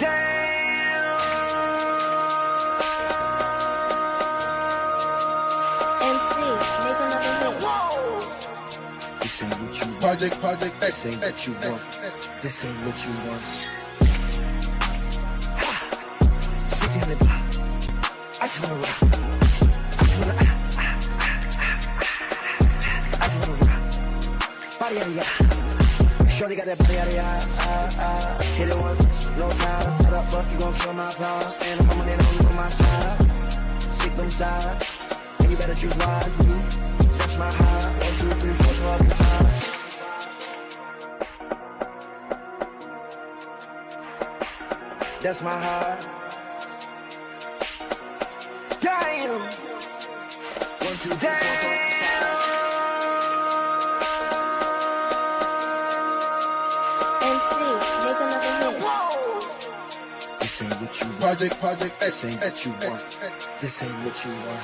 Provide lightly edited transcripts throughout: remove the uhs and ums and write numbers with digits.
This ain't what you project, this ain't what you want. This ain't what you want. 1600 block. I just wanna rock. I just wanna rock. Body yada yada. Shorty got that body yada yada. Hit it once, no time. Set up, fuck, you gon' feel my power. Stand up, I'm on my side. Stick them sides. And you better choose wisely. That's my high. 1, 2, 3, 4, 5. That's my heart. Damn. 1, 2, 3, 4, 5. MC, make another hit. This ain't what you project. This ain't what you want. This ain't what you want.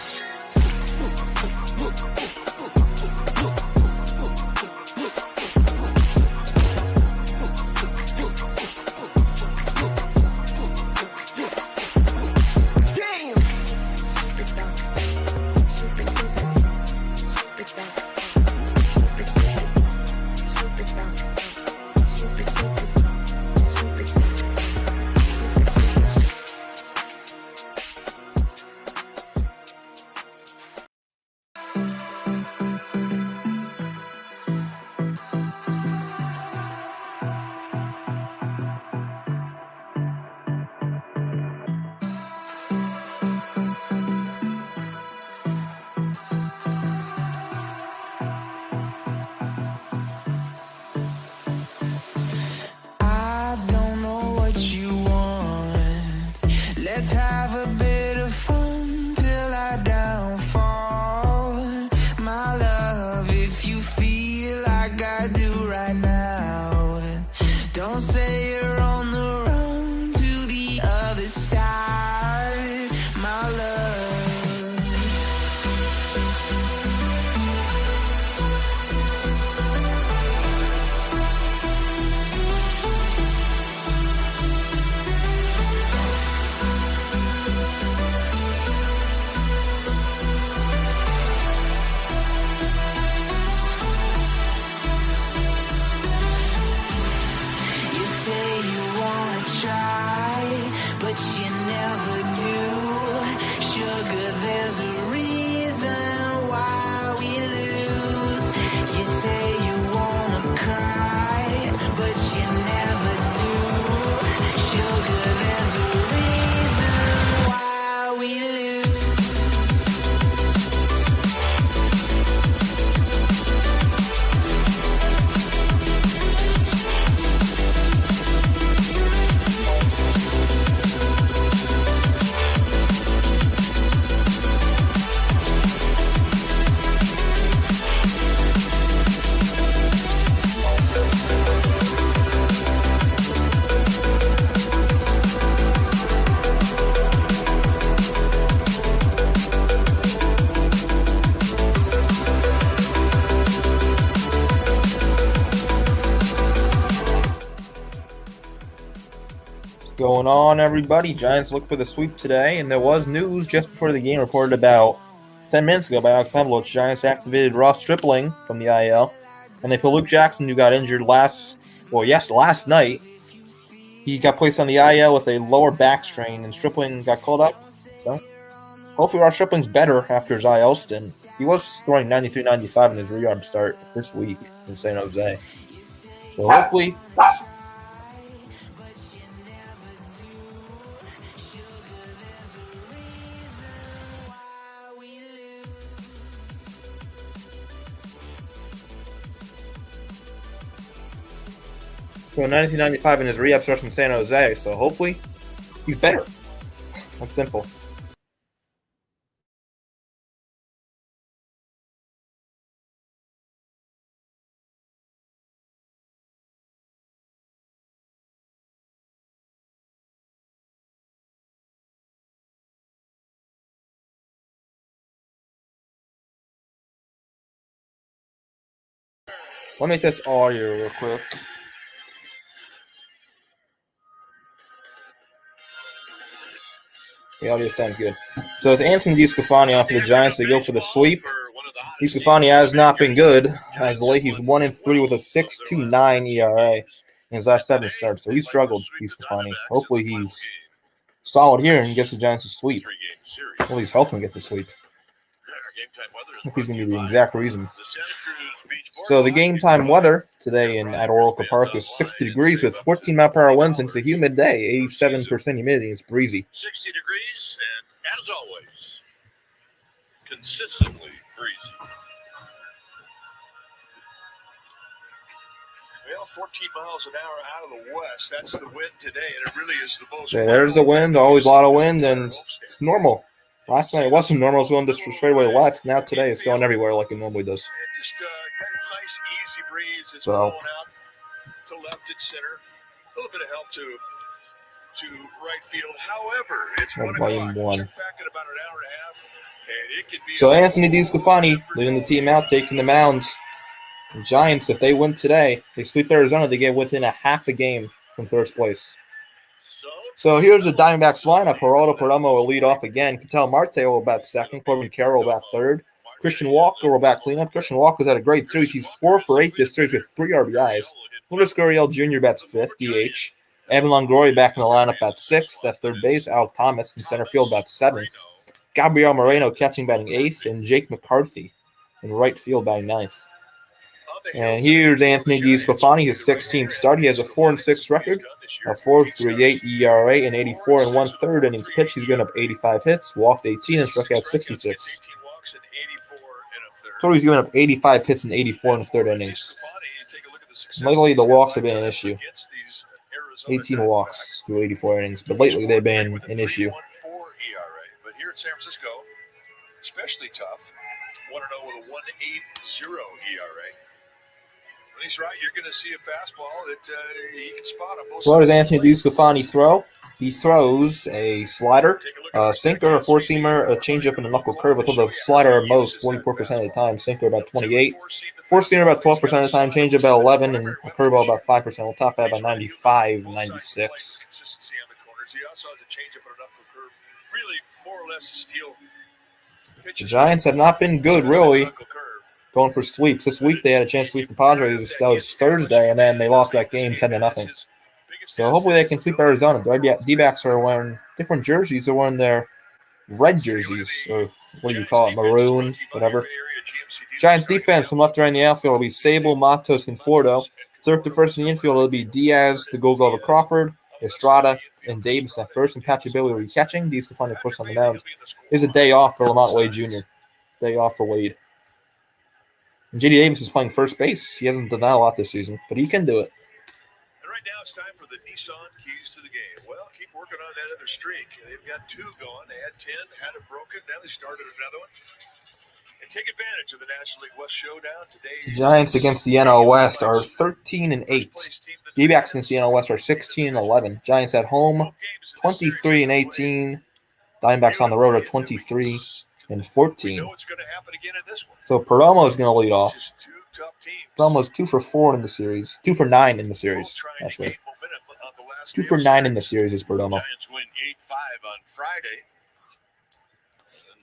Let's have a bit of fun till I downfall. My love, if you feel like I do right now, don't say you're on the run to the other side, my love. Going on, everybody? Giants look for the sweep today, and there was news just before the game reported about 10 minutes ago by Alex Pavlovich. Giants activated Ross Stripling from the IL, and they put Luke Jackson, who got injured last night. He got placed on the IL with a lower back strain, and Stripling got called up. So hopefully Ross Stripling's better after his IL stint. He was throwing 93-95 in his rearm start this week in San Jose. So hopefully... So 1995 in his rehab starts in San Jose, so hopefully he's better. That's simple. Let me make this audio real quick. The audio sounds good. So it's Anthony DeSclafani on for the Giants. They go for the sweep. DeSclafani has not been good. As of late, he's 1-3 with a 6.29 ERA in his last 7 starts. So he struggled, DeSclafani. Hopefully he's solid here and gets the Giants a sweep. Well, he's helping get the sweep. I think he's going to be the exact reason. So the game time weather today at Oracle Park is 60 degrees with 14-mile-per-hour winds, and it's a humid day, 87% humidity. It's breezy. 60 degrees, and as always, consistently breezy. Well, 14 miles an hour out of the west. That's the wind today, and it really is the most. So there's the wind, always a lot of wind, and it's normal. Last night it wasn't normal. It was going just straight away left. Now today it's going everywhere like it normally does. Just a nice, easy breeze. It's So blowing out to left and center. A little bit of help to right field. However, it's 1 o'clock. volume 1. Check back in about an hour and a half, and it could be. So Anthony DeSclafani leading the team out, taking the mound. The Giants, if they win today, they sweep Arizona. They get within a half a game from first place. So here's the Diamondbacks lineup. Geraldo Perdomo will lead off again. Ketel Marte will bat second. Corbin Carroll will bat third. Christian Walker will bat cleanup. Christian Walker's had a great series. He's 4 for 8 this series with 3 RBIs. Lourdes Gurriel Jr. bats fifth, DH. Evan Longoria back in the lineup at sixth. At third base, Alec Thomas in center field bats seventh. Gabriel Moreno catching batting eighth. And Jake McCarthy in right field batting ninth. And here's Anthony DeSclafani, his 16th start. He has a 4-6 record, a 4.38 ERA, and 84 1/3 innings pitched. He's given up 85 hits, walked 18, and struck out 66. So he's given up 85 hits and 84 1/3 innings. Lately, the walks have been an issue. 18 walks through 84 innings, but lately they've been an issue. But here at San Francisco, especially tough. 1-0 with a 1.80 ERA. When he's right, you're going to see a fastball that he can spot on both sides. What does Anthony DeSclafani throw? He throws a slider, a sinker, a four-seamer, a changeup, and a knuckle curve. With the slider at most 44% of the time, sinker about 28%, four-seamer about 12% of the time, changeup about 11%, and a curveball about 5%. We'll top that about 95, 96. Consistency on the corners. He also has a changeup and a knuckle curve. Really, more or less, steal. The Giants have not been good, really, going for sweeps. This week they had a chance to sweep the Padres. That was Thursday, and then they lost that game 10-0. So hopefully they can sweep Arizona. The Dbacks are wearing different jerseys. They're wearing their red jerseys, or what do you call it, maroon, whatever. Giants defense from left to right in the outfield will be Sable, Matos, Conforto. Third to first in the infield will be Diaz, the Gold Glover Crawford, Estrada, and Davis at first, and Patrick Bailey will be catching. These can find, of course, on the mound. It's a day off for Lamont Wade Jr. Day off for Wade. And J.D. Davis is playing first base. He hasn't done that a lot this season, but he can do it. And right now it's time for the Nissan keys to the game. Well, keep working on that other streak. They've got 2 going. They had 10, had it broken. Now they started another one. And take advantage of the National League West showdown today. The Giants against the NL West are 13-8. Dbacks against the NL West are 16-11. Giants at home 23-18. Diamondbacks on the road are 23-14. So Perdomo is going to lead off. Perdomo's 2 for 4 in the series. 2 for 9 in the series, actually. 2 for 9 in the series is Perdomo. Giants win 8-5 on Friday.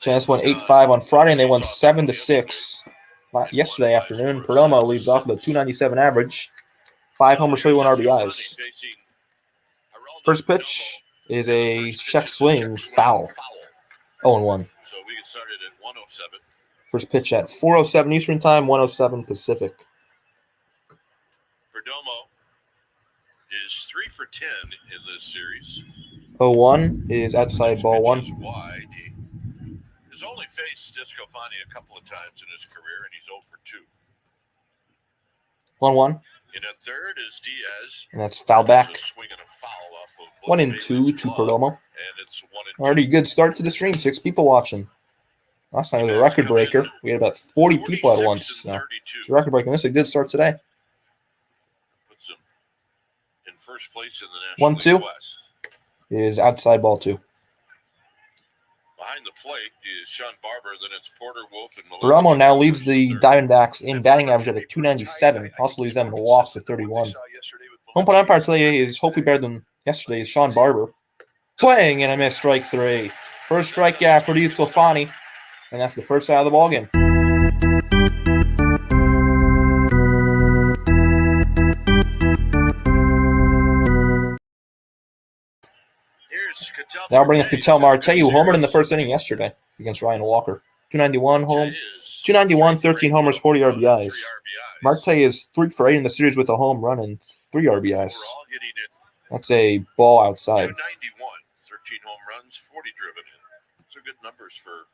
Giants won 8-5 on Friday, and they won 7-6 yesterday afternoon. Perdomo leads off with a .297 average, 5 homers, 31 RBIs. First pitch is a check swing foul. 0-1. So we get started at 1:07. First pitch at 4:07 Eastern Time, 1:07 Pacific. Perdomo is 3 for 10 in this series. 0-1 is outside ball 1. Wide. He's only faced DeSclafani a couple of times in his career, and he's 0 for 2. 1-1. And at third is Diaz. And that's foul back. Swinging a foul off of 1-2 to Perdomo. And it's 1-2. Already good start to the stream. 6 people watching. Last time it was a record breaker. We had about 40 people at once. Now, it's a record breaker. This is a good start today. Puts him in first place in the National 1-2 League West. is outside ball 2. Behind the plate is Sean Barber. Then it's Porter, Wolf, and Perdomo now leads the Diamondbacks in batting average at a .297. Also leads them in walks at 31. Home plate umpire today is hopefully better than yesterday's Sean Barber. Swing and a miss, strike 3. First strikeout for DeSclafani, and that's the first out of the ball game. That'll bring up Ketel Marte, who homered in the first inning yesterday against Ryan Walker. 291, 13 homers, 40 RBIs. Marte is 3 for 8 in the series with a home run and 3 RBIs. That's a ball outside. 291, 13 home runs, 40 driven in. Those are good numbers for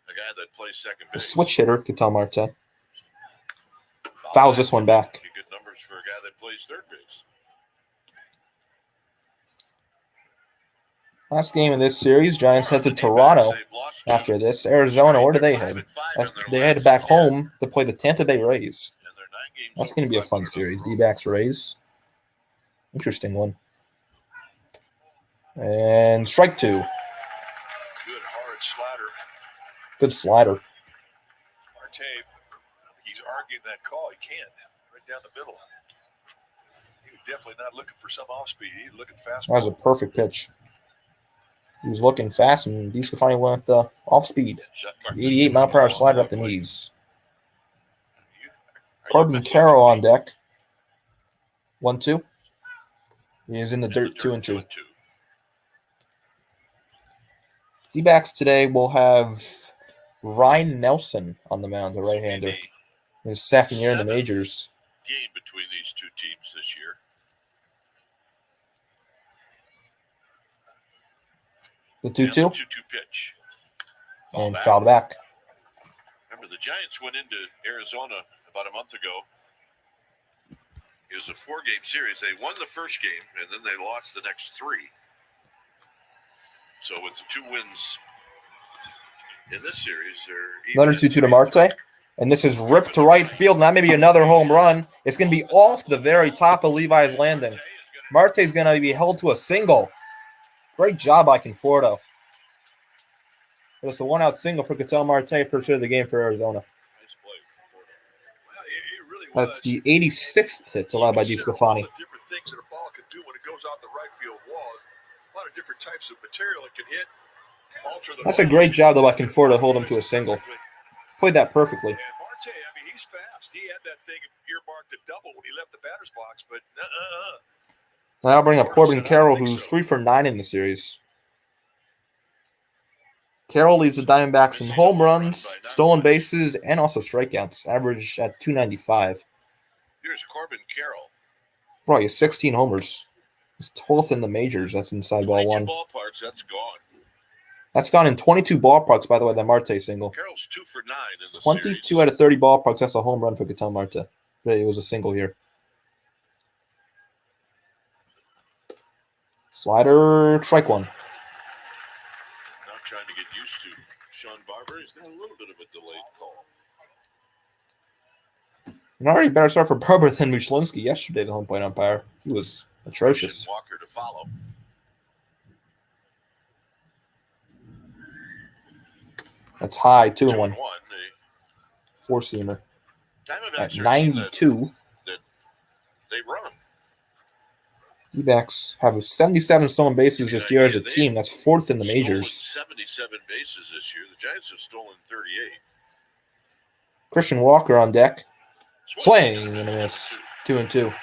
a guy that plays second The base. switch hitter, Ketel Marte. Fouls this one back. Good numbers for a guy that plays third base. Last game of this series, Giants head to Toronto. After this, Arizona, where do they head? They head back home to play the Tampa Bay Rays. That's going to be a fun series. Dbacks Rays. Interesting one. And strike 2. Good hard slider. Good slider. Marte, he's arguing that call. He can't. Right down the middle. He was definitely not looking for some off speed. He was looking fast. That was a perfect pitch. He was looking fast, and DeSclafani went with the off speed. 88 mile per hour slider at the knees. Corbin Carroll on deck. 1-2. He is in the dirt, 2-2. D-backs today will have Ryan Nelson on the mound, the right-hander. His second year in the majors. Game between these two teams this year. The 2-2. 2-2 pitch. And fouled back. Remember, the Giants went into Arizona about a month ago. It was a 4-game series. They won the first game, and then they lost the next 3. So with the 2 wins in this series, they're another 2-2 to Marte. And this is ripped to right field. And that may be another home run. It's going to be off the very top of Levi's landing. Marte's going to be held to a single. Great job by Conforto. But it's a 1-out single for Ketel Marte, first hit of the game for Arizona. That's the 86th hit allowed by DeSclafani. Different things that a ball can do when it goes off the right field wall. A lot of different types of material it can hit. That's a great job, though, by Conforto to hold him to a single. Played that perfectly. And Marte, I mean, he's fast. He had that thing earmarked to double when he left the batter's box, but That'll bring up Corbin Carroll, who's 3 for 9 in the series. Carroll leads the Diamondbacks in home runs, stolen bases, and also strikeouts, average at 295. Here's Corbin Carroll. Right, he has 16 homers. He's 12th in the majors. That's inside ball 1. Ballparks, that's gone. That's gone in 22 ballparks, by the way, that Marte single. Carroll's 2 for 9 in the 22 series. out of 30 ballparks. That's a home run for Ketel Marte. But it was a single here. Slider, strike 1. Now trying to get used to Sean Barber. He's got a little bit of a delayed call. An already better start for Barber than Mushlinski yesterday, the home plate umpire. He was atrocious. Walker to follow. That's high, 2-1. 2-1. 4-seamer. Diamondbacks At are 92. that they run. D-backs have 77 stolen bases this year as a team. That's 4th in the majors. 77 bases this year. The Giants have stolen 38. Christian Walker on deck. Swing and a miss. 2-2.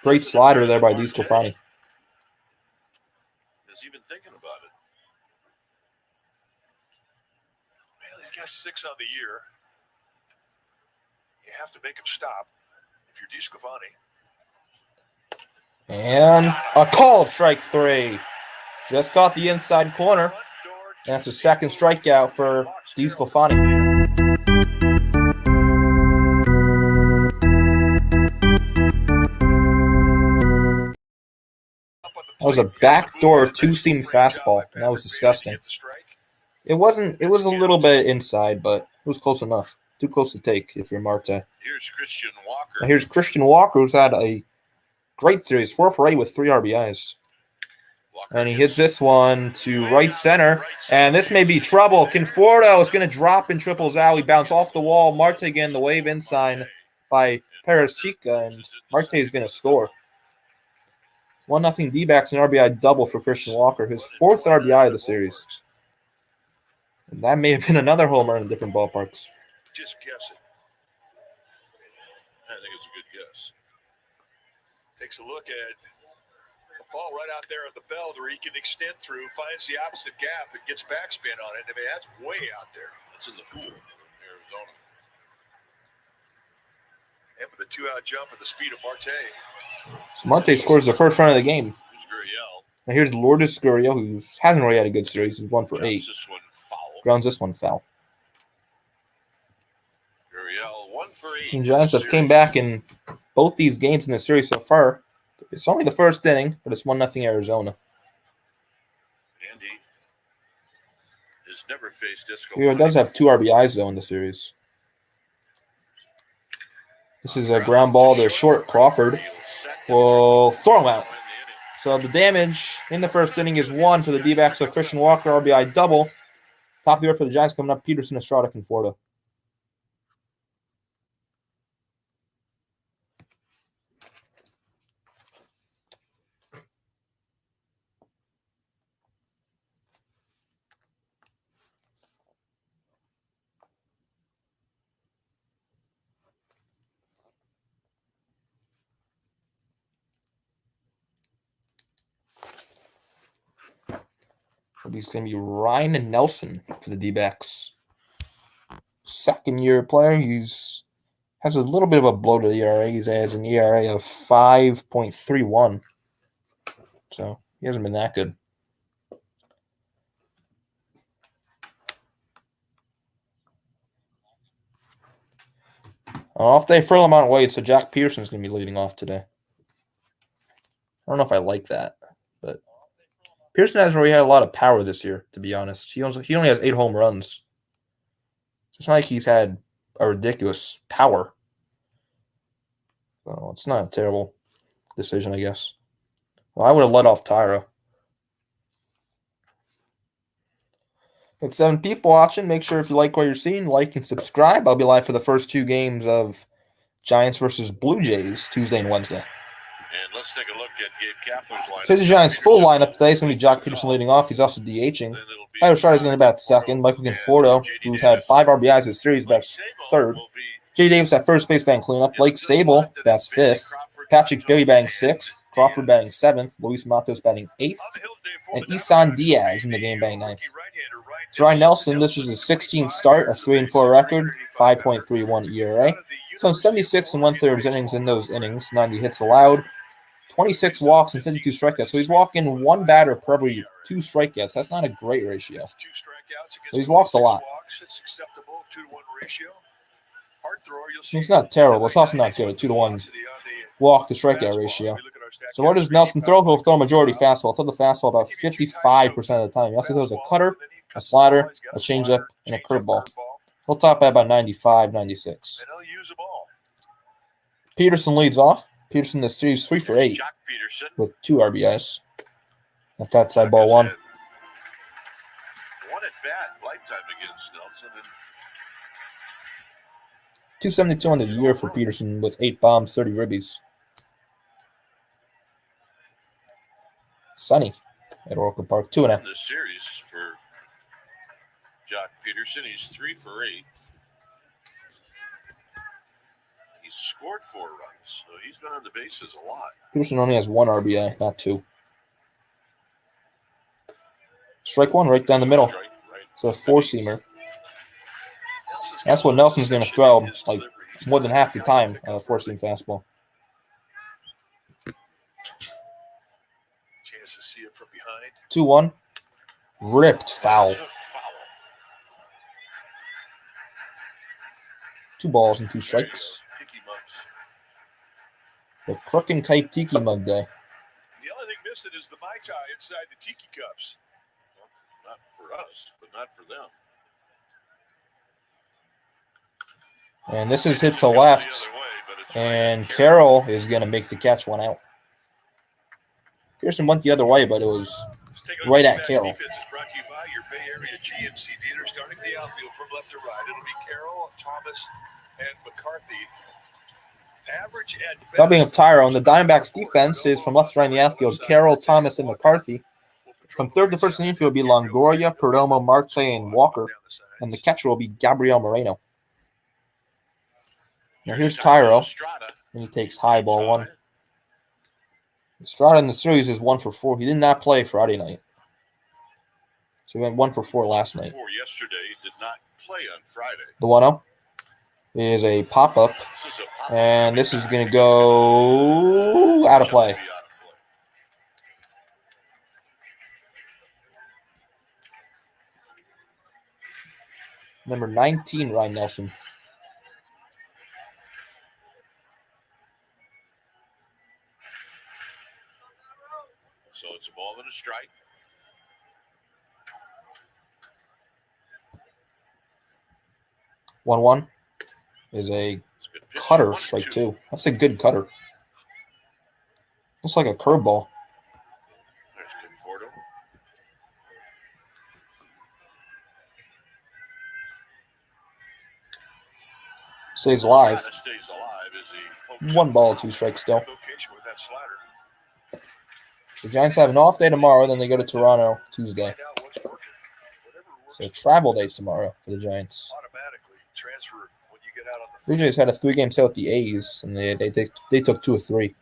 Great slider there by DeSclafani. Is even thinking about it. Well, they've got 6 on the year. You have to make them stop if you're DeSclafani. And a called strike 3. Just caught the inside corner. That's the second strikeout for DeSclafani. That was a backdoor 2-seam fastball, and that was disgusting. It wasn't. It was a little bit inside, but it was close enough. Too close to take if you're Marte. Here's Christian Walker. Now here's Christian Walker, who's had a great series, 4 for 8 with 3 RBIs. And he hits this one to right center, and this may be trouble. Conforto is going to drop and triples out. He bounced off the wall. Marte again, the wave in sign by Perez Chica, and Marte is going to score. 1-0 Dbacks and RBI double for Christian Walker, his 4th RBI of the series. And that may have been another home run in different ballparks. Just guess it. I think it's a good guess. Takes a look at the ball right out there at the belt where he can extend through, finds the opposite gap, and gets backspin on it. I mean, that's way out there. That's in the pool in Arizona. And with the 2-out jump at the speed of Marte. So Marte scores the first run of the game. Now here's Lourdes Gurriel, who hasn't really had a good series. He's 1 for 8. Grounds this one foul. Gurriel 1 for 8. And Giants have came back in both these games in the series so far. It's only the first inning, but it's 1-0 Arizona. Andy has never faced Disco. He does have 2 RBIs, though, in the series. This is a ground ball to short. Crawford will throw him out. So the damage in the first inning is 1 for the D-backs of Christian Walker, RBI double. Top of the order for the Giants coming up, Peterson, Estrada, Conforto. He's going to be Ryan Nelson for the D-backs. Second-year player. He's has a little bit of a bloated ERA. He has an ERA of 5.31. So he hasn't been that good. Off day for Lamont Wade, so Jack Pearson's going to be leading off today. I don't know if I like that, but Pearson hasn't really had a lot of power this year, to be honest. He only has 8 home runs. So it's not like he's had a ridiculous power. So it's not a terrible decision, I guess. Well, I would have let off Tyra. With 7 people watching, make sure if you like what you're seeing, like and subscribe. I'll be live for the first 2 games of Giants versus Blue Jays Tuesday and Wednesday. And let's take a look at Gabe Kapler's lineup. So the Giants' full lineup today is going to be Jock Peterson leading off. He's also DHing. Tyler Estrada is going to bat second. Michael Conforto, who's had 5 RBIs this series, bats third. Jay Davis at first base batting cleanup. Blake Sable bats 5th. Patrick Bailey batting 6th. Crawford batting 7th. Luis Matos batting 8th. And Isan Diaz in the game batting 9th. So Ryan Nelson, this is his 16th start, a 3-4 record, 5.31 ERA. So in 76 and 1/3 innings in those innings, 90 hits allowed, 26 walks and 52 strikeouts. So he's walking 1 batter per every 2 strikeouts. That's not a great ratio. So he's walked a lot. It's not terrible. It's also not good. A 2-to-1 walk to strikeout ratio. So where does Nelson throw? He'll throw a majority fastball. He'll throw the fastball about 55% of the time. He also throws a cutter, a slider, a changeup, and a curveball. He'll top at about 95, 96. Peterson leads off. Peterson this series 3 for 8 with 2 RBIs. That's outside ball 1. 1 at bat lifetime against Nelson. 272 on the year for Peterson with 8 bombs, 30 ribbies. Sunny at Oracle Park, 2.5. This series for Jock Peterson, he's 3 for 8. He's scored 4 runs, so he's been on the bases a lot. Peterson only has 1 RBI, not 2. Strike 1 right down the middle. So a 4-seamer. That's what Nelson's going to throw, like more than half the time, a 4-seam fastball. Chance to see it from behind. 2-1. Ripped foul. 2 balls and 2 strikes. The Crook and Kite Tiki Mug Day. The only thing missing is the Mai Tai inside the Tiki Cups. Not for us, but not for them. And this is hit to left. And Carroll is going to make the catch, 1 out. Pearson went the other way, but it was right at Carroll. Defense is brought to you by your Bay Area GMC dealer, starting the outfield from left to right. It'll be Carroll, Thomas, and McCarthy. Average at Dubbing of Tyrone, the Diamondbacks defense is from left to right in the outfield, Carroll, Thomas, and McCarthy. From third to first in the infield will be Longoria, Perdomo, Marte, and Walker. And the catcher will be Gabriel Moreno. Now here's Tyro, and he takes high ball one. Estrada in the series is 1 for 4. He did not play Friday night. So he went 1 for 4 last night. Yesterday, did not play on Friday. The 1-0 is a pop-up, and this is going to go out of play. Number 19, Ryan Nelson. So it's a ball and a strike. One is a cutter, strike 2. That's a good cutter. Looks like a curveball. There's Conforto. Stays alive. Stays alive as he 1 ball, 2 strikes still. location with that slider. The Giants have an off day tomorrow, then they go to Toronto Tuesday. Find out what's working. Whatever works So travel day tomorrow for the Giants. automatically transfer when you get out on the Blue Jays had a 3-game set with the A's, and they took 2 of 3.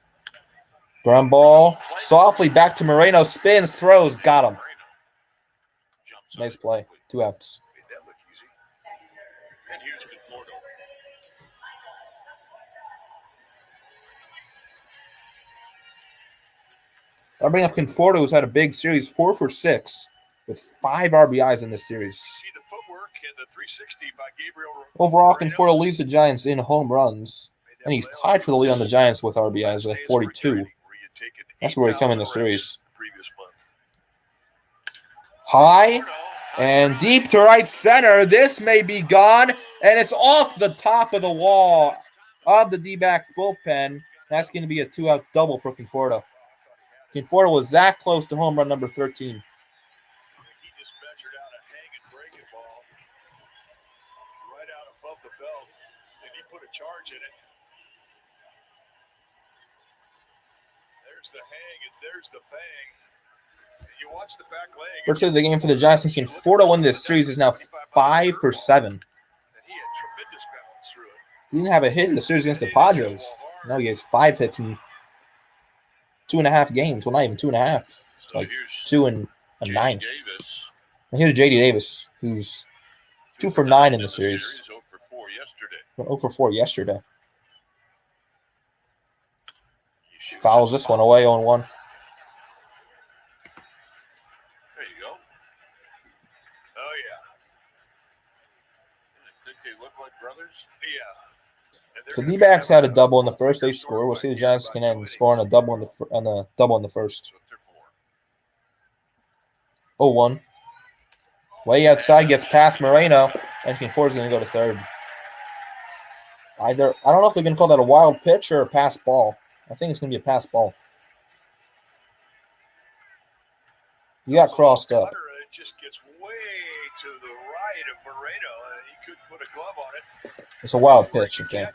Ground ball, softly back to Moreno, spins, throws, got him. Nice play, 2 outs. Made that look easy. And here's Conforto. I'll bring up Conforto, who's had a big series, 4 for 6, with 5 RBIs in this series. See the footwork and the 360 by Gabriel. Overall, Conforto leads the Giants in home runs, and he's tied for the lead on the Giants with RBIs with 42. That's where he come in the series. High and deep to right center. This may be gone, and it's off the top of the wall of the Dbacks bullpen. That's going to be a 2-out double for Conforto. Conforto was that close to home run number 13. He just measured out a hang and break it ball right out above the belt, and he put a charge in it. There's the hang and there's the bang. You watch the back leg. First of the game for the Giants, and Conforto in this series is now 5 for 7. And he had tremendous balance through it. He didn't have a hit in the series against the Padres. Now he has 5 hits in 2.5 games. Well, not even 2.5. It's like 2 and a ninth. And here's J.D. Davis, who's 2 for 9 in the series. 0 for 4 yesterday. Went 0 for 4 yesterday. Fouls this one away, 0-1. There you go. Oh, yeah. I think they look like brothers. Yeah. So D-backs had a double in the first. They score. We'll see the Giants can end score on a double in the first. 0-1. Way outside, gets past Moreno, and Conforto's going to go to third. I don't know if they're going to call that a wild pitch or a pass ball. I think it's going to be a pass ball. He got crossed up. It just gets way to the right of Moreno, and he couldn't put a glove on it. It's a wild pitch, you think.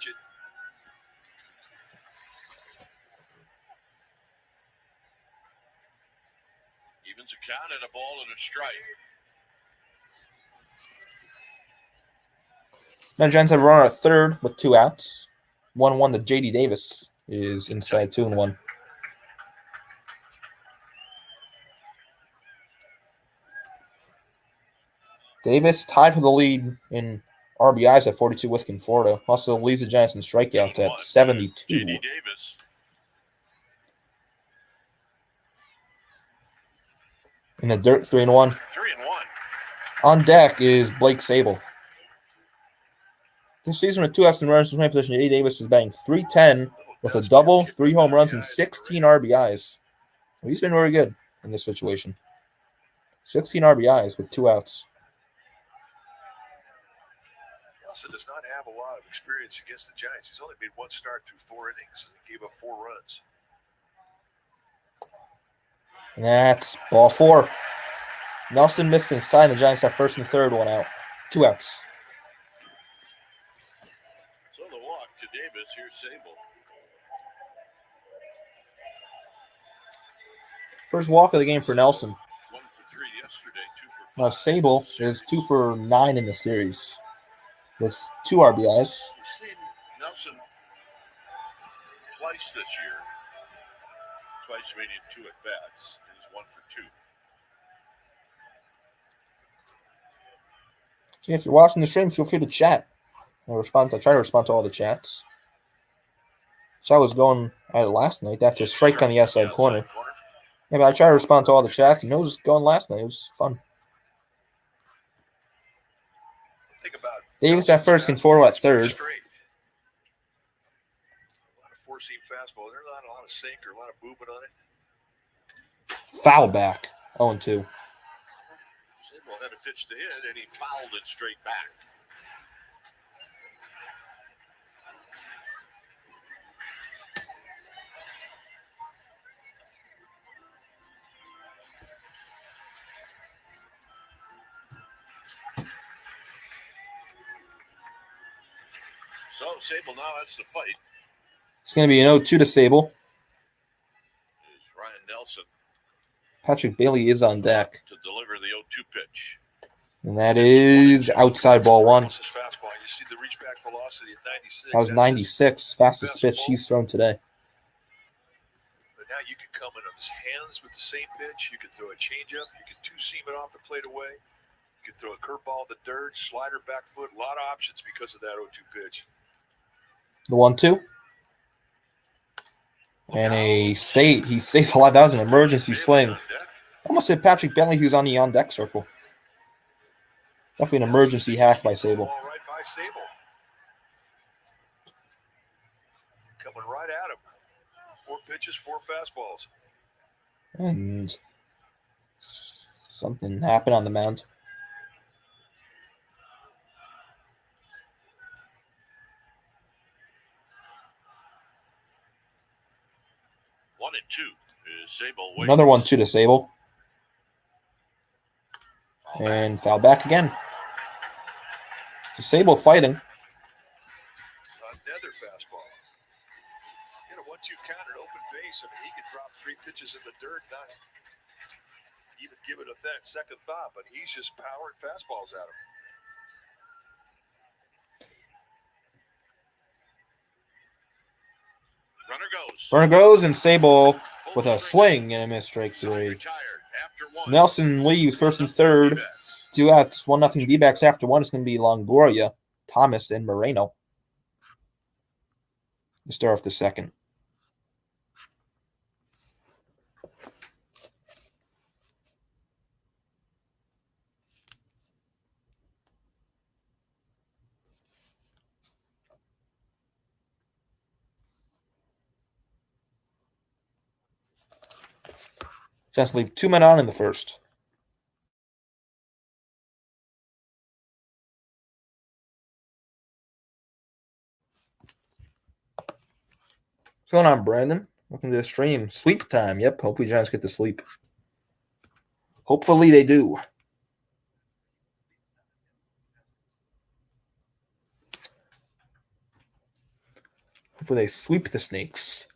Evens a count and a ball and a strike. Now the Giants have a runner at third with 2 outs. 1-1 to J.D. Davis is inside 2-1. Davis tied for the lead in RBIs at 42 with Conforto. Also leads the Giants in strikeouts at 72. J.D. Davis. In the dirt, 3-1. 3-1. On deck is Blake Sable. This season with 2 outs and runners in scoring position, J.D. Davis is batting .310 with a double, 3 home runs, and 16 RBIs. He's been very good in this situation. 16 RBIs with 2 outs. He also does not have a lot of experience against the Giants. He's only made 1 start through 4 innings. He gave up 4 runs. And that's ball 4. Nelson missed inside. The Giants have first and third, 1 out. 2 outs. So the walk to Davis. Here's Sable. First walk of the game for Nelson. 1 for 3 yesterday, 2 for 5. Sable is 2 for 9 in the series with 2 RBIs. We've seen Nelson twice this year. Twice meaning 2 at bats. He's 1 for 2. So if you're watching the stream, feel free to chat. I'll try to respond to all the chats. Chat was going at it last night. That's a strike on the outside corner. Yeah, but I try to respond to all the chats, and it was going last night. It was fun. Think about Davis at first and Foro at third. straight. A lot of four-seam fastball. There's not a lot of sink or a lot of movement on it. Foul back. 0-2. Sidwell had a pitch to hit, and he fouled it straight back. So Sable now has to fight. It's going to be an 0-2 to Sable. Is Ryan Nelson Patrick Bailey is on deck. to deliver the 0-2 pitch. And that is outside ball 1. This is fastball. You see the reach back velocity at 96. That was 96. Fastest pitch he's thrown today. But now you can come in on his hands with the same pitch. You can throw a changeup. You can two-seam it off the plate away. You can throw a curveball in the dirt, slider, back foot. A lot of options because of that 0-2 pitch. The 1-2. And he stays alive. That was an emergency swing. Almost hit Patrick Bailey, who's on the on-deck circle. Definitely an emergency hack by Sable. Ball right by Sable. Coming right at him. 4 pitches, 4 fastballs. And something happened on the mound. One and two is Sable. Another 1-2 to Sable. And foul back again. So Sable fighting. Another fastball. Get a 1-2 count at open base. I mean, he could drop 3 pitches in the dirt, not even give it a second thought, but he's just powering fastballs at him. Runner goes, and Sable with a swing and a miss, strike 3. Nelson leaves first and third. 2 outs, 1-0 D-backs after 1. It's going to be Longoria, Thomas, and Moreno to start off the second. Just leave 2 men on in the first. What's going on, Brandon? Welcome to the stream. Sleep time. Yep, hopefully Giants get to sleep. Hopefully they do. Hopefully they sweep the Snakes.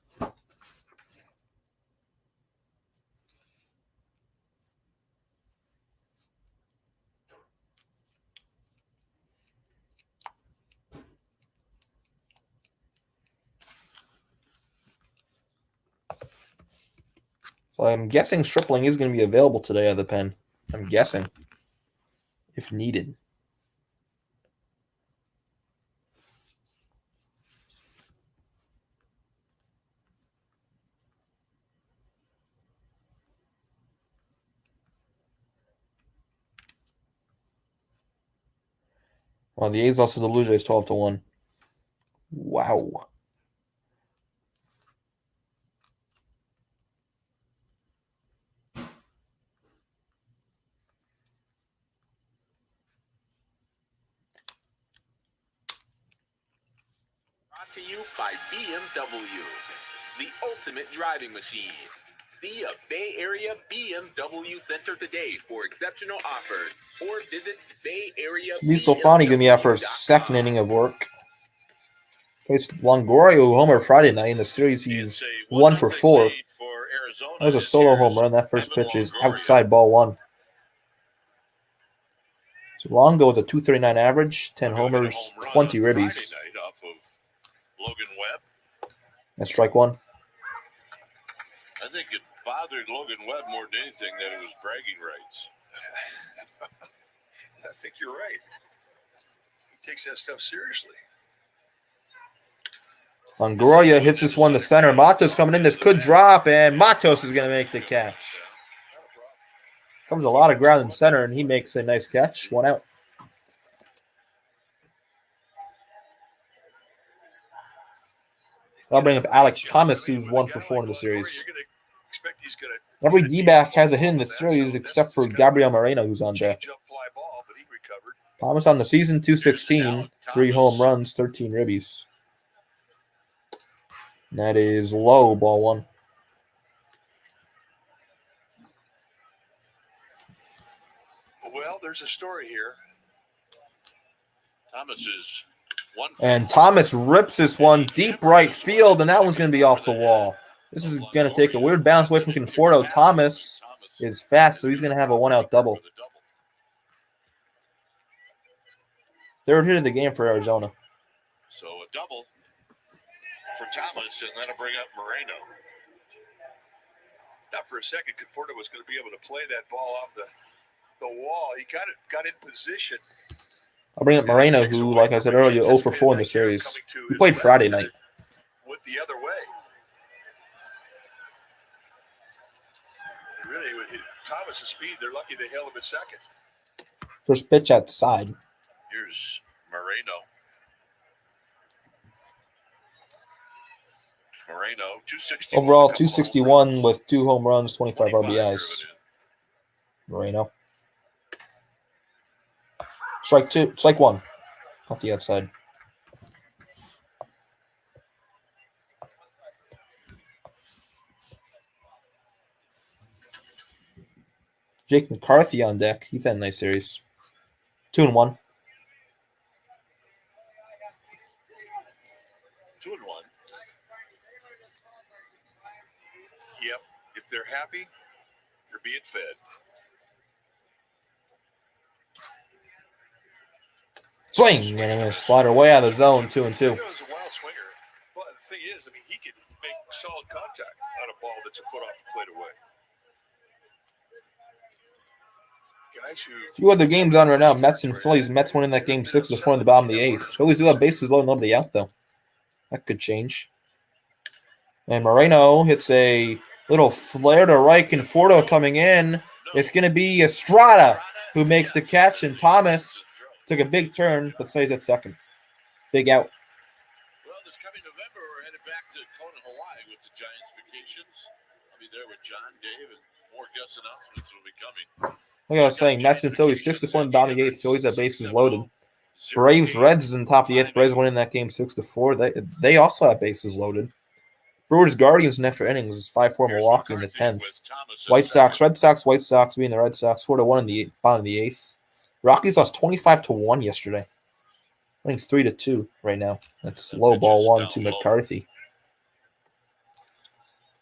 So I'm guessing Stripling is going to be available today at the pen. I'm guessing. If needed. Well, the A's lost to the Blue Jays 12-1. Wow. To you by BMW, the ultimate driving machine. See a Bay Area BMW Center today for exceptional offers, or visit Bay Area. DeSclafani going to be out for a second inning of work. Faced Longoria, who homered Friday night in the series. He's 1 for 4. For Arizona. That was a solo home run. That first pitch is outside, ball one. So Longo with a 239 average, 10 homers, 20 ribbies. Friday night off of Logan Webb. That's strike one. I think it bothered Logan Webb more than anything that it was bragging rights. I think you're right. He takes that stuff seriously. Longoria hits this one to center. Matos coming in. This could drop, and Matos is going to make the catch. Covers a lot of ground in center, and he makes a nice catch. One out. I'll bring up Alec Thomas, who's 1 for 4 in the series. Every D-back has a hit in the series except for Gabriel Moreno, who's on deck. Thomas on the season, 216, 3 home runs, 13 ribbies. And that is low, ball one. Well, there's a story here. Thomas is and Thomas rips this one deep right field, and that one's going to be off the wall. This is going to take a weird bounce away from Conforto. Thomas is fast, so he's going to have a one-out double. Third hit of the game for Arizona. So a double for Thomas, and that'll bring up Moreno. Not for a second, Conforto was going to be able to play that ball off the wall. He got in position. I'll bring up Moreno, who, like I said earlier, 0 for 4 in the series. He played Friday night. Went the other way. Really, with Thomas's speed, they're lucky they held him at second. First pitch outside. Here's Moreno. Moreno, 261. Overall, 261 with 2 home runs, 25 RBIs. Moreno. Strike two. Strike one. Off the outside. Jake McCarthy on deck. He's had a nice series. 2-1. 2-1. Yep. If they're happy, you're being fed. Swing, and a slider way out of the zone, 2-2. He was a wild swinger. Well, the thing is, he can make solid contact on a ball that's a foot off the plate away. Guys who... A few other games on right now. Mets and Phillies. Mets winning that game 6-4 in the bottom of the 8th. Phillies do have bases low, nobody out, though. That could change. And Moreno hits a little flare to right. Conforto coming in. It's going to be Estrada who makes the catch, and Thomas took a big turn, but stays at second. Big out. Well, this coming November, we're headed back to Kona, Hawaii with the Giants vacations. I'll be there with John, Dave, and more guest announcements will be coming. Like I was saying, Mets and Phillies 6-4 in the bottom of the 8th. Phillies have bases loaded. Braves Reds is in the top of the 8th. Braves winning that game 6-4. They also have bases loaded. Brewers Guardians in extra innings is 5-4 Milwaukee in the 10th. White Sox, Red Sox, White Sox being the Red Sox 4-1 in the bottom of the 8th. Rockies lost 25-1 yesterday. I think 3-2 right now. That's low ball one to McCarthy.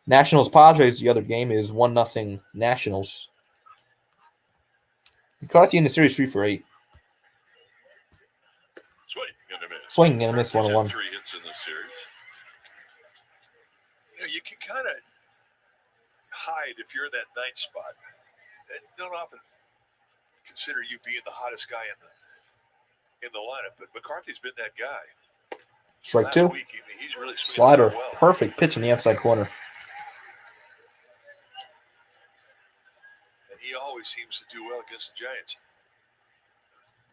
Nationals Padres, the other game is 1-0 Nationals. McCarthy in the series 3 for 8. Swing and a miss 1-1. 3 hits in this series. You can kind of hide if you're in that 9th spot. They don't often consider you being the hottest guy in the lineup, but McCarthy's been that guy. Strike two. Week, he's really Slider, well. perfect pitch in the outside corner. And he always seems to do well against the Giants.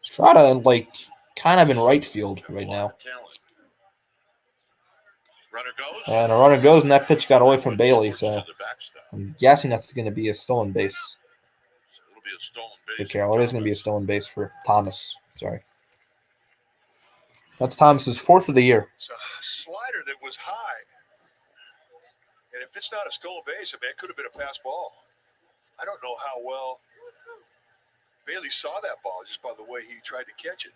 Strada, kind of in right field right now. Runner goes. And a runner goes, and that pitch got away from Bailey, so I'm guessing that's going to be a stolen base. It'll be a stolen base for Carroll. It is going to be a stolen base for Thomas. Sorry. That's Thomas's 4th of the year. It's a slider that was high. And if it's not a stolen base, it could have been a pass ball. I don't know how well Bailey saw that ball just by the way he tried to catch it.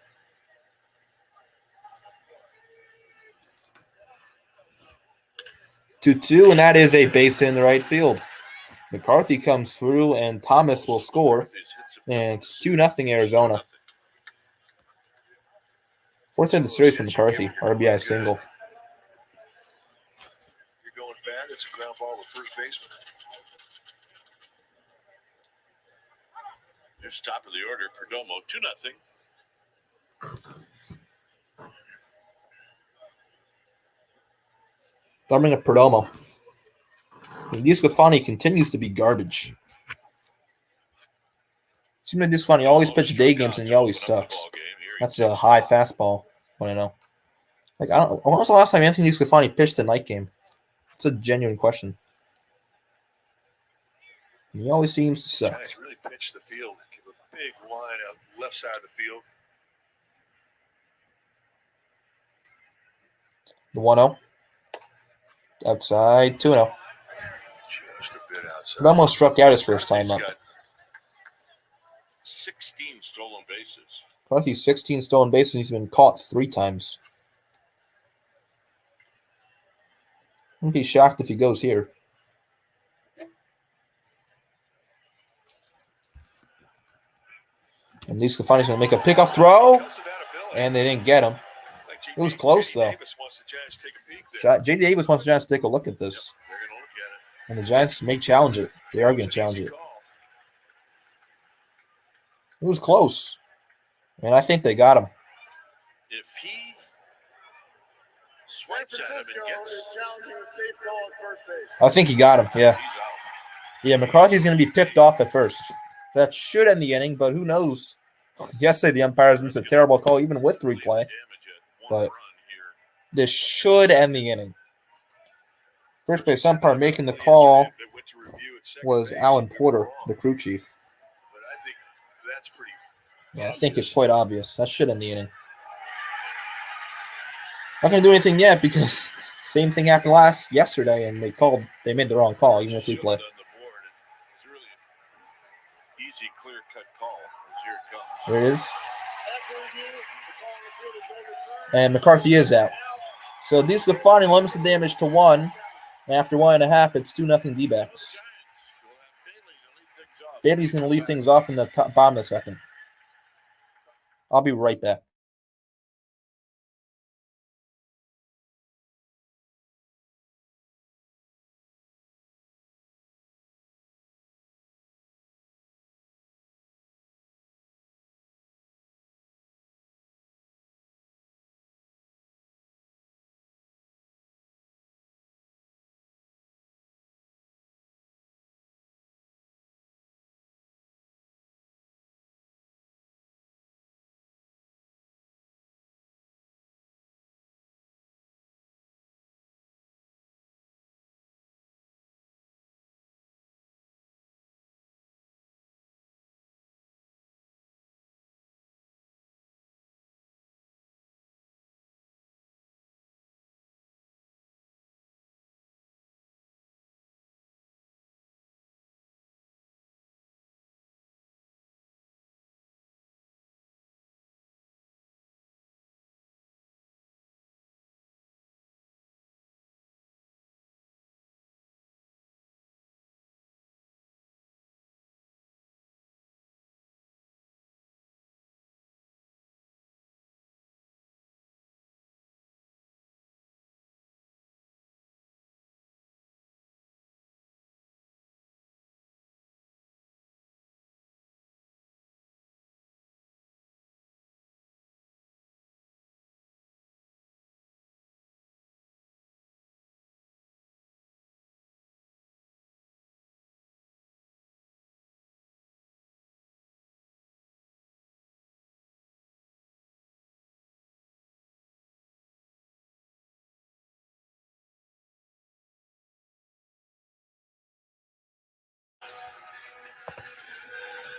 Two, and that is a base in the right field. McCarthy comes through, and Thomas will score. And it's 2-0 Arizona. Fourth in the series for McCarthy. RBI single. You're going bad. It's a ground ball to first baseman. Just top of the order, Perdomo, 2-0. Thumbing at Perdomo. DeSclafani continues to be garbage. Seems like DeSclafani always pitches day games and he always sucks. That's a high fastball. I don't know. Like, I don't. When was the last time Anthony DeSclafani pitched a night game? It's a genuine question. He always seems to suck. Guys really pitch the field. Give a big line out left side of the field. The 1-0. Outside, 2-0. Just a bit outside. He almost struck out his first time up. 16 stolen bases. McCarthy's 16 stolen bases. He's been caught 3 times. I wouldn't be shocked if he goes here. And DeSclafani's going to make a pickoff throw, and they didn't get him. It was close, though. J.D. Davis wants the Giants to take a look at this. And the Giants may challenge it. They are going to challenge it. It was close. And I think they got him. If he swipes at him and gets, I think he got him, yeah. Yeah, McCarthy's going to be picked off at first. That should end the inning, but who knows? Yesterday, the umpires missed a terrible call, even with replay. But this should end the inning. First base umpire making the call was Alan Porter, the crew chief. Yeah, I think it's quite obvious. That should end the inning. Not going to do anything yet because same thing happened yesterday, and they made the wrong call, even with replay. easy, clear-cut call. Here it comes. There it is. And McCarthy is out. So DeSclafani limits the damage to 1. And after 1.5, it's 2-0 Dbacks. Bailey's going to lead things off in the bottom of the second. I'll be right back.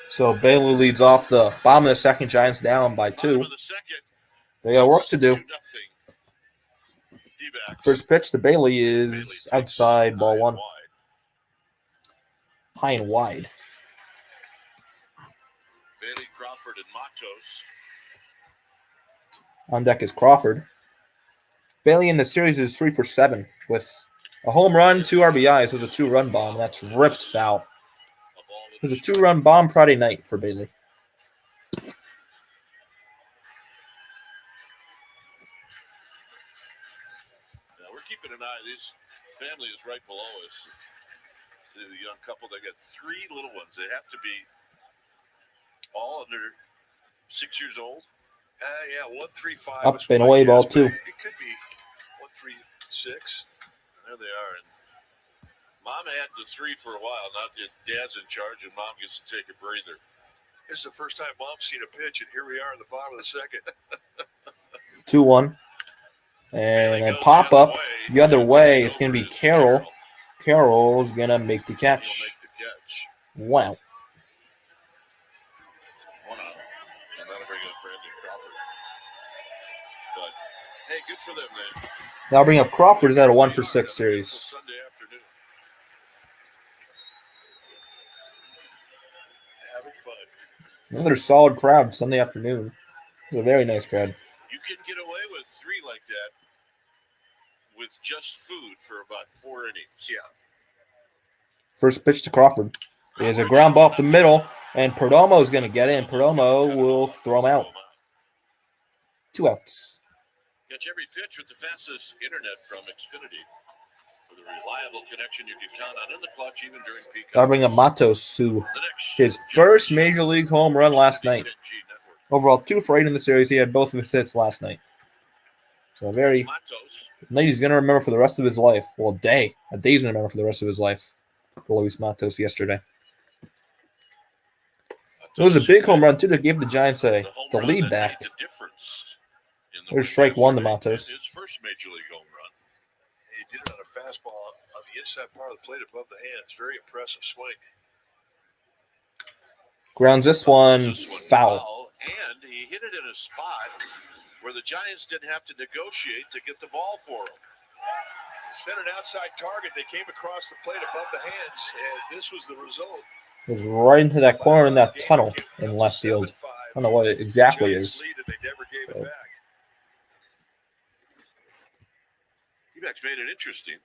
So Bailey leads off the bottom of the second. Giants down by 2. They got work to do. First pitch to Bailey is outside, ball 1. High and wide. Bailey, Crawford, and Matos. On deck is Crawford. Bailey in the series is 3 for 7 with A home run, 2 RBIs. It was a 2-run bomb, and that's ripped foul. It was a 2-run bomb Friday night for Bailey. Now we're keeping an eye. This family is right below us. See the young couple. They got 3 little ones. They have to be all under 6 years old. Yeah, 135. Up and away ball, too. It could be 136. There they are. And Mom had the 3 for a while. Now just Dad's in charge, and Mom gets to take a breather. This is the first time Mom's seen a pitch, and here we are in the bottom of the second. 2-1. And a pop-up the other way. It's going to be Carroll. Carroll's going to make the catch. Wow. Hey, good for them, man. That'll bring up Crawford's at a 1-for-6 series. Sunday afternoon. Having fun. Another solid crowd Sunday afternoon. It's a very nice crowd. You can get away with 3 like that with just food for about 4 innings. Yeah. First pitch to Crawford. There's a ground ball up the middle, and Perdomo is going to get in. Perdomo will throw him out. 2 outs. Catch every pitch with the fastest internet from Xfinity. With a reliable connection you can count on in the clutch even during peak hours. I'll bring up Matos, who his first major league home run last night. Overall, 2 for 8 in the series. He had both of his hits last night. So a night he's going to remember for the rest of his life. Well, a day he's going to remember for the rest of his life for Luis Matos yesterday. It was a big home run, too, that gave the Giants the lead back. There's strike 1 to Matos. His first major league home run. He did it on a fastball on the inside part of the plate above the hands. Very impressive swing. Grounds this one foul. And he hit it in a spot where the Giants didn't have to negotiate to get the ball for him. Set an outside target. They came across the plate above the hands, and this was the result. It was right into that corner in that tunnel in left field. I don't know what it exactly is. They never gave it back. Dbacks made it interesting.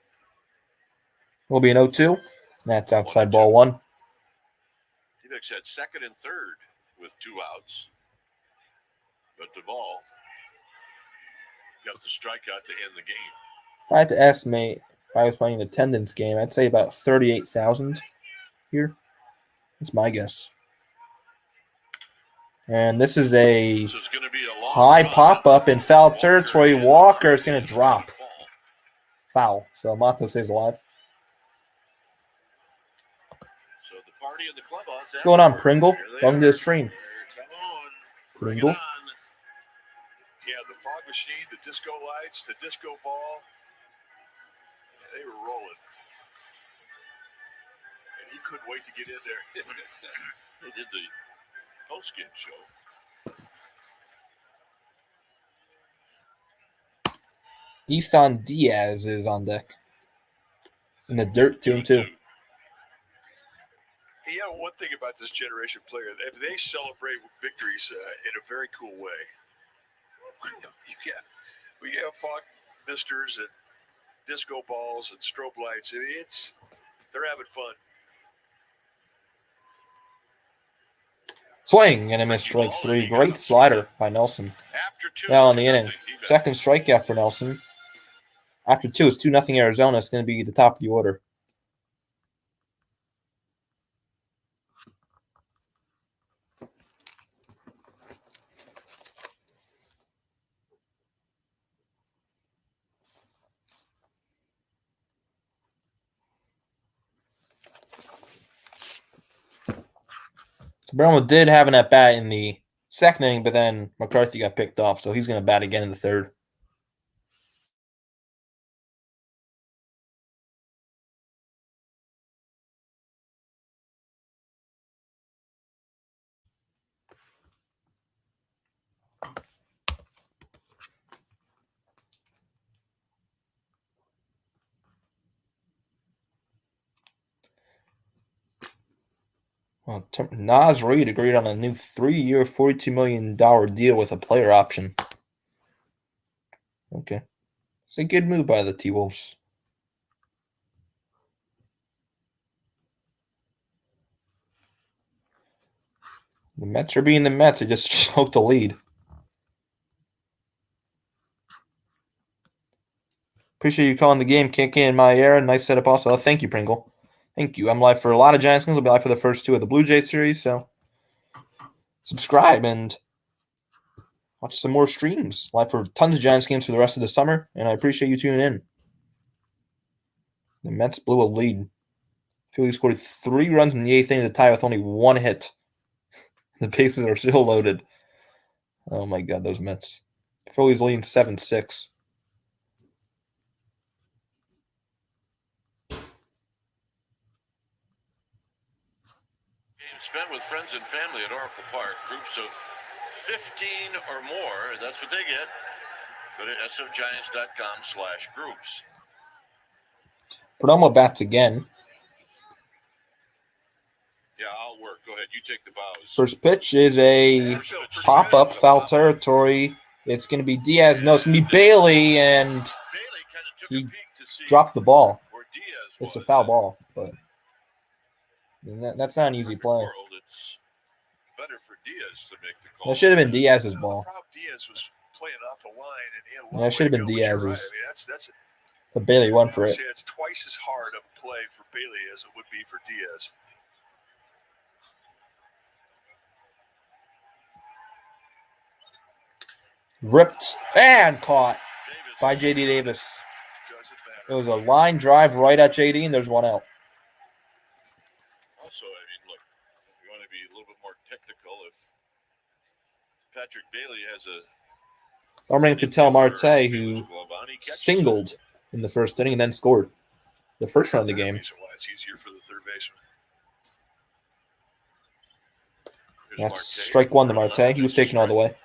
Will be an 0-2. That's outside ball 1. Dbacks had second and third with 2 outs. But Duvall got the strikeout to end the game. If I had to estimate, if I was playing an attendance game, I'd say about 38,000 here. That's my guess. And this is a high pop-up in foul territory. Walker is going to drop. Foul. So Matos stays alive. So the party in the clubhouse. What's going on, Pringle? Welcome to the stream. Pringle. Yeah, the fog machine, the disco lights, the disco ball. They were rolling. And he couldn't wait to get in there. They did the post-game show. Isan Diaz is on deck. In the dirt, 2-2. You know, one thing about this generation player, they celebrate victories in a very cool way. We have fog misters and disco balls and strobe lights. They're having fun. Swing and a missed strike 3. Great slider by Nelson. Now on the inning. Second strikeout for Nelson. After 2, it's 2-0 Arizona. It's going to be the top of the order. Brownwood did have an at-bat in the second inning, but then McCarthy got picked off, so he's going to bat again in the third. Well, Naz Reid agreed on a new 3-year, $42 million deal with a player option. Okay. It's a good move by the T-Wolves. The Mets are being the Mets. They just choked a lead. Appreciate you calling the game. Kick in my era. Nice setup also. Oh, thank you, Pringle. Thank you. I'm live for a lot of Giants games. I'll be live for the first 2 of the Blue Jays series. So subscribe and watch some more streams. Live for tons of Giants games for the rest of the summer. And I appreciate you tuning in. The Mets blew a lead. Phillies scored 3 runs in the 8th inning to tie with only 1 hit. The bases are still loaded. Oh my God, those Mets. Phillies leading 7-6. Spent with friends and family at Oracle Park. Groups of 15 or more. That's what they get. Go to sfgiants.com/groups. Perdomo bats again. Yeah, I'll work. Go ahead. You take the bows. First pitch is a pop-up, foul territory. It's going to be Diaz. No, it's going to be Bailey, and Bailey kind of took he a peek to see dropped the ball. where Diaz It's a was. foul ball, but that's not an easy Perfect play. world, it's better for Diaz to make the call. That should have been Diaz's ball. Diaz was playing off the line, and he had a Yeah, long it should have way been to go, but you're Diaz's. right. I mean, that's But Bailey went for it. it's twice as hard of a play for Bailey as it would be for Diaz. Ripped and caught by J.D. Davis. It was a line drive right at J.D., and there's one out. Also, I mean, look, if you want to be a little bit more technical, if Patrick Bailey has a Armand Patel Marte, who singled in the first inning and then scored the first run of the game. Reason why it's easier for the third baseman. That's strike 1 to Marte. He was taken all the way.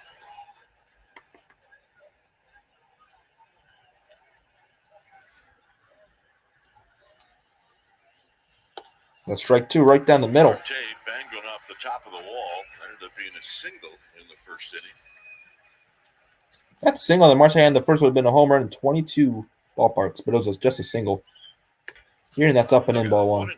That's strike 2 right down the middle. Marte banged one off the top of the wall. Ended up being a single in the first inning. That single that Marte had in the first would have been a home run in 22 ballparks, but it was just a single. Here, and that's up and in, ball 1. 1-2.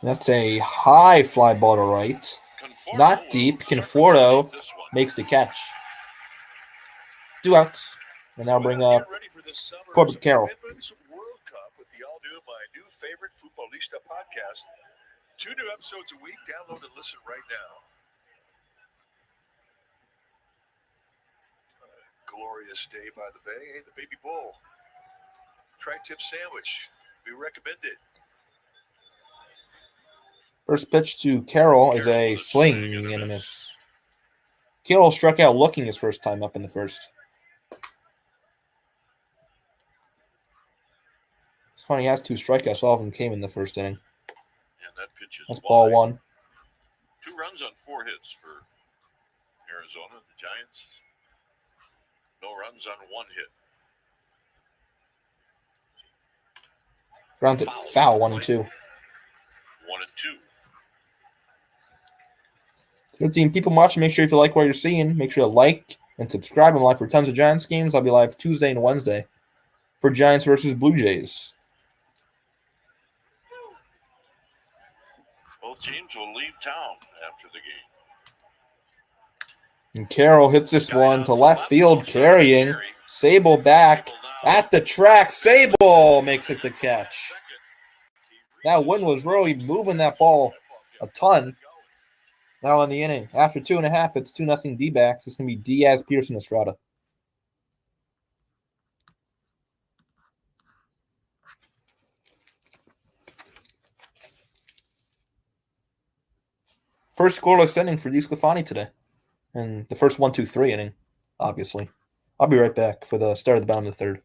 That's a high fly ball to right. Not deep. Conforto makes the catch. 2 outs. And now bring up Corbett Carroll. World Cup with the all-new My New Favorite Futbolista podcast. 2 new episodes a week. Download and listen right now. Glorious day by the bay. Hey, the baby bull. Tri-tip sandwich. We recommend it. First pitch to Carroll is a swing and a miss. Carroll struck out looking his first time up in the first. It's funny, he has 2 strikeouts. All of them came in the first inning. And that pitch is That's ball 1. 2 runs on 4 hits for Arizona, the Giants. No runs on 1 hit. Grounded foul 1 and 2. 1-2. 13 people watching. Make sure if you like what you're seeing, make sure to like and subscribe. I'm live for tons of Giants games. I'll be live Tuesday and Wednesday for Giants versus Blue Jays. Both teams will leave town after the game. And Carroll hits this one to left field, carrying. Sable back at the track. Sable makes it the catch. That wind was really moving that ball a ton. Now in the inning, after 2.5, it's 2-0 Dbacks. It's going to be Diaz, Peterson, Estrada. First scoreless inning for DeSclafani today. And the first 1-2-3 inning, obviously. I'll be right back for the start of the bottom of the third.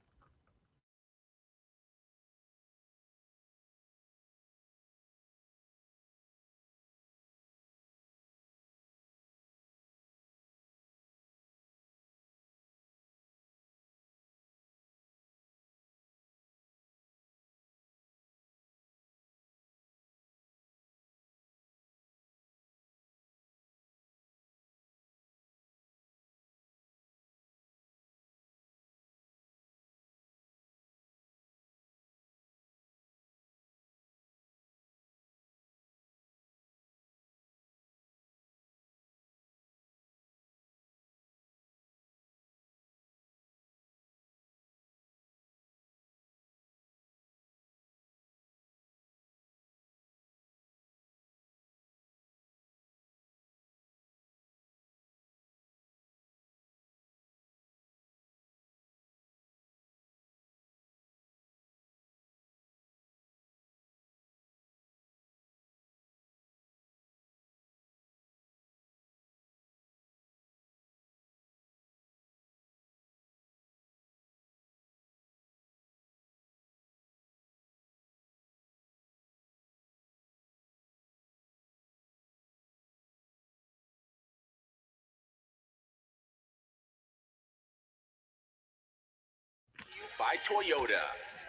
by Toyota.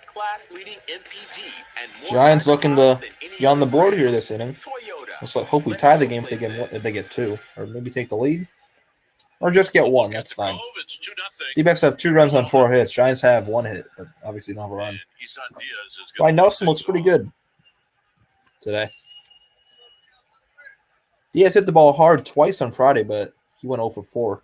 Class-leading MPG and more Giants looking to than any be on the other board brand. here this inning. Toyota. Let's hopefully Let's tie the go game if places. they get 2, or maybe take the lead, or just get 1. That's fine. It's 2-0. D-backs have 2 runs on 4 hits. Giants have 1 hit, but obviously don't have a run. And Isan Diaz is Ryan gonna Nelson lead looks things pretty off. good today. Diaz hit the ball hard twice on Friday, but he went 0 for 4.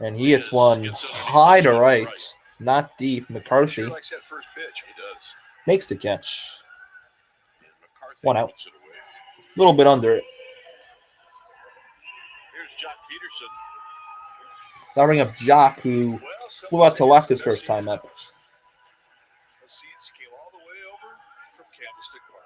And he hits one high to right, not deep. McCarthy Sure likes that first pitch. He does. makes the catch. And McCarthy 1 out. puts it away. A little bit under it. Here's Jock Peterson. That'll bring up Jock, who Well, flew out to left his first time up. The seeds came all the way over from Candlestick Park.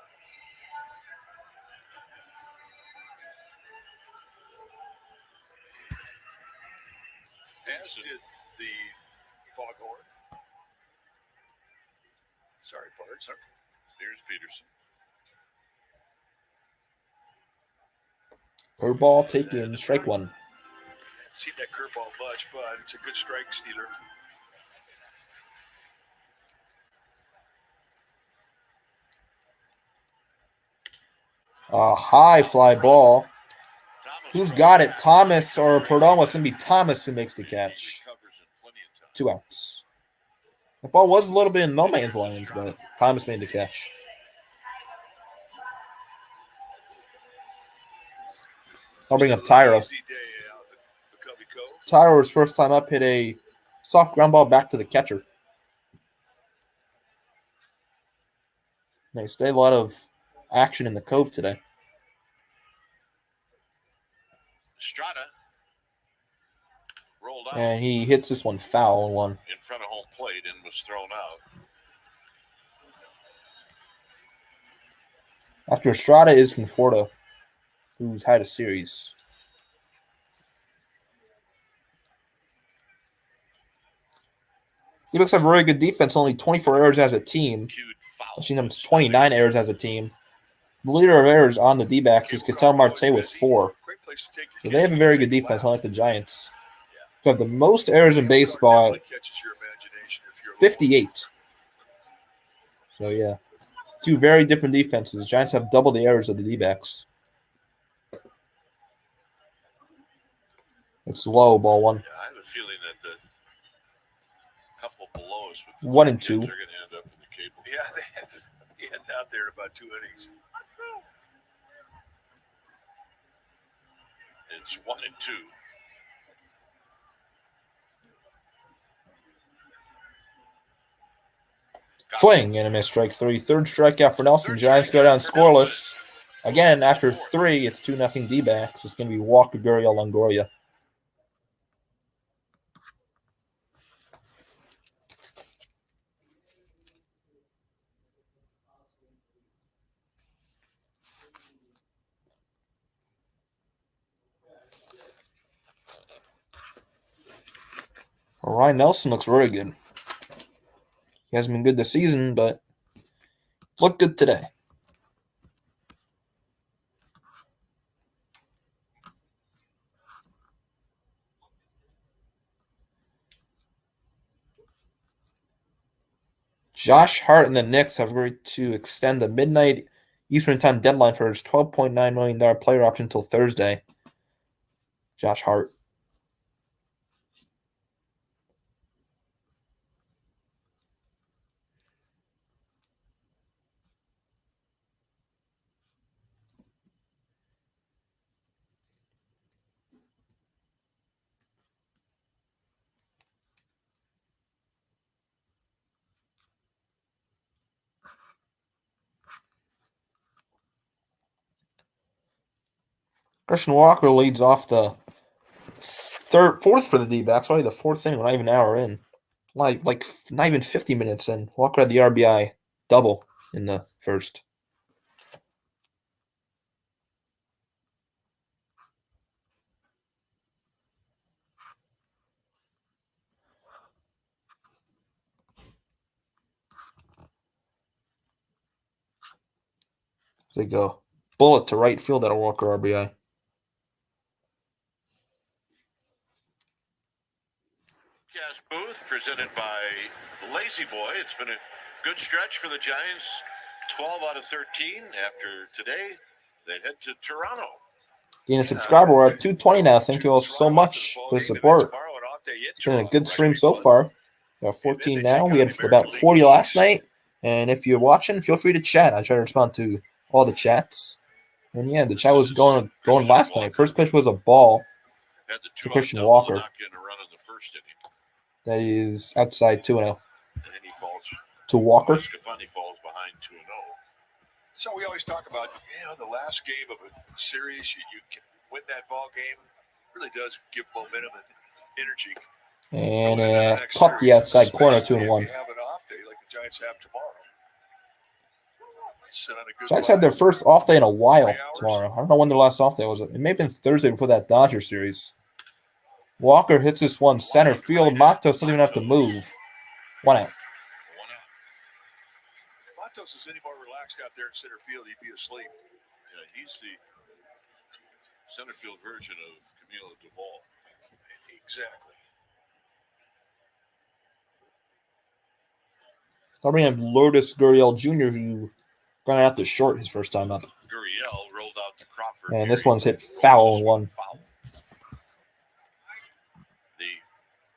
As did the foghorn. Sorry, Parks. Here's Peterson. Curveball taken, strike 1. Seen that curveball much, but it's a good strike stealer. A high fly ball. Who's got it? Thomas or Perdomo? It's going to be Thomas who makes the catch. 2 outs. The ball was a little bit in no man's land, but Thomas made the catch. I'll bring up Tyro. Tyro's first time up hit a soft ground ball back to the catcher. Nice day. A lot of action in the Cove today. Estrada rolled out And he hits this one foul, 1. in front of home plate and was thrown out. After Estrada is Conforto, who's had a series. D-backs have a really good defense, only 24 errors as a team. Cued foul. I've seen them 29 errors as a team. The leader of errors on the D-backs is Ketel Marte with 4. Great place to take So your they have a very good defense, unlike the Giants, who have the most errors in baseball at Catches your imagination if you're 58. So, yeah. 2 very different defenses. The Giants have double the errors of the D-backs. It's low, ball 1. Yeah, I have a feeling that the couple below us with 1 and 2. they're going to end up in the cable. Yeah, they have to end out there in about 2 innings. It's 1 and 2. Swing and a miss, strike 3. Third strikeout for Nelson. Giants go down scoreless. Again, after 3, it's 2-0 D-backs. It's going to be Walker, Gurriel, Longoria. Well, Ryan Nelson looks really good. He hasn't been good this season, but looked good today. Josh Hart and the Knicks have agreed to extend the midnight Eastern Time deadline for his $12.9 million player option until Thursday. Josh Hart. Christian Walker leads off the fourth for the D-backs. Only the 4th inning, not even an hour in. Like not even 50 minutes in. Walker had the RBI double in the first. They go bullet to right field at a Walker RBI. Broadcast booth presented by Lazy Boy. It's been a good stretch for the Giants. 12 out of 13. After today, they head to Toronto. Being a subscriber, we're at 220 now. Thank you all so much for the support. It's been a good stream so far. We got 14 now. We had about 40 last night. And if you're watching, feel free to chat. I try to respond to all the chats. And yeah, the chat was going last night. First pitch was a ball to Christian Walker. That is outside 2-0. To Walker. DeSclafani falls behind 2-0. So we always talk about, the last game of a series, you can win that ball game. It really does give momentum and energy. And puck the outside corner, 2-1. If you have an off day like the Giants have tomorrow. Giants had their first off day in a while tomorrow. I don't know when their last off day was. It may have been Thursday before that Dodger series. Walker hits this one center field. Matos doesn't even have to move. 1 out. Matos is any more relaxed out there in center field, he'd be asleep. Yeah, he's the center field version of Camilo Duvall. Exactly. I'll bring in Lourdes Gurriel Jr., who got out to short his first time up. Gurriel rolled out to Crawford. And this one's hit foul in one.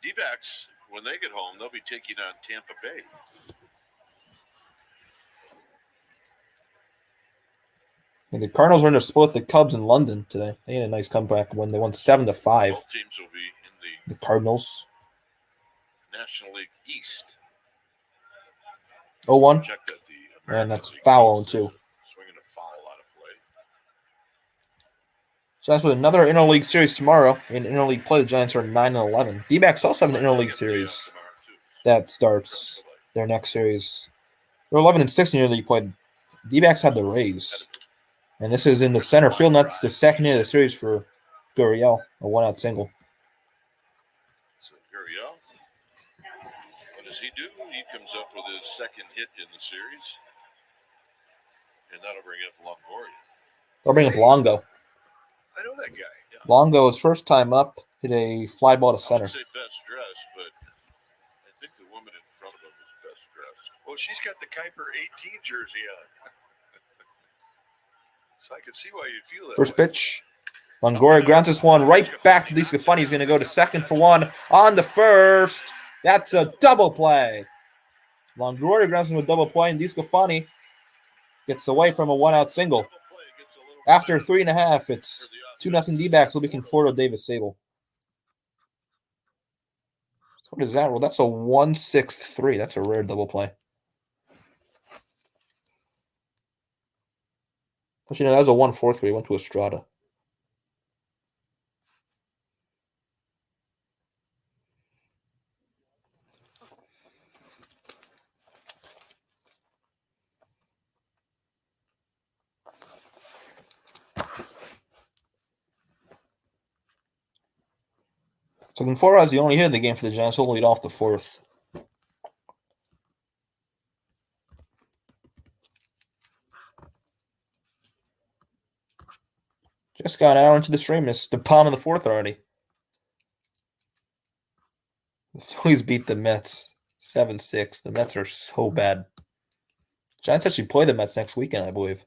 The Dbacks, when they get home, they'll be taking on Tampa Bay. And the Cardinals are going to split the Cubs in London today. They had a nice comeback when they won 7-5. Both teams will be in the Cardinals. National League East. 0-1. Check that And that's foul 0-2. Swinging a foul out of play. Giants with another interleague series tomorrow. In interleague play, the Giants are 9-11. D-backs also have an interleague series that starts their next series. They're 11-6 in interleague play. D-backs have the Rays. And this is in the center field. And that's the second hit of the series for Gurriel, a 1-out single. So Gurriel, what does he do? He comes up with his second hit in the series. And that'll bring up Longoria. They'll bring up Longo. I know that guy. Yeah. Longo, his first time up, hit a fly ball to center. I would say best dressed, but I think the woman in front of him is best dressed. Well, she's got the Kuiper 18 jersey on. So I can see why you'd feel that First way. pitch. Longoria grounds this one right back to DeSclafani. He's going to go to second for one on the first. That's a double play. Longoria grounds him with a double play, and DeSclafani gets away from a 1-out single. After 3.5, it's 2-0 D-backs. Looking forward to Davis Sable. So what is that? Well, that's a 1-6-3. That's a rare double play. Actually, no, that was a 1-4-3. Went to Estrada. So Conforto is the only hit of the game for the Giants. He'll lead off the fourth. Just got out into the stream. It's the bottom of the fourth already. The Phillies beat the Mets 7-6. The Mets are so bad. Giants actually play the Mets next weekend, I believe.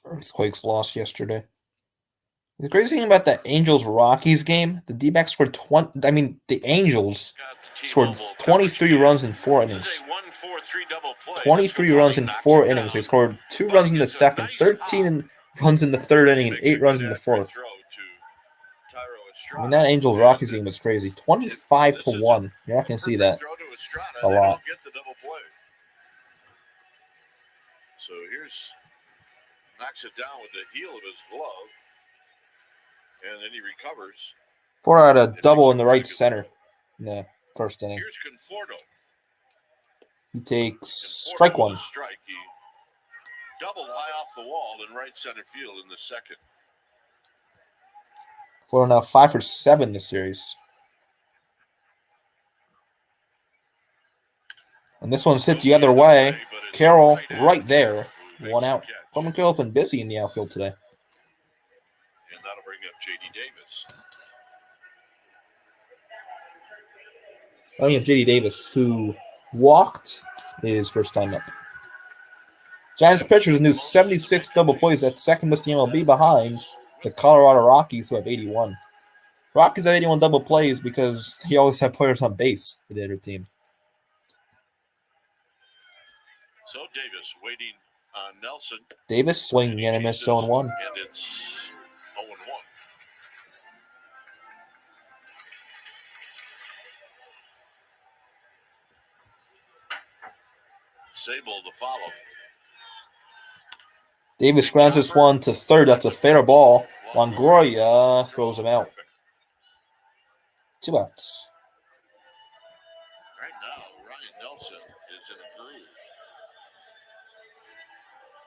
Earthquakes lost yesterday. The crazy thing about the Angels-Rockies game, the D-backs scored 20. I mean, the Angels scored 23 runs in 4 innings. 23 runs in 4 innings. They scored 2 runs in the second, 13 runs in the third inning, and 8 runs in the fourth. I mean, that Angels-Rockies game was crazy. 25-1. You're not going to see that a lot. So here's knocks it down with the heel of his glove, and then he recovers. 4 out of double in the right center in the first inning. Here's Conforto. He takes strike one. Strike. He doubled high off the wall in right center field in the second. Florida now 5 for 7 this series. And this one's hit the other way. Carroll right there. 1 out. Coleman Carroll's been busy in the outfield today. And that'll bring up J.D. Davis. You have J.D. Davis, who walked his first time up. Giants pitchers new 76 double plays at second most in the MLB behind the Colorado Rockies, who have 81. Rockies have 81 double plays because they always have players on base for the other team. So Davis waiting on Nelson. Davis swinging and a miss, 0-1. And it's 0-1. Sable to follow. Davis grounds this one to third. That's a fair ball. Longoria throws him out. 2 outs. Right now, Ryan Nelson is in a groove.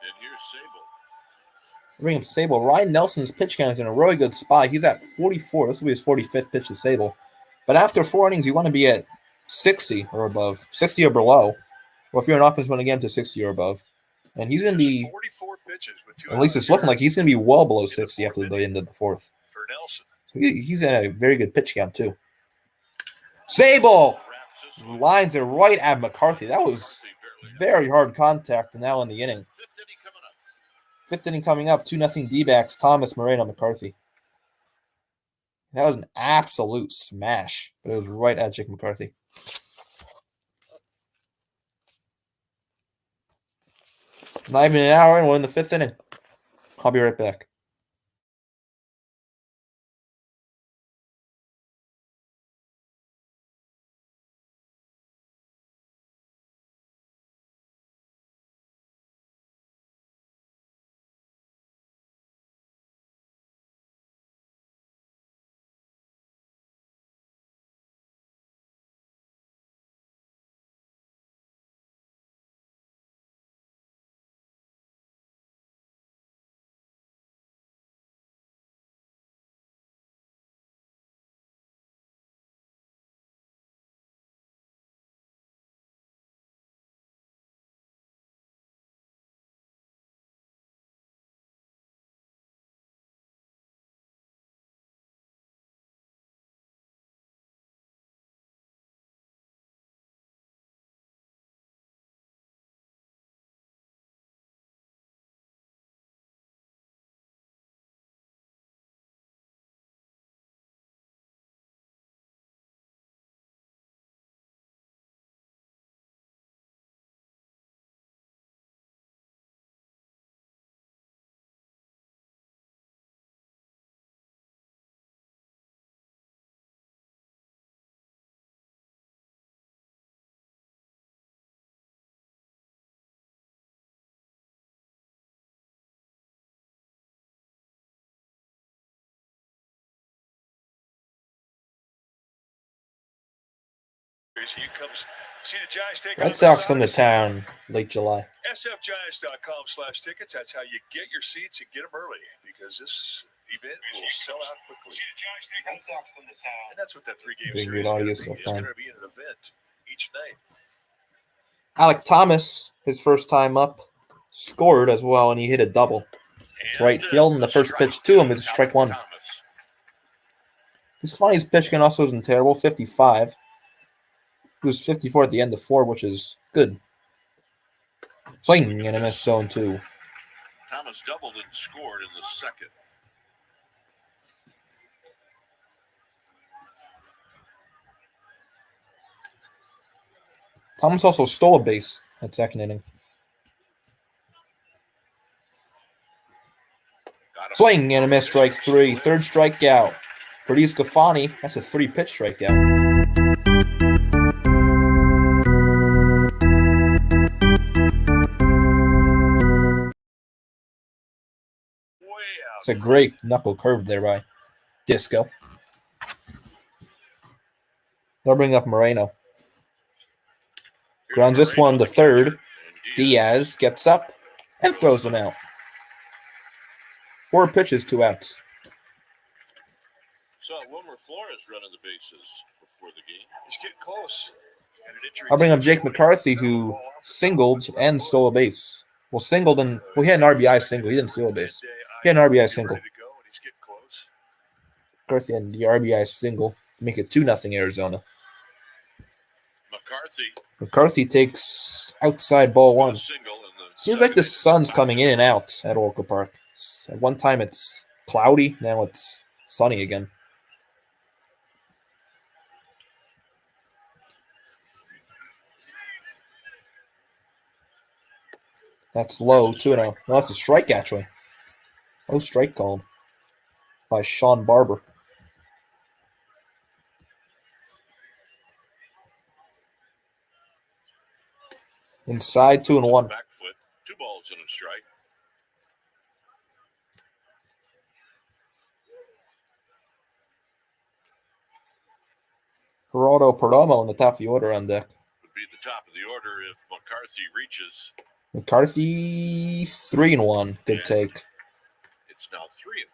And here's Sable. Bring him Sable. Ryan Nelson's pitch count is in a really good spot. He's at 44. This will be his 45th pitch to Sable. But after 4 innings, you want to be at 60 or above, 60 or below. Or if you're an offense, want to get him to 60 or above. And he's going to be, 44 pitches with 2 at least it's looking like he's going to be well below 60 after the end of the fourth. for Nelson. So he's in a very good pitch count, too. Sable lines it right at McCarthy. That was very hard contact, and now in the inning. 5th inning coming up, 2-0 Dbacks, Thomas, Moreno, McCarthy. That was an absolute smash, but it was right at Jake McCarthy. Not even an hour in, we're in the 5th inning. I'll be right back. Here comes, see the Giants take Red Sox come to town late July. sfgiants.com/tickets. That's how you get your seats and get them early because this event will sell out quickly. Red Sox come to town. And that's what that 3-game Being series good audio is so going to be. It's fun. going to be an event each night. Alec Thomas, his first time up, scored as well, and he hit a double. It's right field, and the first pitch to him is strike one. He's funny, his pitch count also isn't terrible, 55. He was 54 at the end of 4, which is good. Swing and a miss, 0-2. Thomas doubled and scored in the second. Thomas also stole a base at second inning. Swing and a miss, strike 3. Third strikeout for DeSclafani. That's a 3-pitch strikeout. It's a great knuckle curve there by Disco. They'll bring up Moreno. Grounds this one to third. Diaz gets up and throws him out. 4 pitches, 2 outs. So Wilmer Flores running the bases before the game. He's getting close. I'll bring up Jake McCarthy, who singled and stole a base. Well, singled and he had an RBI single. He didn't steal a base. He had an RBI single. McCarthy had the RBI single to make it 2-0 Arizona. McCarthy takes outside ball 1. Seems like the sun's coming in and out at Oracle Park. At one time it's cloudy, now it's sunny again. That's low, 2-0. No, that's a strike, actually. No strike called by Sean Barber. Inside, 2-1. Back foot, 2 balls and a strike. Geraldo Perdomo in the top of the order on deck. Would be at the top of the order if McCarthy reaches. McCarthy, 3-1. Good take. It's now 3-1.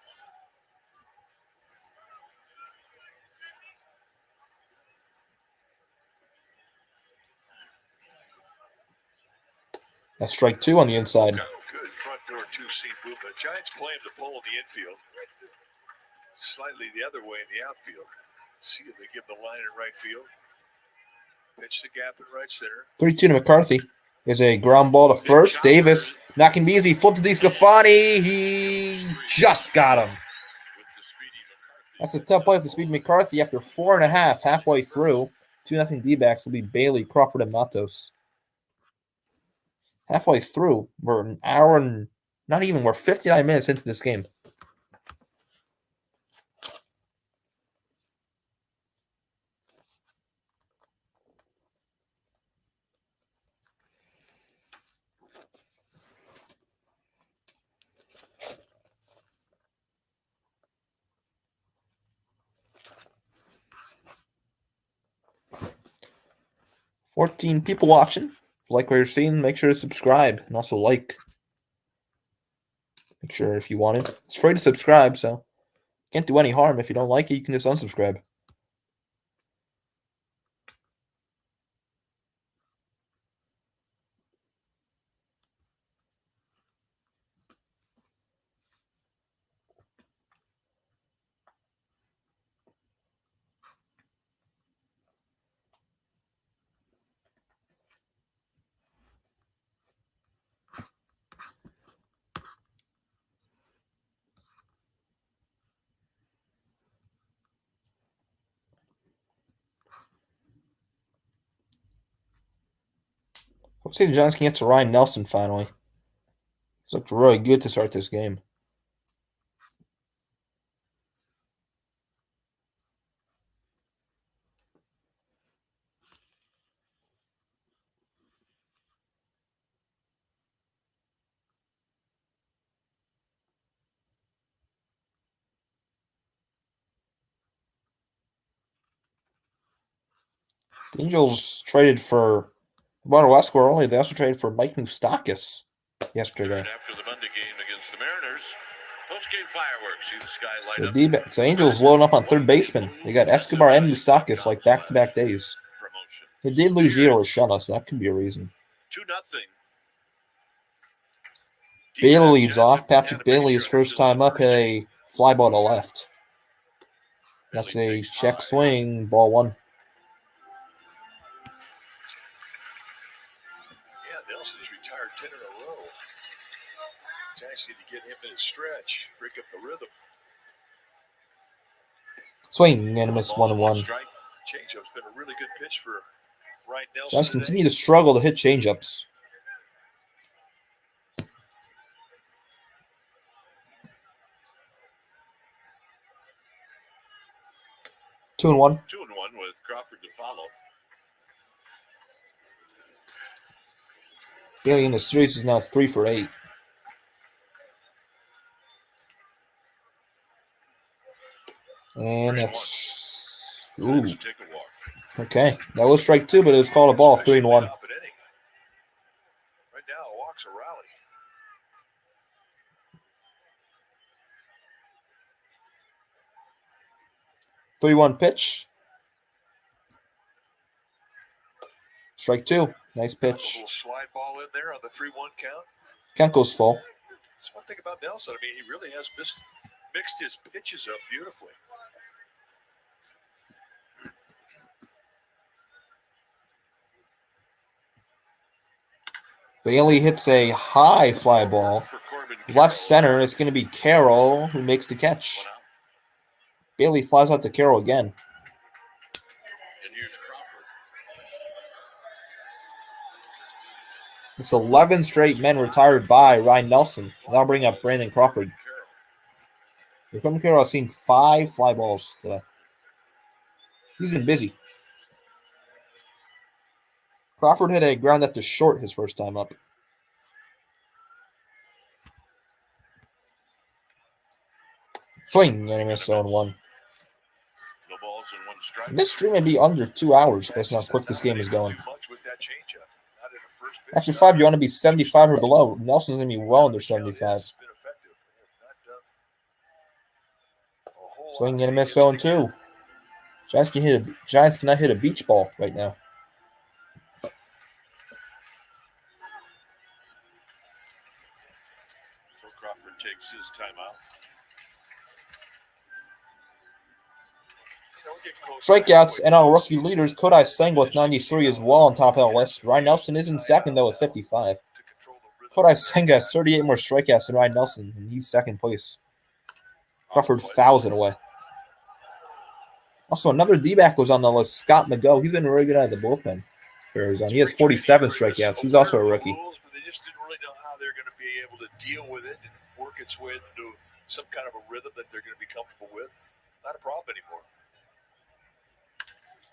That's strike 2 on the inside. Good front door 2-seam movement. Giants claim to pull in the infield. Slightly the other way in the outfield. See if they give the line in right field. Pitch the gap in right center. 3-2 to McCarthy. There's a ground ball to first. Davis, not going to be easy. Flip to DeSclafani. He just got him. That's a tough play with the speed of McCarthy after 4.5, halfway through. 2-0 Dbacks will be Bailey, Crawford, and Matos. Halfway through. We're an hour and not even. We're 59 minutes into this game. $14 people watching. If you like what you're seeing, make sure to subscribe and also like. Make sure if you want it. It's free to subscribe, so can't do any harm. If you don't like it, you can just unsubscribe. Hope the Giants can get to Ryan Nelson finally. He's looked really good to start this game. The Angels traded for Eduardo Escobar only. They also traded for Mike Moustakas yesterday. After the Monday game against the Mariners, post-game fireworks. See the sky light So, up. so Angels loading up on third baseman. They got Escobar and Moustakas like back-to-back days. They did lose Gio Urshela, so that could be a reason. 2-0. Bailey leads off. Patrick Bailey, his first time up, hit a fly ball to left. That's a check swing, ball 1. Yeah, Nelson's retired 10 in a row. Giants need to get him in a stretch, break up the rhythm. Swing and a miss, 1-1. Changeup's been a really good pitch for Ryan Nelson. Giants continue to struggle to hit changeups. Two and one. 2-1 with Crawford to follow. Bailey in the series is now 3 for 8. And that's Okay, that was strike 2, but it was called a ball, 3-1. Right now, a walk's a rally. Three-one pitch. Strike 2. Nice A pitch. little slide ball in there on the 3-1 count. Count goes full. That's one thing about Nelson. I mean, he really has mixed his pitches up beautifully. Bailey hits a high fly ball. Left center, it's going to be Carroll who makes the catch. Bailey flies out to Carroll again. It's 11 straight men retired by Ryan Nelson. That'll bring up Brandon Crawford. Corbin Carroll has seen 5 fly balls today. He's been busy. Crawford hit a ground out to short his first time up. Swing, and he missed 0-1. This stream may be under 2 hours based on how quick this game is going. After 5, you want to be 75 or below. Nelson's going to be well under 75. Swing and a miss 0-2. Giants cannot hit a beach ball right now. So Crawford takes his timeout. Strikeouts, NL rookie leaders. Kodai Senga with 93 is well on top of the list. Ryan Nelson is in second, though, with 55. Kodai Senga has 38 more strikeouts than Ryan Nelson, and he's second place. Crawford fouls it away. Also, another D-back was on the list, Scott McGough. He's been really good out of the bullpen for Arizona. He has 47 strikeouts. He's also a rookie. They just didn't really know how they're going to be able to deal with it and work its way into some kind of a rhythm that they're going to be comfortable with. Not a problem anymore.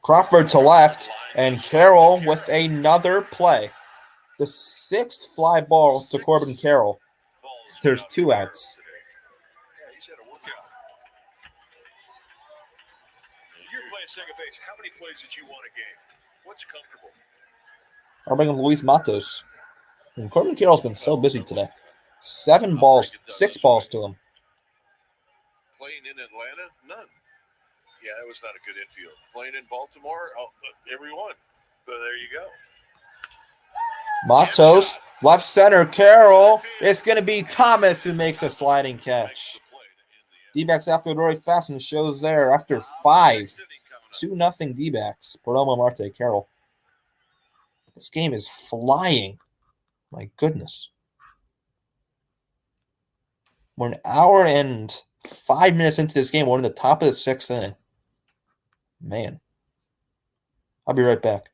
Crawford to left, and Carroll with another play. The 6th fly ball to Corbin Carroll. There's 2 outs. Yeah, he's had a workout. You're playing second base. How many plays did you want a game? What's comfortable? I'll bring up Luis Matos. And Corbin Carroll's been so busy today. 6 balls to him. Playing in Atlanta? None. Yeah, that was not a good infield. Playing in Baltimore? Oh, everyone. So there you go. Matos, left center, Carroll. It's going to be Thomas who makes a sliding catch. D-backs outfield really fast and shows there after 5. 2-0 D-backs. Perdomo, Marte, Carroll. This game is flying. My goodness. We're an hour and 5 minutes into this game. We're in the top of the 6th inning. Man. I'll be right back.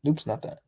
Nope, not that.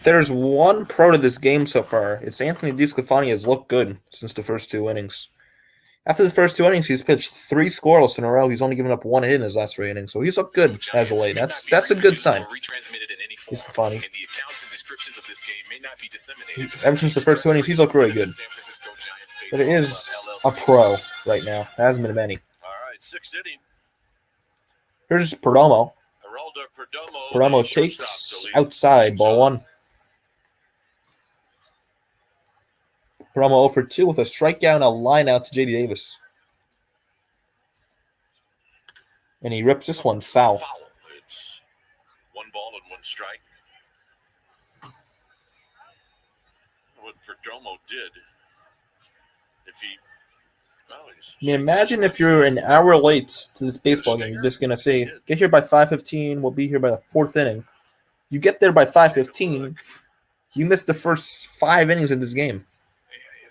There's one pro to this game so far. It's Anthony DeSclafani has looked good since the first 2 innings. After the first 2 innings, he's pitched 3 scoreless in a row. He's only given up 1 hit in his last 3 innings, so he's looked good as of late. That's a good sign. DeSclafani. Ever since the first 2 innings, he's looked really good. But it is a pro right now. There hasn't been many. All right, 6th inning. Here's Perdomo. Geraldo Perdomo. Perdomo the takes shortstop, to lead outside, things ball off. 1. Perdomo 0 for 2 with a strikeout and a line out to J.D. Davis. And he rips this one foul. It's 1 ball and 1 strike. What Perdomo did, if he, well, I mean, imagine if you're an hour late to this baseball game. You're just going to say, get here by 5:15. We'll be here by the 4th inning. You get there by 5:15. You miss the first 5 innings of this game.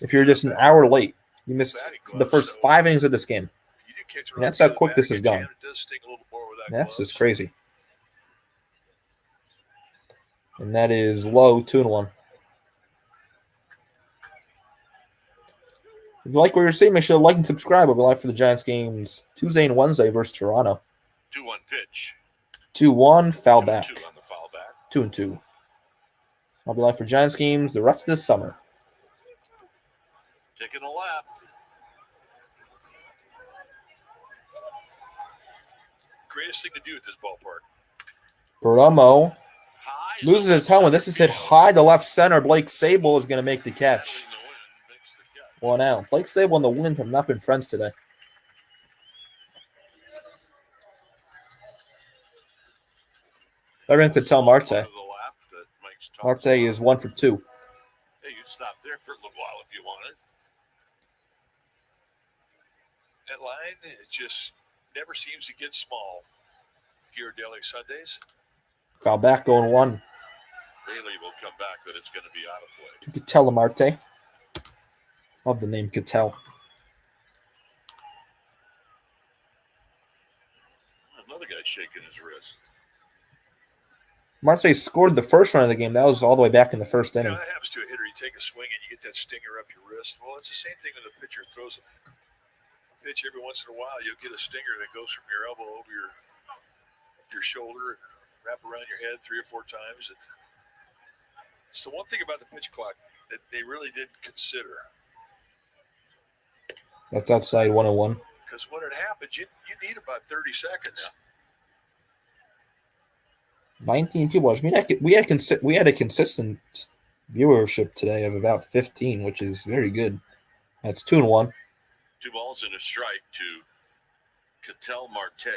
If you're just an hour late, you miss the first 5 innings of this game. And that's how quick this is gone. That's just crazy. And that is low, 2-1. If you like what you're seeing, make sure to like and subscribe. We'll be live for the Giants games Tuesday and Wednesday versus Toronto. 2-1 pitch. 2-1, foul back. 2 on the foul back. 2-2. I'll be live for Giants games the rest of this summer. Taking a lap. Greatest thing to do at this ballpark. Perdomo High loses his helmet. This is hit high to left center. Blake Sable is going to make the catch. in the wind makes the catch. 1 out. Blake Sable and the Wind have not been friends today. Everyone could tell Marte. Over the lap that makes Thompson. Marte is 1 for 2. Hey, you stop there for a little while if you wanted. That line, it just never seems to get small. Ghirardelli Sundays. Foul back going 1. Bailey will come back, but it's going to be out of play. You could tell Marte. Love the name Cattell. Another guy shaking his wrist. Marte scored the first run of the game. That was all the way back in the first You inning. know, that happens to a hitter. You take a swing and you get that stinger up your wrist. Well, it's the same thing when the pitcher throws a pitch every once in a while. You'll get a stinger that goes from your elbow over your shoulder and wrap around your head 3 or 4 times. And it's the one thing about the pitch clock that they really didn't consider. That's outside 101. Because when it happens, you need about 30 seconds. 19 people. I mean, we had a consistent viewership today of about 15, which is very good. That's 2-1. 2 balls and a strike to Ketel Marte.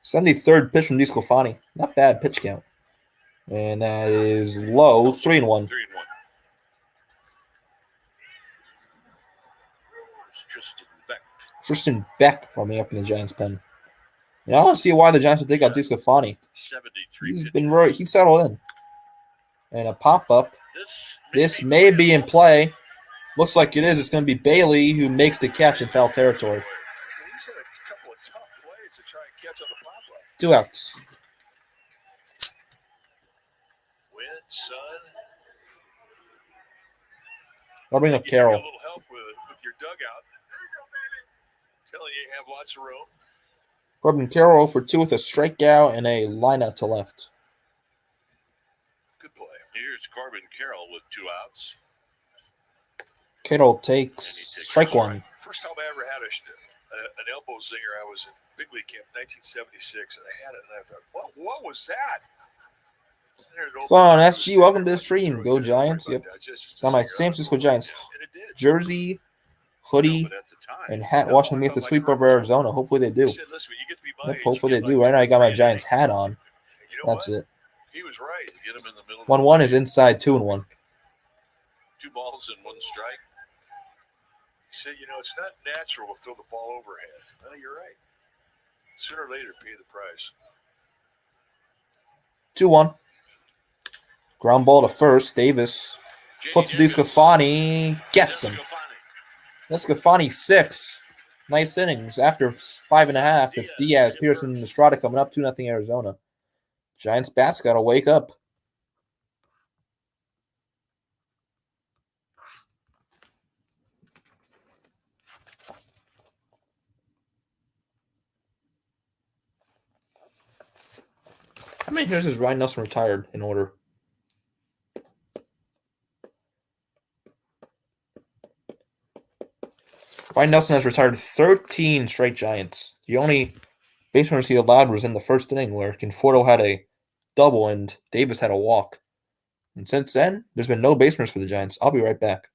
Sunday third pitch from DeSclafani. Not bad pitch count. And that is low, 3-1. 3-1. Tristan Beck warming up in the Giants pen. And I don't see why the Giants would take out DeSclafani. 73. He's settled in. And a pop-up. This may be in play. Looks like it is. It's going to be Bailey who makes the catch in foul territory. He's had a couple of tough plays to try and catch on the pop-up. 2 outs. Wind, sun. I'll bring up Give you Carroll. a little help with your dugout. Telling you have lots of room. Corbin Carroll for 2 with a strikeout and a line out to left. Good play. Here's Corbin Carroll with 2 outs. Carroll And he takes takes strike a 1. First time I ever had an elbow zinger, I was in big league camp 1976, and I had it, and I thought, what was that? Go on, SG. Welcome to the stream. Go Giants. Yep. Got my San Francisco Giants jersey, hoodie, and hat watching me at the sweep over Arizona. Hopefully they do. Yep, hopefully they do. Right now I got my Giants hat on. That's it. He was right. Get him in the middle. 1-1 is inside 2-1. 2 balls and 1 strike. He said, it's not natural to throw the ball overhead. Well, you're right. Sooner or later, pay the price. 2-1. Ground ball to first. Davis flips to DeSclafani. Gets him. DeSclafani 6. Nice innings. After 5.5, it's Diaz, Pearson, and Estrada coming up 2-0 Arizona. Giants bats got to wake up. How many years has Ryan Nelson retired in order? Ryan Nelson has retired 13 straight Giants. The only base runners he allowed was in the first inning where Conforto had a double and Davis had a walk. And since then, there's been no base runners for the Giants. I'll be right back.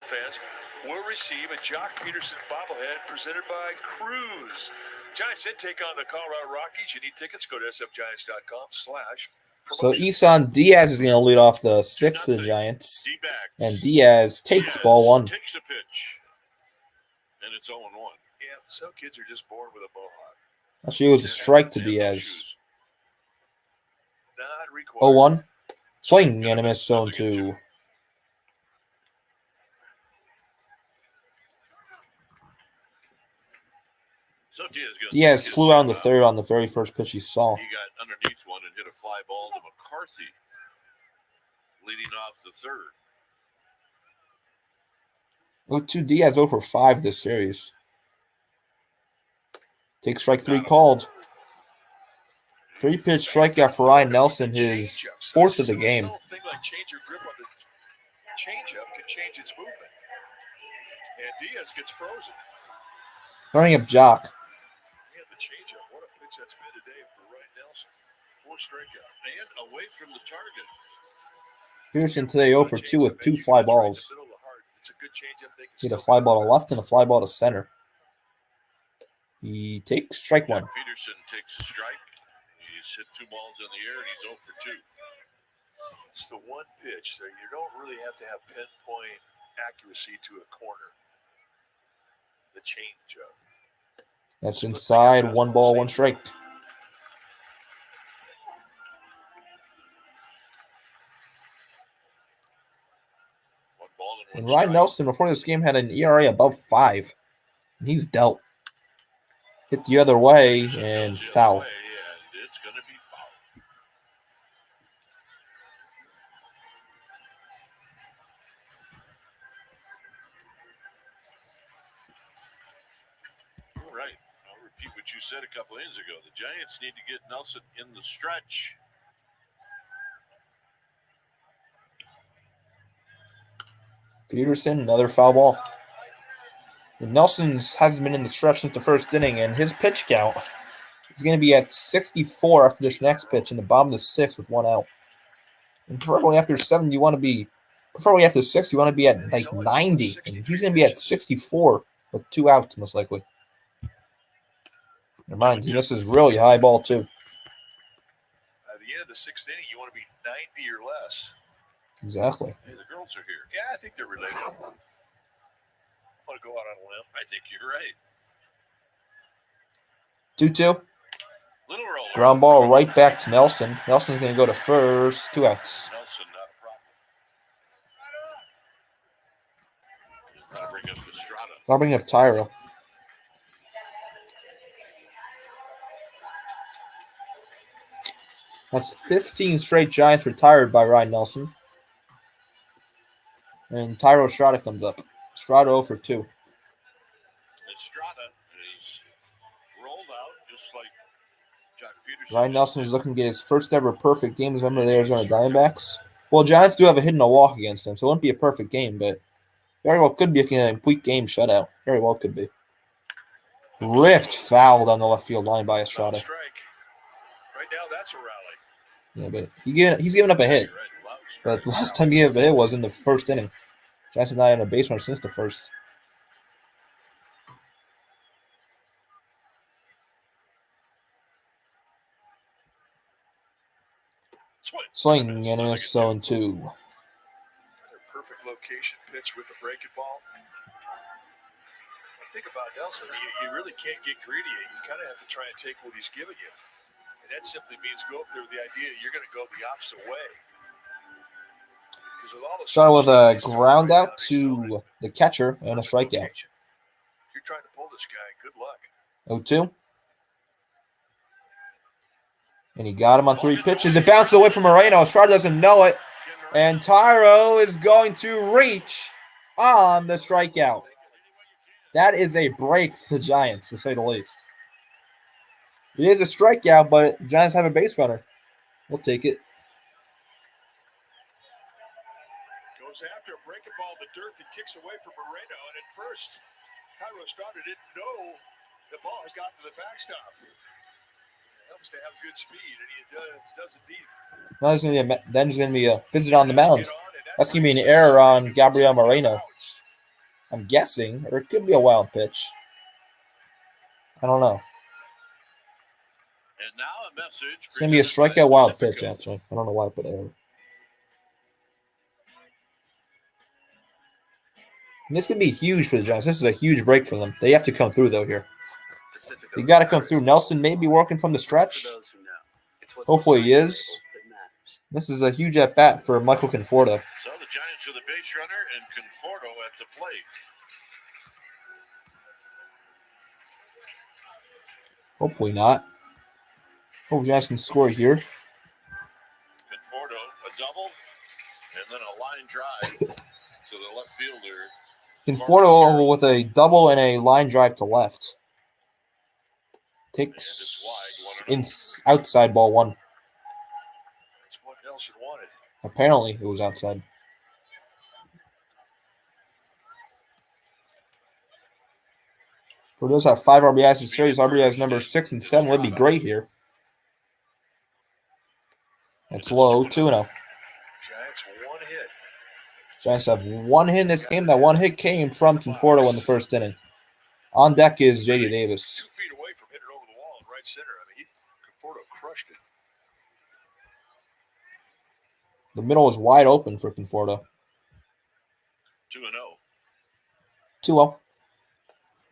Fans will receive a Jock Peterson bobblehead presented by Cruise. Giants then take on the Colorado Rockies. You need tickets, go to sfgiants.com/promotion. So Isan Diaz is going to lead off the sixth of the Giants. Dbacks. And Diaz takes ball one. Takes a pitch. And it's 0-1. Yeah, some kids are just born with a mohawk. Actually, it was a strike to Diaz. Not required. 0-1. Swing and a miss, 0-2. So Diaz flew out in the third on the very first pitch he saw. He got underneath one and hit a fly ball to McCarthy, leading off the third. 0-2 Diaz 0 for 5 this series. Take strike 3 called. 3-pitch strikeout for Ryan Nelson, his fourth of the game. Thing like change your grip on the changeup can change its movement. And Diaz gets frozen. Turning up Jock. And the changeup, what a pitch that's been today for Ryan Nelson. 4 strikeout and away from the target. Pearson today 0 for 2 with 2 fly balls. He had a fly ball to left and a fly ball to center. He takes strike 1. Peterson takes a strike. He's hit 2 balls in the air and he's 0 for 2. It's the one pitch, so you don't really have to have pinpoint accuracy to a corner. The changeup. That's inside. 1 ball, 1 strike. And Ryan Nelson before this game had an ERA above 5. And he's dealt. Hit the other way and foul. It's going to be foul. All right. I'll repeat what you said a couple innings ago. The Giants need to get Nelson in the stretch. Peterson, another foul ball. And Nelson's hasn't been in the stretch since the first inning, and his pitch count is going to be at 64 after this next pitch in the bottom of the 6th with 1 out. And preferably after 7, preferably after 6, you want to be at like 90. And he's going to be at 64 with 2 outs, most likely. Never mind, this is really high ball, too. At the end of the 6th inning, you want to be 90 or less. Exactly. Hey, the girls are here. Yeah, I think they're related. I'm going to go out on a limb. I think you're right. 2-2. Little roller. Ground ball right back to Nelson. Nelson's going to go to first. 2 outs. Nelson, not a problem. Gotta bring up Estrada. I'll bring up Tyra. That's 15 straight Giants retired by Ryan Nelson. And Tyro Estrada comes up. Estrada 0 for 2. Estrada is rolled out just like Jock Peterson. Ryan Nelson is looking to get his first ever perfect game as a member of the Arizona Diamondbacks. Well, Giants do have a hit and a walk against him, so it won't be a perfect game, but very well could be a complete game shutout. Very well could be. ripped foul down the left field line by Estrada. Strike. Right now, that's a rally. Yeah, but he's given up a hit. But the last time he gave up a hit was in the first inning. Giants have not had a base runner since the first. Swing, and it's 0-2. Another perfect location pitch with the breaking ball. Think about Nelson. You really can't get greedy. You kind of have to try and take what he's giving you. And that simply means go up there with the idea you're going to go the opposite way. Started with a ground out to the catcher and a strikeout. You're trying to pull this guy. Good luck. 0-2. And he got him on 3 pitches. It bounced away from Moreno. Estrada doesn't know it. And Tyro is going to reach on the strikeout. That is a break for the Giants, to say the least. It is a strikeout, but Giants have a base runner. We'll take it. Goes after a breaking ball in the dirt that kicks away from Moreno. And at first, Cairo Estrada didn't know the ball had gotten to the backstop. It helps to have good speed, and he does indeed. Then there's going to be a visit on the mound. That's going to be an error on Gabriel Moreno. I'm guessing, or it could be a wild pitch. I don't know. And now a message. It's going to be a strikeout wild pitch, actually. I don't know why I put error. And this could be huge for the Giants. This is a huge break for them. They have to come through, though, here. You got to come through. Nelson may be working from the stretch. Hopefully he is. This is a huge at-bat for Michael Conforto. So the Giants are the base runner and Conforto at the plate. Hopefully not. Hope Giants can score here. Conforto, a double, and then a line drive to the left fielder. Conforto with a double and a line drive to left. Takes outside ball 1. That's what Nelson wanted. Apparently, it was outside. For those have 5 RBIs in series, RBIs number 6 and 7 would be great here. That's low, 2-0. Giants one hit. Giants have 1 hit in this game. That 1 hit came from Conforto in the first inning. On deck is J.D. Davis. 2 feet away from hitting it over the wall in right center. I mean, Conforto crushed it. The middle is wide open for Conforto. 2-0. 2-0.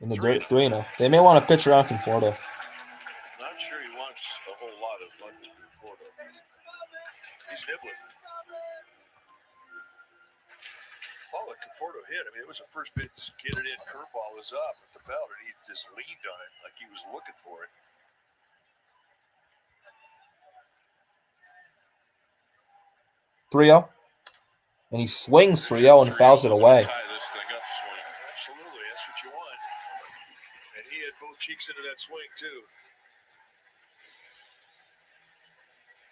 In the dirt, 3-0. They may want to pitch around Conforto. Not sure he wants a whole lot of luck to Conforto. He's nibbling. Ball that Conforto hit, I mean, it was a first pitch, get it in, curveball was up with the belt, and he just leaned on it like he was looking for it. And he swings 3-0 and fouls it away. Tie this thing up, swing. Absolutely, that's what you want. And he had both cheeks into that swing, too.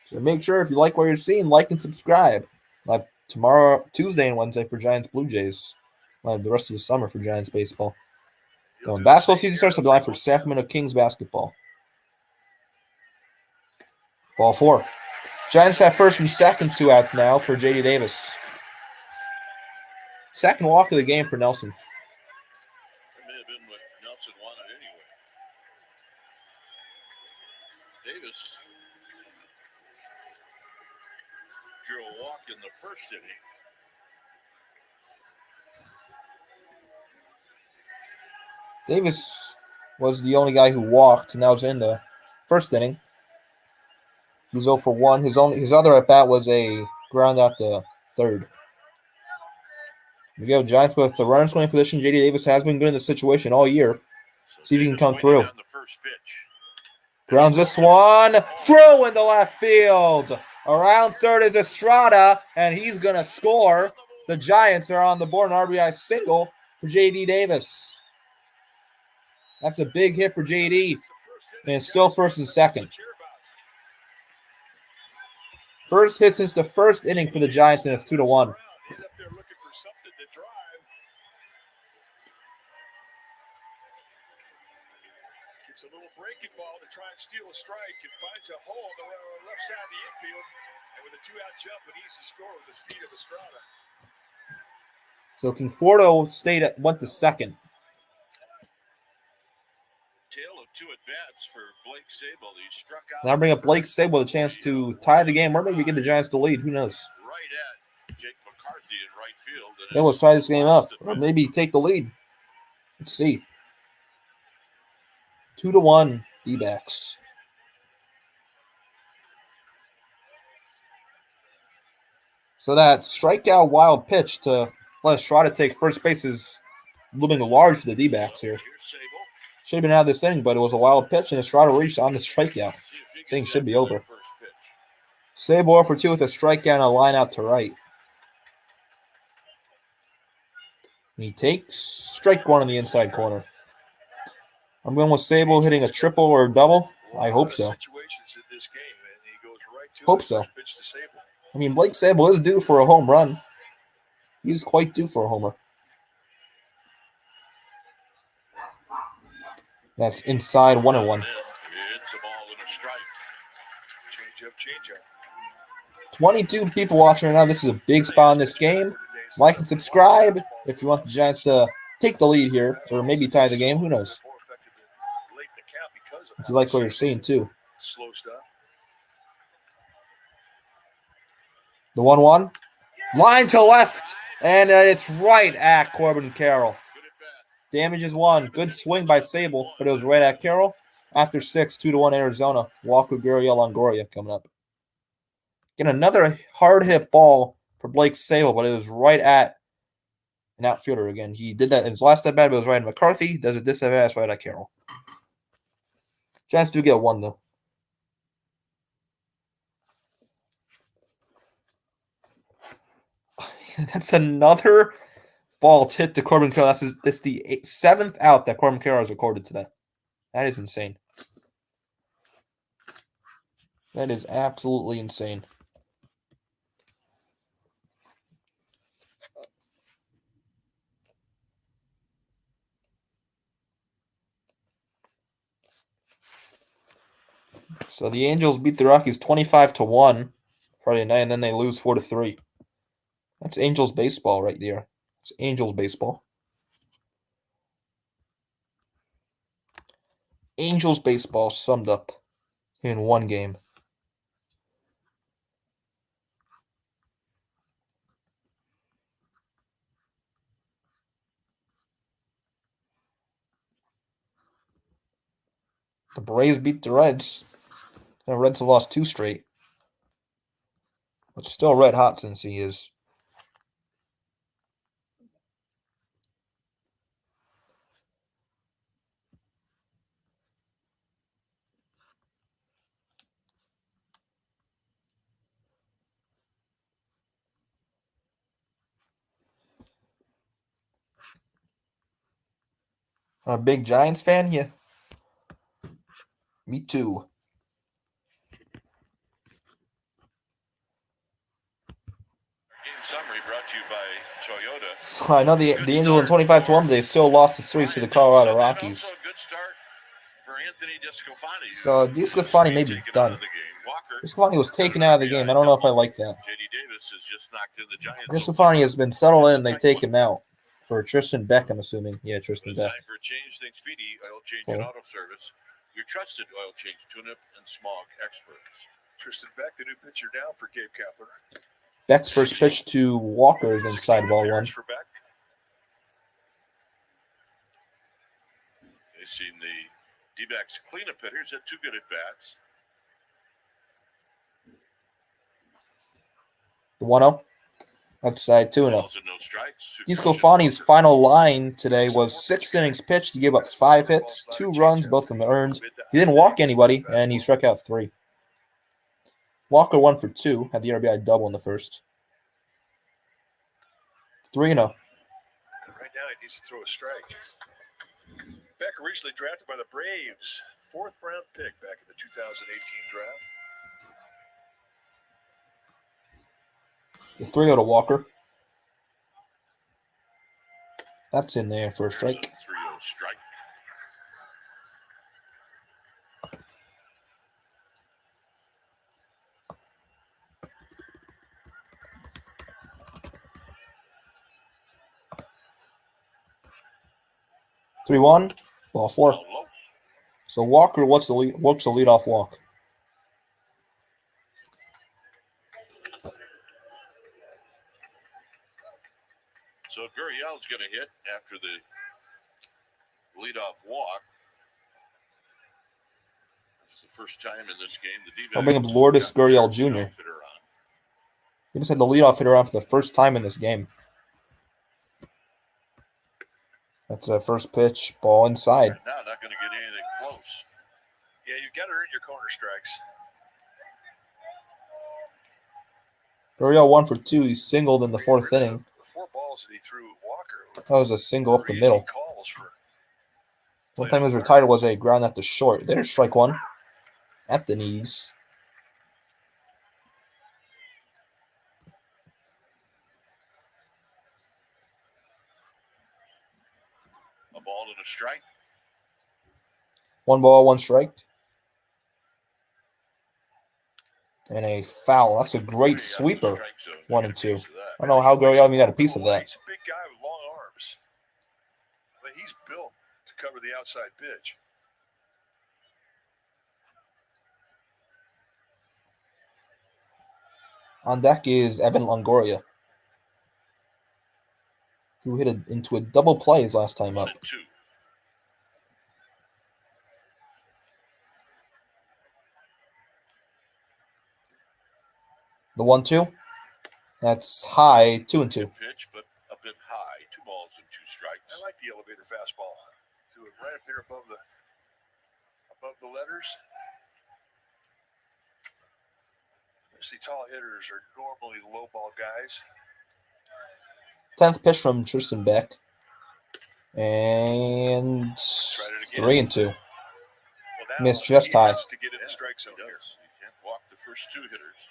So make sure if you like what you're seeing, like and subscribe. Live tomorrow, Tuesday and Wednesday for Giants Blue Jays. Live the rest of the summer for Giants baseball. Then when basketball season starts, I'll be live for Sacramento Kings basketball. Ball 4. Giants have first and second, 2 out now for J.D. Davis. Second walk of the game for Nelson. That may have been what Nelson wanted anyway. Davis drew a walk in the first inning. Davis was the only guy who walked, and that was in the first inning. He was 0 for 1. His other at bat was a ground out to third. Here we go, Giants with the runner in scoring position. J.D. Davis has been good in the situation all year. See if he can come through. Grounds this one through in the left field. Around third is Estrada, and he's going to score. The Giants are on the board, an RBI single for J.D. Davis. That's a big hit for J.D. And still first and second. First hit since the first inning for the Giants, and it's 2-1. breaking ball to try and steal a strike and finds a hole on the left side of the infield. And with a 2-out jump, an easy score with the speed of Estrada. So Conforto went to second. Tale of 2 at-bats for Blake Sable. He struck out. Now bring up Blake Sable with a chance to tie the game or maybe get the Giants to lead. Who knows? Right at Jake McCarthy in right field. Then let's tie this game up or maybe take the lead. Let's see. 2-1 Dbacks. So that strikeout wild pitch to let Estrada take first base is looming large for the D-backs here. Should have been out of this inning, but it was a wild pitch, and Estrada reached on the strikeout. This inning should be over. Sable for 2 with a strikeout and a line out to right. And he takes strike 1 in the inside corner. I'm going with Sable hitting a triple or a double. I hope so. Hope so. I mean, Blake Sable is due for a home run. He's quite due for a homer. That's inside 1-1. It's a ball and a strike. Change up. 22 people watching right now. This is a big spot in this game. Like and subscribe if you want the Giants to take the lead here or maybe tie the game. Who knows? If you like what you're seeing, too. Slow stuff. The 1-1. Line to left. And it's right at Corbin Carroll. Damage is 1. Good swing by Sable, but it was right at Carroll. After 6, 2-1 Arizona. Walker, Gurriel, Longoria coming up. Again, another hard hit ball for Blake Sable, but it was right at an outfielder again. He did that in his last at bat, but it was right at McCarthy. Does it this at bat, right at Carroll. Giants do get 1 though. That's another ball hit to Corbin Carroll. That's the 7th out that Corbin Carroll has recorded today. That is insane. That is absolutely insane. So the Angels beat the Rockies 25-1 Friday night, and then they lose 4-3. That's Angels baseball right there. It's Angels baseball. Angels baseball summed up in one game. The Braves beat the Reds. The Reds have lost 2 straight. But still red hot since he is. A big Giants fan? Yeah. Me too. Summary brought to you by Toyota. So I know the Angels in 25-1, they still lost the series to the Colorado Rockies. Good start for Anthony DeSclafani. So DeSclafani may be done. DeSclafani was taken out of the game. I don't know if I like that. JD Davis has just knocked in the Giants. DeSclafani has been settled in. They take him out for Tristan Beck, I'm assuming. Yeah, Tristan Beck. Time for a change. Think Speedy Oil Change and Auto Service. Your trusted oil change, tune-up, and smog experts. Tristan Beck, the new pitcher now for Gabe Kapler. Beck's first pitch to Walker is inside ball 1. They've seen the D-backs cleanup hitters had 2 good at-bats. The 1-0. Outside 2-0. No strikes. DeSclafani's final line today was 6 innings pitched. He gave up 5 hits, 2 runs, both of them earned. He didn't walk anybody, and he struck out 3. Walker 1 for 2, had the RBI double in the first. 3-0. Right now, he needs to throw a strike. Beck originally drafted by the Braves, 4th round pick back in the 2018 draft. The 3-0 to Walker. That's in there for a strike. 3-0 strike. 3-1, ball 4. Down low. So Walker works the leadoff walk. So Gurriel's going to hit after the leadoff walk. It's the first time in this game the Dbacks I'll bring up Lourdes Gurriel Jr. He just had the leadoff hitter on for the first time in this game. That's a first pitch, ball inside. Now not going to get anything close. Yeah, you've got to earn your corner strikes. Gurriel 1 for 2. He singled in the 4th inning. The 4 balls that he threw at Walker. That was a single up the Easy middle. calls for One time he was retired was a ground at the short. There's strike 1 at the knees. a ball and a strike. 1 ball, 1 strike. And a foul. That's a great sweeper. 1 and 2. I don't know how Gurriel even got a piece of that. He's a big guy with long arms. I mean, he's built to cover the outside pitch. On deck is Evan Longoria, who hit into a double play his last time up. 1 and 2. The 1-2. That's high, 2 and 2. Pitch, but a bit high. 2 balls and 2 strikes. I like the elevator fastball. Threw it right up there above the letters. You see, tall hitters are normally low ball guys. 10th pitch from Tristan Beck. And 3 and 2. Well, now Missed just he high. has to get in the strike zone here. You can't walk the first 2 hitters.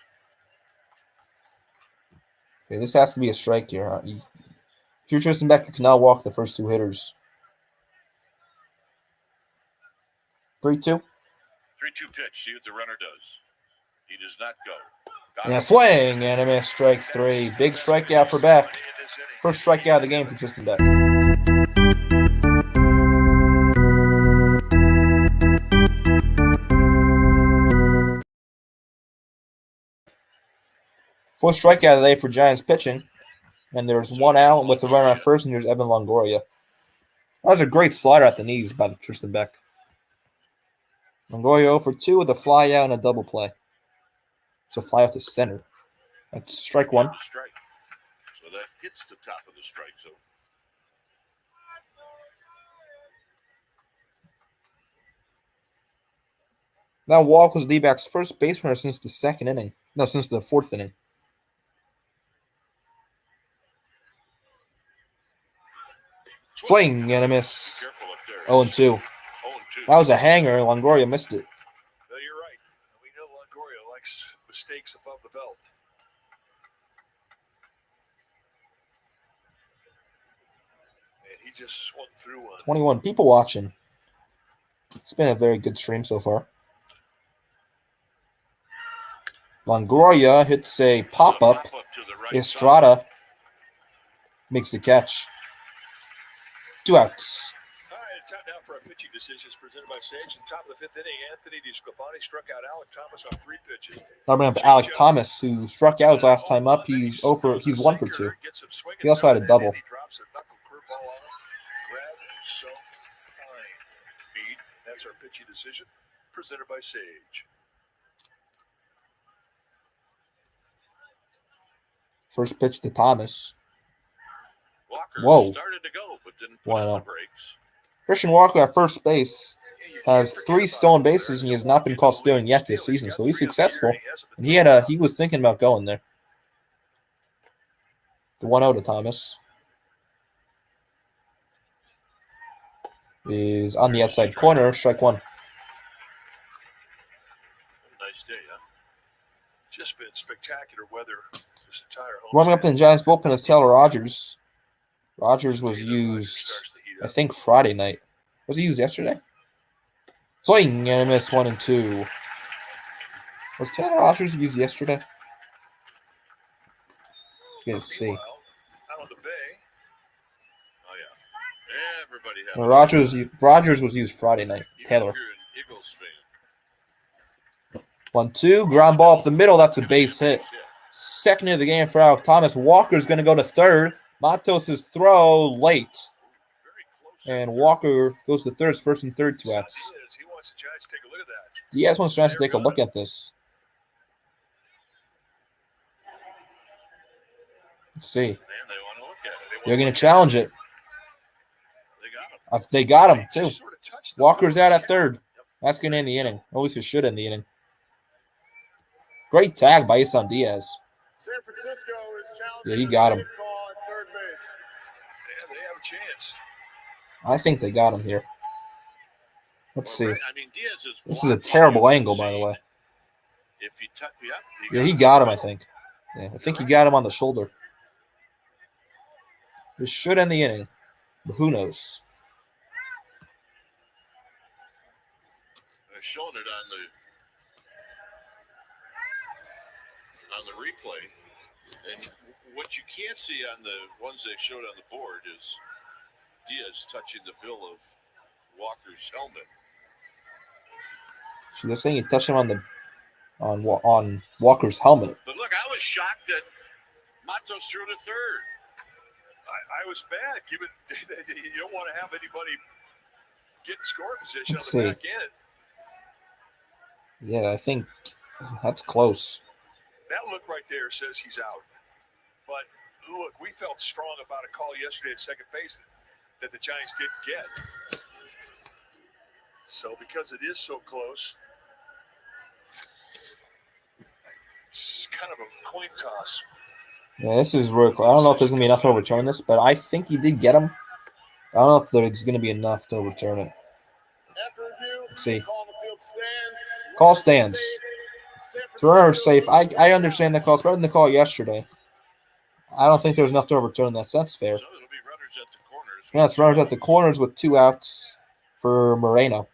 Okay, this has to be a strike here. If you're Tristan Beck, you cannot walk the first 2 hitters. 3-2. 3-2 pitch. See what the runner does. He does not go. And a swing and a miss. Strike 3. Big strikeout for Beck. First strikeout of the game for Tristan Beck. Fourth strikeout of the day for Giants pitching. And there's 1 out with the runner on first, and here's Evan Longoria. That was a great slider at the knees by Tristan Beck. Longoria 0 for 2 with a fly out and a double play. It's a fly out to center. That's strike 1. Strike. So that hits the top of the strike zone. That walk was Dbacks' first base runner since the 2nd inning. No, since the 4th inning. Swing and a miss. 0 and 2. That was a hanger. Longoria missed it. No, you're right. We know Longoria likes mistakes above the belt. And he just swung through one. 21 people watching. It's been a very good stream so far. Longoria hits a pop-up. Estrada makes the catch. 2 outs. All right, time now for our pitching decisions presented by Sage. At the top of the 5th inning, Anthony DeSclafani struck out Alec Thomas on 3 pitches. I'll bring up Alec Thomas, who struck out his last time up. He's 1 for 2. He also had a double. He drops a knuckle curveball on him. Grab so fine. Speed. That's our pitching decision presented by Sage. First pitch to Thomas. Walker Whoa. started to go, but didn't put 1-0. on the brakes. Christian Walker at first base has 3 stolen bases, and he has not been caught stealing yet this season, so he's successful. And he was thinking about going there. The 1-0 to Thomas is on the outside corner, strike 1. Nice day, huh? Just been spectacular weather this entire home. Warming up in the Giants bullpen is Taylor Rogers. Rogers was used, I think, Friday night. Was he used yesterday? Swing and a miss, 1 and 2. Was Taylor Rogers used yesterday? Let's see. Out on the bay. Oh, yeah. everybody have Well, Rogers was used Friday night. even Taylor. if you're an Eagles fan. 1-2. Ground ball up the middle. That's a base hit. Second of the game for Alec Thomas. Walker's going to go to third. Matos' throw late. Very close. And Walker goes to third. First and third, 2 outs. He wants the Giants to take a look at that. Diaz wants Giants to take a look at this. Let's see. Man, they want to look at it. They're going to challenge it. They got him. They got him, too. Just sort of touched the Walker's ball. out at third. That's going to end the inning. At least it should end the inning. Great tag by Isan Diaz. San Francisco is challenging. Yeah, he got him. the safe call at third base. Yeah, they have a chance. I think they got him here. Let's see. I mean, Diaz is This is a terrible angle, by the way. If he touch, Yeah, he got him, I think. Yeah, I think he got him on the shoulder. This should end the inning, but who knows? They're showing it on the replay, and what you can't see on the ones they showed on the board is Diaz touching the bill of Walker's helmet. So they're saying he touched him on Walker's helmet. But look, I was shocked that Matos threw to third. I was mad, given you don't want to have anybody get in scoring position Let's on the see. back end. Yeah, I think that's close. That look right there says he's out. But look, we felt strong about a call yesterday at second base that the Giants didn't get. So because it is so close, it's kind of a coin toss. Yeah, this is real close. I don't know if there's going to be enough to overturn this, but I think he did get him. I don't know if there's going to be enough to overturn it. After review, Let's see. call on the field stands. Call stands. San Runner's Francisco safe. is I understand the call. It's better than the call yesterday. I don't think there's enough to overturn that, so that's fair. So it'll be runners at the corners. Yeah, it's runners at the corners with 2 outs for Moreno.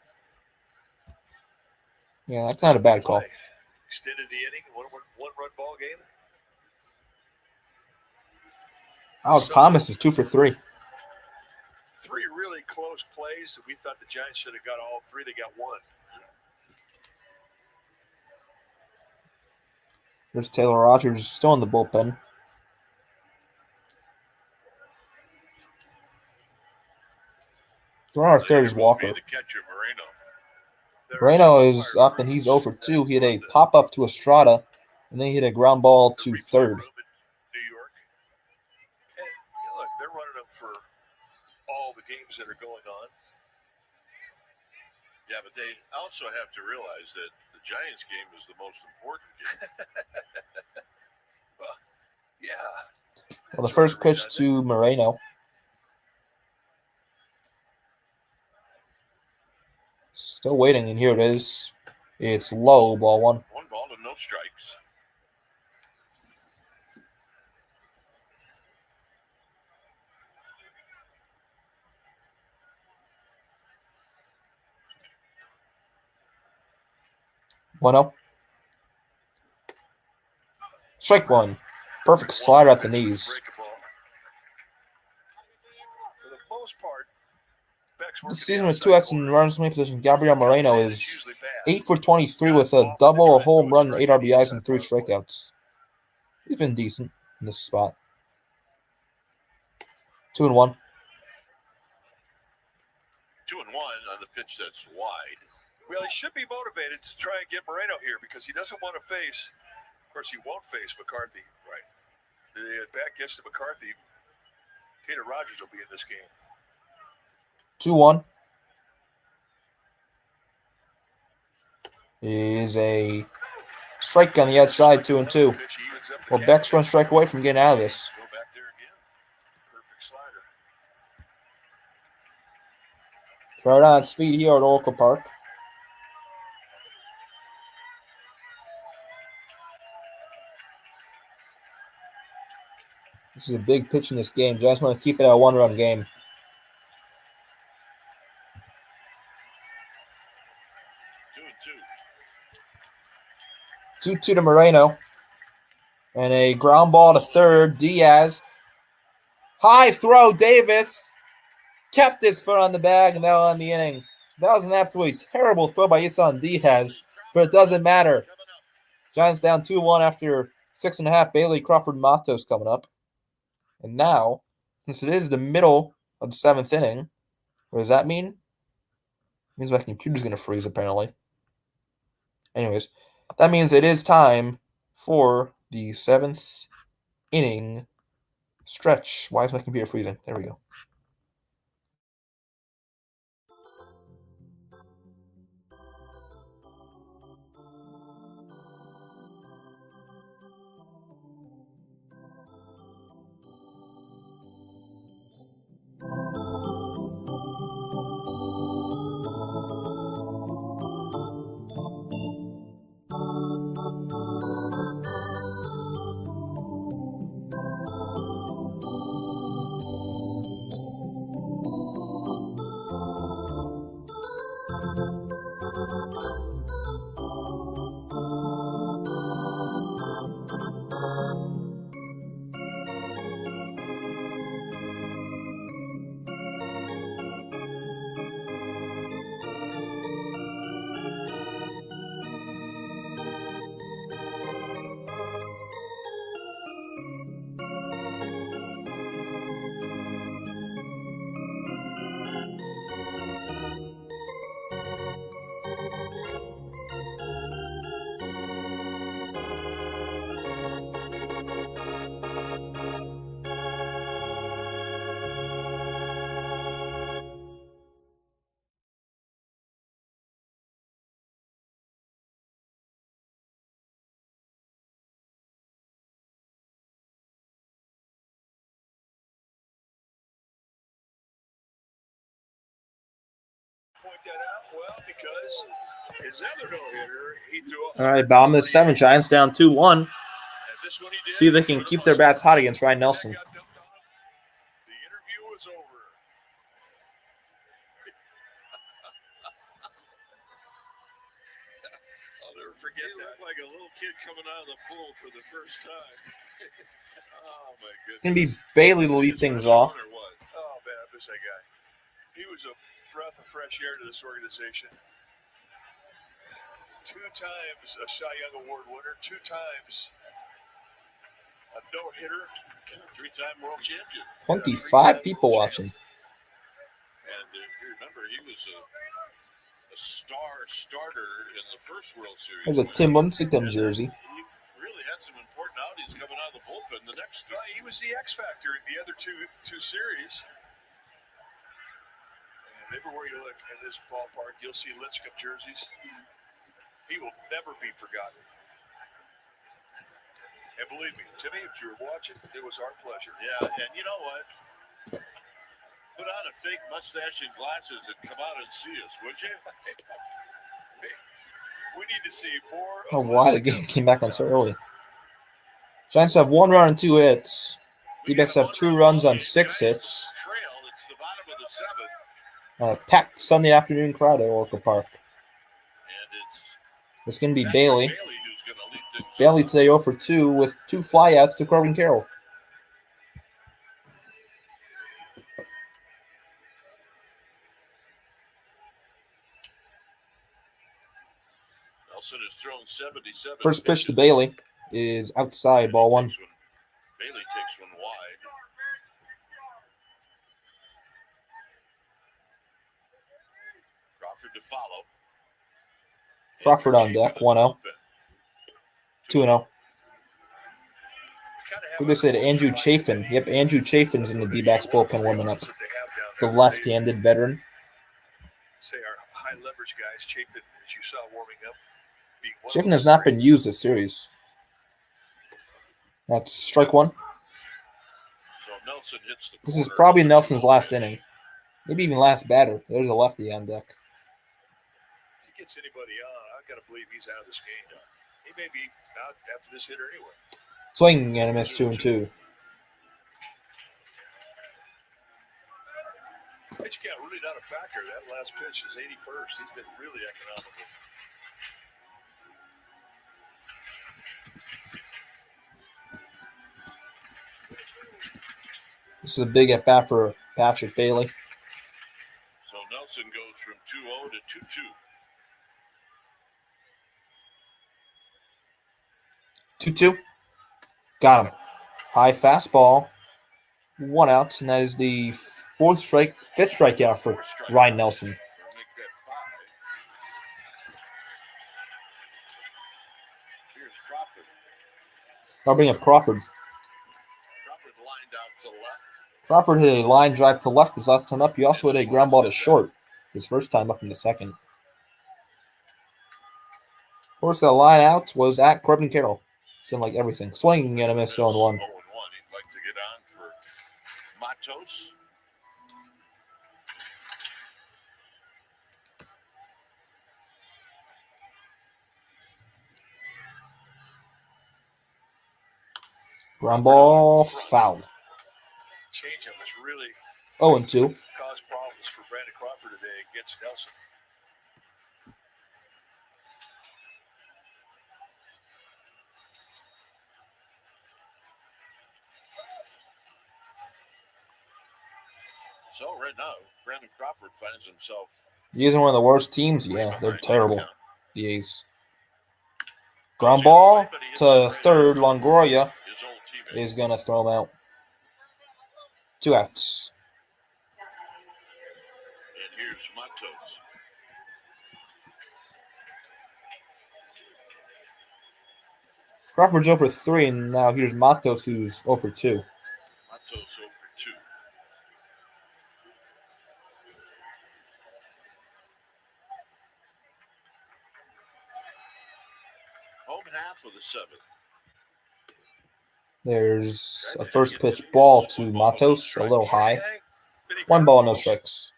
Yeah, that's not a bad call. Extended the inning, one-run ball game. Alec Thomas is 2 for 3. 3 really close plays that we thought the Giants should have got all 3. They got 1. There's Taylor Rogers still in the bullpen. Runner at third is Walker. The catcher, Moreno. Moreno is up and he's 0 for 2. He had a pop-up to Estrada, and then he hit a ground ball to third. New York. And look, they're running them for all the games that are going on. Yeah, but they also have to realize that the Giants game is the most important game. Well, yeah. Well, the first pitch to Moreno. Still waiting, and here it is. It's low, ball 1. 1 ball and no strikes. One up. Strike 1. Perfect slider at the knees. Break a ball. For the most part, Beck's working This season the with 2 outside outs in corner. runners in position, Gabriel Moreno It's is usually bad. 8 for 23 with a double, a home run, 8 RBIs, and 3 strikeouts. He's been decent in this spot. 2-1. 2-1 on the pitch that's wide. Well, he should be motivated to try and get Moreno here because he doesn't want to face. Of course, he won't face McCarthy. Right. The back gets to McCarthy. Taylor Rogers will be in this game. 2-1. Is a strike on the outside, 2-2. Pitch, he evens up the Well, count. Beck's one strike away from getting out of this. Go back there again. Perfect slider. Right on its feet here at Oracle Park. This is a big pitch in this game. Giants want to keep it a 1-run game. 2-2 to Moreno. And a ground ball to third. Diaz. High throw, Davis. kept his foot on the bag, and that will end the inning. That was an absolutely terrible throw by Isan Diaz, but it doesn't matter. Giants down 2-1 after 6.5. Bailey, Crawford, Matos coming up. And now, since it is the middle of the 7th inning, what does that mean? It means my computer's going to freeze, apparently. Anyways, that means it is time for the 7th inning stretch. Why is my computer freezing? There we go. Point that out, well, because his other no-hitter, he threw All right, bottom of the 7th. Giants down 2-1. and this one he did. See if they can keep their bats hot against Ryan Nelson. The interview was over. I'll never forget that. Looked like a little kid coming out of the pool for the first time. Oh my goodness. It's going to be Bailey to lead things off. Or what? Oh man, I miss that guy. He was a breath of fresh air to this organization. 2 times a Cy Young Award winner, 2 times a no-hitter, and a 3-time world champion. 25 people watching. And if you remember, he was a star starter in the first World Series. There's a Tim Lincecum jersey. He really had some important outings coming out of the bullpen. The next, he was the X factor in the other two series. And everywhere you look in this ballpark, you'll see Lincecum jerseys. He will never be forgotten. And believe me, Timmy, if you were watching, it was our pleasure. Yeah, and you know what? Put on a fake mustache and glasses and come out and see us, would you? We need to see more. I don't know why the game came back on so early. Giants have 1 run and 2 hits. Dbacks have 2 runs on 6 hits. It's the bottom of the 7th. Packed Sunday afternoon crowd at Oracle Park. And It's going to be Bailey. who's going to lead things. Bailey today 0 for 2 with 2 flyouts to Corbin Carroll. Nelson has thrown 77. First pitch to Bailey is outside, ball 1. Bailey takes one wide. Crawford to follow. Crawford on deck, 1-0. 2-0. Who they said? Andrew Chafin. Yep, Andrew Chafin's in the Dbacks bullpen warming up. The left-handed veteran. Say our high leverage guys, Chafin, as you saw warming up. Chafin has not been used this series. That's strike 1. So Nelson hits the This is corner. probably Nelson's last inning. Maybe even last batter. There's a lefty on deck. If he gets anybody on, I've got to believe he's out of this game. He may be out after this hitter anyway. Swing and a miss, 2-2. Pitch count really not a factor. That last pitch is 81st. He's been really economical. This is a big at bat for Patrick Bailey. 2-2. Got him. High fastball. 1 out, and that is the fifth strikeout for Ryan Nelson. Make that 5. Here's Crawford. I'll bring up Crawford. Crawford lined out to left. Crawford hit a line drive to left his last time up. He also hit a ground ball to short his first time up in the second. Of course, the line out was at Corbin Carroll. Seemed like everything. Swinging and a miss 0-1. 0-1. He'd like to get on for Matos. Ground ball foul. Changeup was really 0-2. caused problems for Brandon Crawford today against Nelson. So right now, Brandon Crawford finds himself. These are one of the worst teams. Yeah, they're terrible. The A's. Ground ball to third. Longoria His old teammate. is going to throw him out. 2 outs. And here's Matos. Crawford's 0 for 3, and now here's Matos, who's 0 for 2. Matos 0 for 2. Home half of the 7th. There's a first pitch ball to Matos, a little high. 1 ball, no strikes.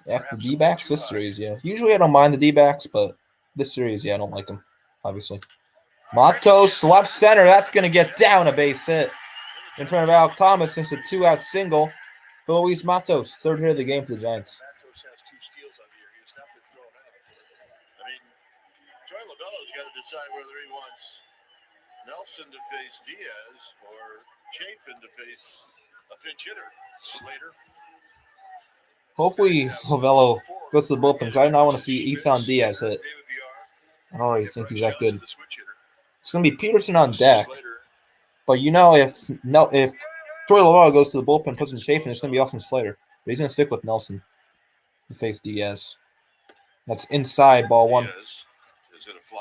After the Dbacks, this series, yeah. Usually I don't mind the Dbacks, but this series, yeah, I don't like them, obviously. Matos, left center. That's going to get down a base hit in front of Alec Thomas since a 2-out single for Luis Matos, third hit of the game for the Giants. Matos has 2 steals on the year. He has not been thrown out. I mean, Troy Lavello's got to decide whether he wants Nelson to face Diaz or Chafin to face a pinch hitter. Slater. Hopefully Lavello goes to the bullpen because I do not want to see Isan Diaz hit. I don't really think he's that good. It's going to be Peterson on deck. But you know, if Troy Lavello goes to the bullpen, puts in Chafin, it's going to be Austin Slater. But he's going to stick with Nelson to face Diaz. That's inside, ball 1.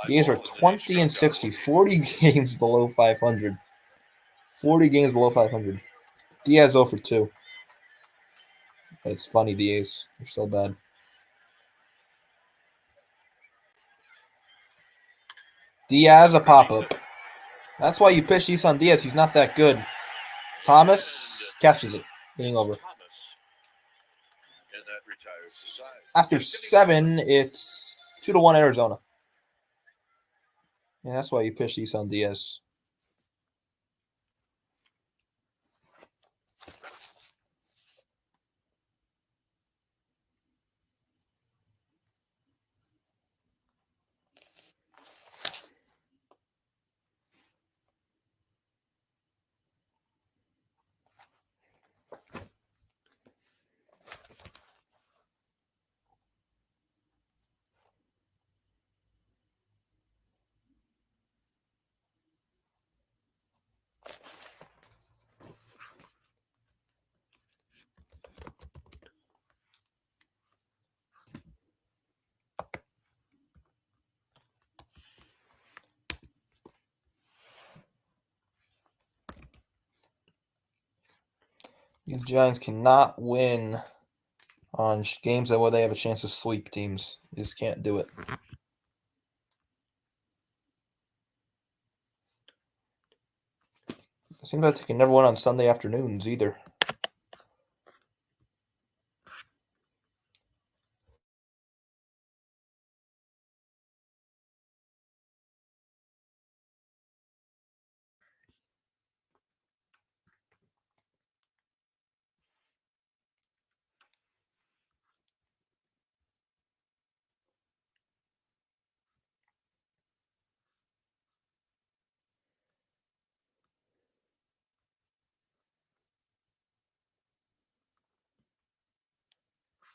Diaz are 20-60, 40 games below 500. 40 games below 500. Diaz 0 for 2. But it's funny, the A's. They're so bad. Diaz, a pop-up. That's why you pitch Isan Diaz. He's not that good. Thomas catches it. Getting over. After 7, it's 2-1 Arizona. And that's why you pitch Isan Diaz. These Giants cannot win on games where they have a chance to sweep teams. They just can't do it. It seems like they can never win on Sunday afternoons either.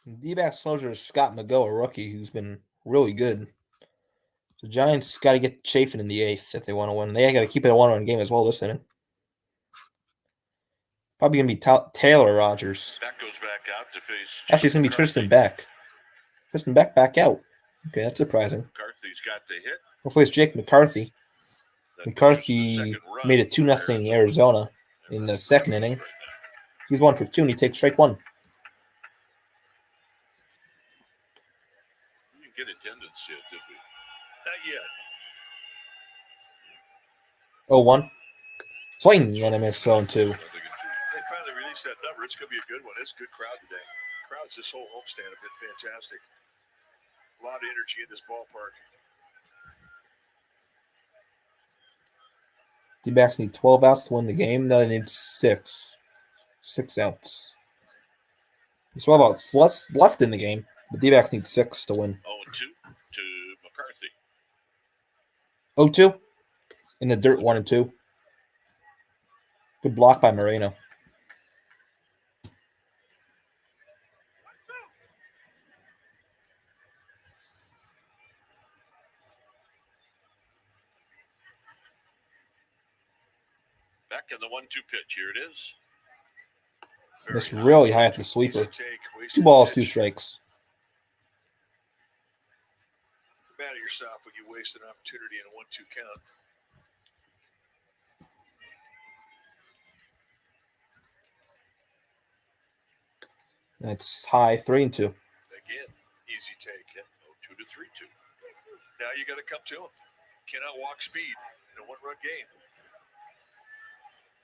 Dbacks closer is Scott McGough, a rookie who's been really good The Giants got to get Chafin in the 8th if they want to win. They got to keep it a 1-run game as well this inning. Probably going to be Taylor Rogers. That goes back out to face. Actually, it's going to be Tristan Beck. Tristan Beck back out. Okay, that's surprising. McCarthy's got the hit. Hopefully it's Jake McCarthy. That McCarthy goes the second run made it 2-0 Arizona And in the that's second right inning. now. He's 1 for 2, and he takes strike 1. You didn't get attendance yet, did we? Not yet. 0-1. Swing and a miss, 0-2. They finally released that number. It's going to be a good one. It's a good crowd today. Crowds this whole homestand have been fantastic. A lot of energy in this ballpark. D-backs need 12 outs to win the game. No, they need 6. 6 outs. There's 12 outs left in the game. The D-backs need 6 to win. 0-2 to McCarthy. 0-2 in the dirt, 1-2. Good block by Moreno. Back in the 1-2 pitch. Here it is. Missed really high at the sweeper. 2 balls, 2 strikes. Mad at yourself when you waste an opportunity in a 1-2 count. That's high, 3-2. Again, easy take. 0-2 to 3-2. Now you got to come to him. Cannot walk speed in a 1-run game.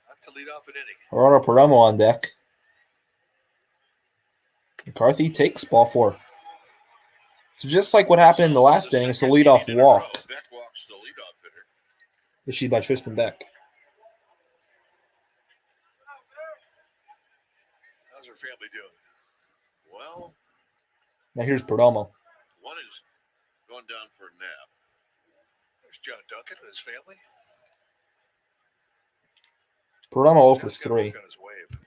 Not to lead off an inning. Gerardo Perdomo on deck. McCarthy takes ball 4. So just like what happened in the last inning, it's the leadoff walk. Beck walks the leadoff hitter. Issued by Tristan Beck. How's her family doing? Well, Now here's Perdomo. one is going down for a nap. There's John Duncan and his family. Perdomo 0 for John's gotta 3 work on his wave.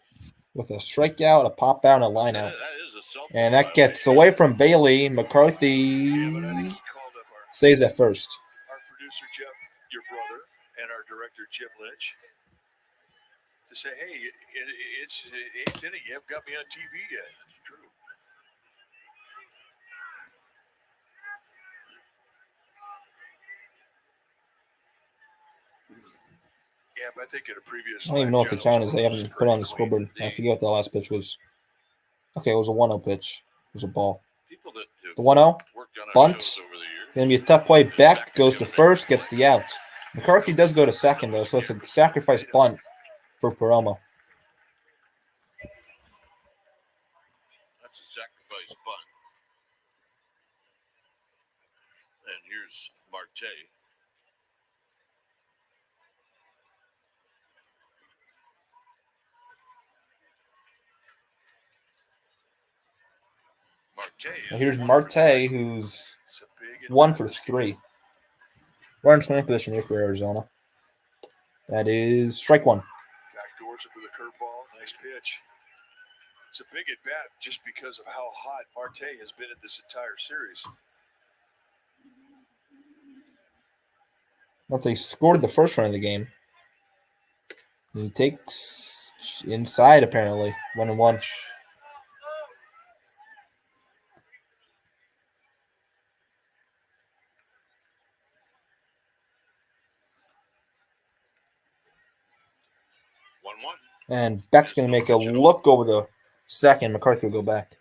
with a strikeout, a pop out, and a line out. That is a cell phone And that gets violation. away from Bailey. McCarthy Yeah, but I think he called up stays at first. our producer Jeff, your brother, and our director Jim Lynch to say, hey, it's 8th inning. You haven't got me on TV yet. It's true. Yeah, but I think at a previous I don't even know what the count is. They haven't put on the scoreboard. I forget what the last pitch was. Okay, it was a 1-0 pitch. It was a ball. People that have The 1-0. worked on our Bunt. shows over the years. Going to be a tough play. Beck goes to first, gets the out. McCarthy does go to second, though, so it's a sacrifice bunt for Perdomo. That's a sacrifice bunt. And here's Marte. Now here's Marte, who's 1 for 3. We're in scoring position here for Arizona. That is strike 1. Backdoors it with a curveball. Nice pitch. It's a big at bat just because of how hot Marte has been in this entire series. Marte scored the first run of the game. He takes inside, apparently. 1-1. And Beck's going to make a look over the second. McCarthy will go back.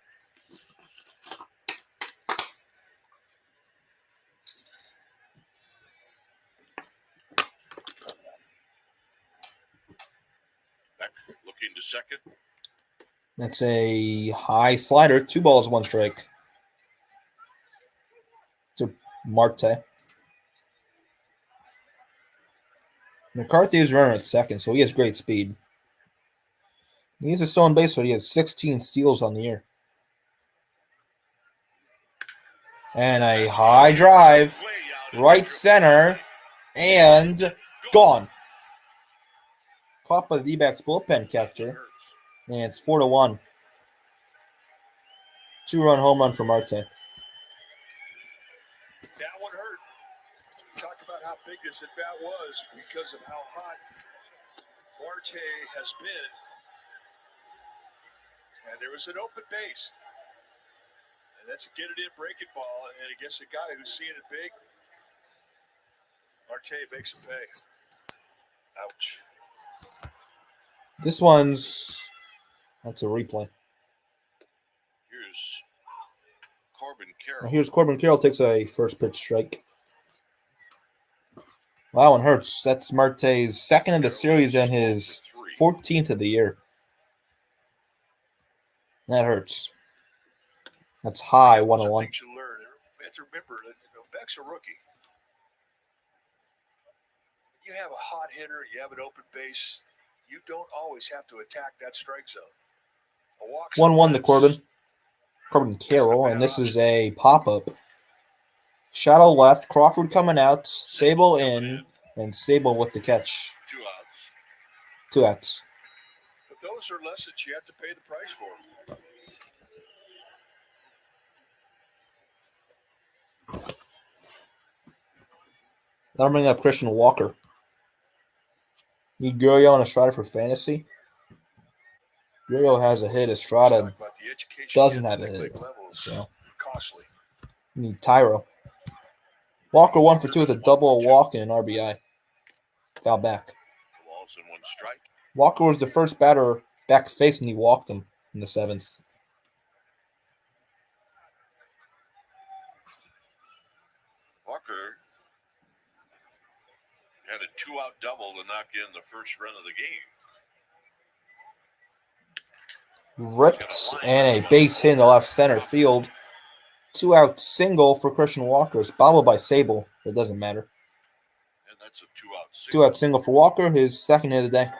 Beck looking to second. That's a high slider. 2 balls, 1 strike. To Marte. McCarthy is running at second, so he has great speed. He's a stolen base, but he has 16 steals on the year. And a high drive, right center, and gone. Caught by the D-backs bullpen catcher, and it's 4-1. 2-run home run for Marte. That one hurt. big this at bat was because of how hot Marte has been. And there was an open base. And that's a get it in breaking ball. And against a guy who's seeing it big, Marte makes him pay. Ouch. That's a replay. Here's Corbin Carroll. Now here's Corbin Carroll takes a first pitch strike. Wow, and hurts. That's Marte's second of the series and his 14th of the year. That hurts. That's high, 101. Things you learn. You have to remember that Beck's a rookie. You have a hot hitter, you have an open base. You don't always have to attack that strike zone. 1-1 to Corbin Carroll, and this is a pop-up. Shadow left, Crawford coming out, Sable in, and Sable with the catch. 2 outs. 2 outs. But those are lessons you have to pay the price for. That'll bring up Christian Walker. Need Gurriel and Estrada for fantasy. Gurriel has a hit. Estrada doesn't have a hit. So Costly. you need Tyro. Walker 1 for 2 with a double, a walk, and an RBI. Foul back. Balls in 1 strike. Walker was the first batter back face, and he walked him in the 7th. Walker had a 2-out double to knock in the first run of the game. Ripped and a base hit in the left center field. 2-out single for Christian Walker. It's bobbled by Sable. It doesn't matter. And that's a 2-out single. 2-out single for Walker, his second hit of the day.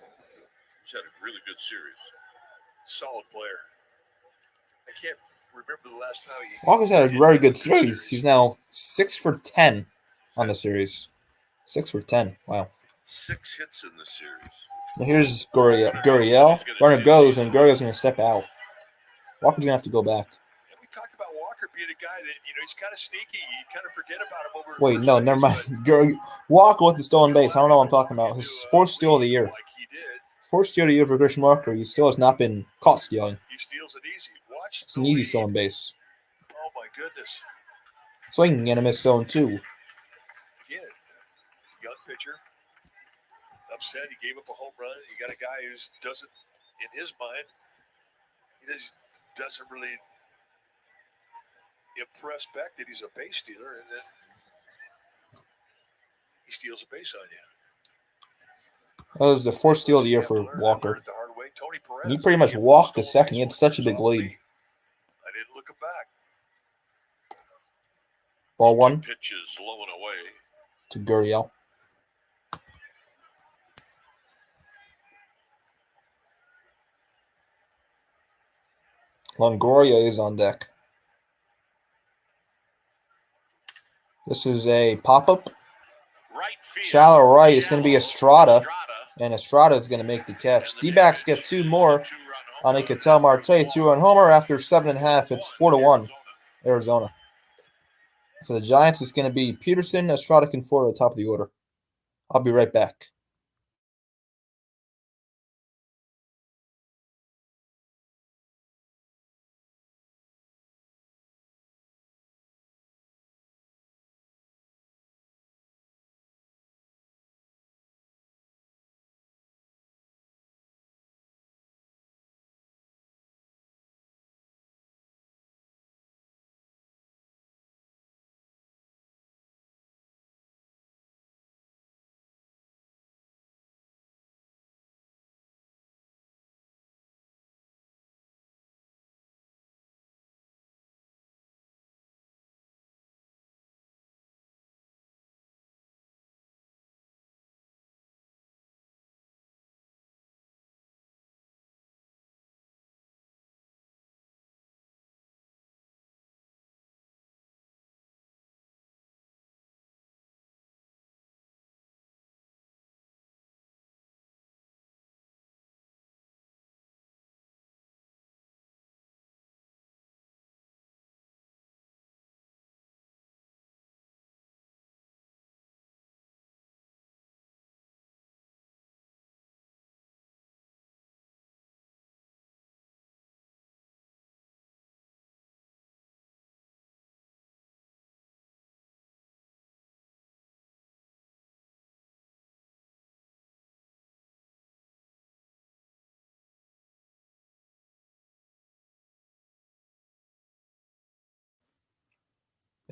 He's had a really good series. Solid player. I can't remember the last time he... Walker's had a very good series. He's now 6 for 10 on the series. 6 for 10. Wow. 6 hits in the series. Now here's Gurriel. Runner goes, and Gurriel's going to step out. Walker's going to have to go back. And we talked about Walker being a guy that, he's kind of sneaky. You kind of forget about him over... Wait, no, never mind. Walker with the stolen base. I don't know what I'm talking about. His 4th steal of the year. Like he did. 4th steal of the year for Christian Walker. He still has not been caught stealing. He steals it easy. Watch It's an easy stolen base. Oh, my goodness. Swinging and a miss zone 2. Again, young pitcher. Upset. He gave up a home run. You got a guy who doesn't, in his mind, he just doesn't really impress Beck that he's a base stealer, and then he steals a base on you. That was the 4th steal of the year for Walker. And he pretty much walked the second. He had such a big lead. I didn't look him back. Ball 1 Pitches low and away. to Gurriel. Longoria is on deck. This is a pop-up. Right field. Shallow right. It's going to be Estrada, and Estrada is going to make the catch. Dbacks get 2 more on a Ketel Marte 2-run homer after 7.5. It's 4-1, Arizona. For the Giants, it's going to be Peterson, Estrada, Conforto at the top of the order. I'll be right back.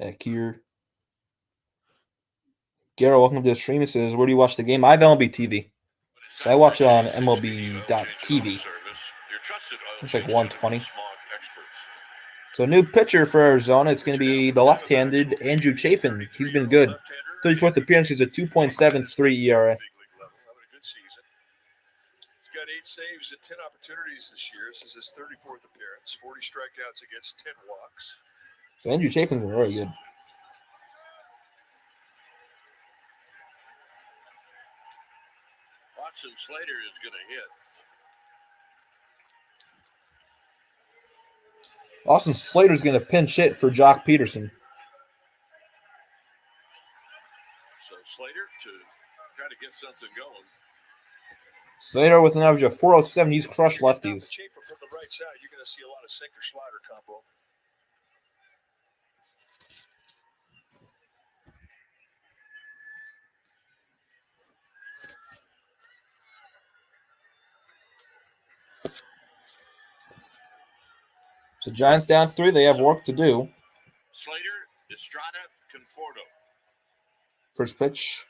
Back here. Garrett, welcome to the stream. It says, where do you watch the game? I have MLB TV. So I watch it on MLB.TV. It's like 120. So new pitcher for Arizona. It's going to be the left-handed Andrew Chafin. He's been good. 34th appearance is a 2.73 ERA. He's got 8 saves and 10 opportunities this year. This is his 34th appearance. 40 strikeouts against 10 walks. So Andrew Chafin's been very good. Watson Slater is going to hit. Austin Slater's going to pinch hit for Jock Peterson. So Slater to try to get something going. Slater with an average of 407. He's crushed lefties. From the right side, you're going to see a lot of sinker slider combo. So Giants down 3. They have work to do. Slater, Estrada, Conforto. First pitch